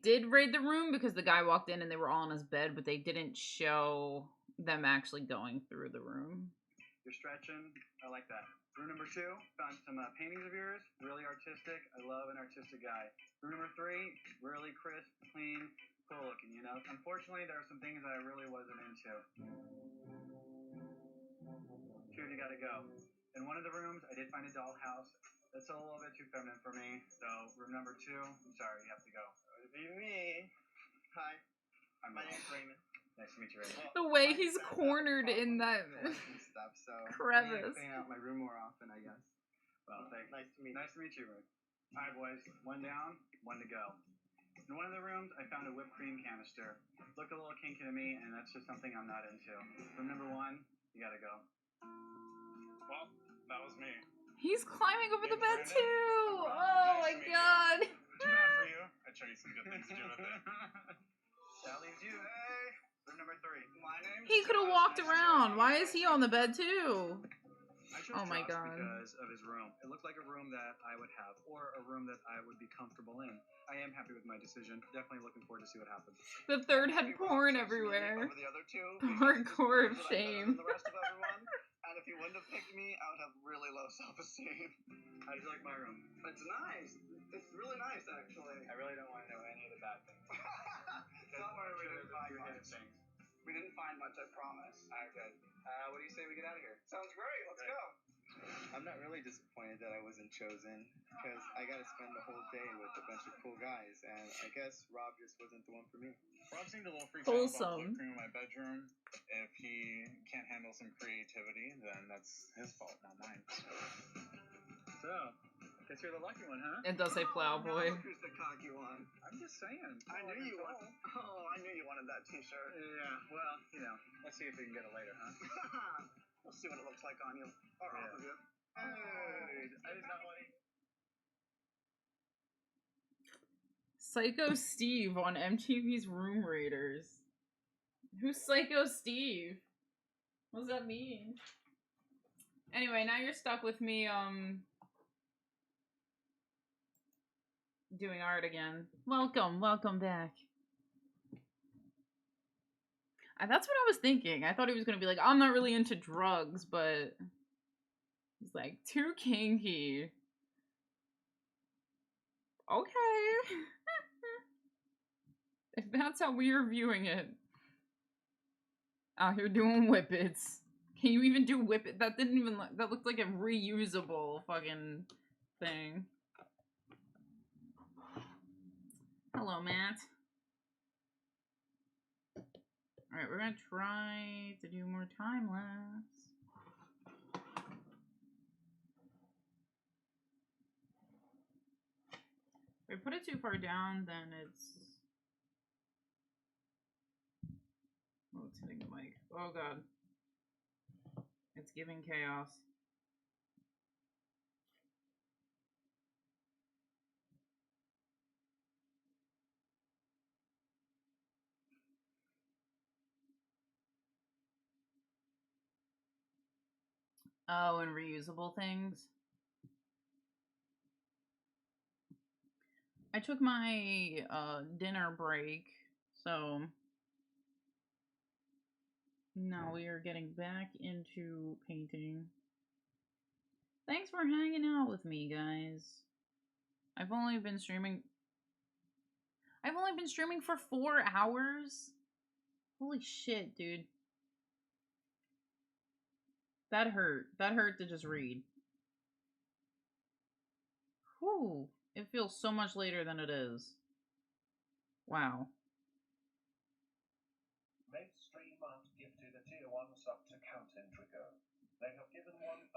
[SPEAKER 1] did raid the room because the guy walked in and they were all on his bed, but they didn't show them actually going through the room.
[SPEAKER 5] You're stretching. I like that. Room number two, found some paintings of yours. Really artistic. I love an artistic guy. Room number three, really crisp, clean, cool looking, you know? Unfortunately, there are some things that I really wasn't into. Two of you gotta go. In one of the rooms, I did find a dollhouse. That's a little bit too feminine for me. So, room number two, I'm sorry, you have to go.
[SPEAKER 9] It would be me. Hi. My
[SPEAKER 5] Rob.
[SPEAKER 9] name's Raymond.
[SPEAKER 5] Nice to meet you, Raymond.
[SPEAKER 1] The way he's cornered in that
[SPEAKER 9] Stuff, so
[SPEAKER 1] crevice.
[SPEAKER 9] clean out my room more often, I guess.
[SPEAKER 5] Well, thanks.
[SPEAKER 9] Nice to meet you.
[SPEAKER 5] Nice to meet you, Ray. All right, boys. One down, one to go. In one of the rooms, I found a whipped cream canister. Looked a little kinky to me, and that's just something I'm not into. Room number one, you gotta go.
[SPEAKER 8] Well, that was me.
[SPEAKER 1] He's climbing over the bed
[SPEAKER 8] Brandon?
[SPEAKER 1] too. Oh my god.
[SPEAKER 8] Too bad for you. I'd show you some good things to do with it.
[SPEAKER 5] That leaves you. Hey, room number three.
[SPEAKER 10] My name's
[SPEAKER 1] He could have walked around. Why is he on the bed too?
[SPEAKER 5] I chose
[SPEAKER 1] Oh my
[SPEAKER 5] Josh
[SPEAKER 1] god.
[SPEAKER 5] because of his room. It looked like a room that I would have, or a room that I would be comfortable in. I am happy with my decision. Definitely looking forward to see what happens.
[SPEAKER 1] The third had porn everywhere.
[SPEAKER 10] Over the other two.
[SPEAKER 1] Hardcore of
[SPEAKER 10] because I'm better
[SPEAKER 1] shame.
[SPEAKER 10] than the rest of everyone. And if you wouldn't have picked me, I would have really low self-esteem.
[SPEAKER 5] How do you like my room?
[SPEAKER 10] It's nice. It's really nice, actually.
[SPEAKER 5] I really don't want to know any of the bad things.
[SPEAKER 10] Don't worry, we didn't find
[SPEAKER 5] Your
[SPEAKER 10] much.
[SPEAKER 5] hidden things.
[SPEAKER 10] We didn't find much, I promise.
[SPEAKER 5] Alright, good. What do you say we get out of here?
[SPEAKER 10] Sounds great. Let's
[SPEAKER 5] Great.
[SPEAKER 10] go.
[SPEAKER 9] I'm not really disappointed that I wasn't chosen, because I got to spend the whole day with a bunch of cool guys, and I guess Rob just wasn't the one for me.
[SPEAKER 8] Rob seemed a little freaked out about
[SPEAKER 1] Wholesome.
[SPEAKER 8] whipped cream in my bedroom. If he can't handle some creativity, then that's his fault, not mine.
[SPEAKER 5] So, guess you're the lucky one, huh?
[SPEAKER 1] It does say plowboy.
[SPEAKER 10] Now who's the cocky one?
[SPEAKER 5] I'm just saying.
[SPEAKER 10] I knew you wanted. Oh, I knew you wanted that T-shirt.
[SPEAKER 5] Yeah, well, you know, let's see if we can get it later, huh?
[SPEAKER 10] We'll see what it looks like on you, or off of you.
[SPEAKER 5] Hey, I did not want to.
[SPEAKER 1] Psycho Steve on MTV's Room Raiders. Who's Psycho Steve? What does that mean? Anyway, now you're stuck with me, doing art again. Welcome back. That's what I was thinking. I thought he was gonna be like, I'm not really into drugs, but he's like, too kinky. Okay. If that's how we are viewing it. Out here doing whippets. Can you even do whippet? That didn't even that looked like a reusable fucking thing. Hello, Matt. Alright, we're gonna try to do more time lapse. If I put it too far down, then it's... Oh, it's hitting the mic. Oh god. It's giving chaos. Oh, and reusable things. I took my dinner break, so now we are getting back into painting. Thanks for hanging out with me, guys. I've only been streaming for 4 hours. Holy shit, dude. That hurt. That hurt to just read. Whew. It feels so much later than it is. Wow.
[SPEAKER 2] Mate Streamer gifted a tier 1 sub to Count Intrigo. They have given 1,000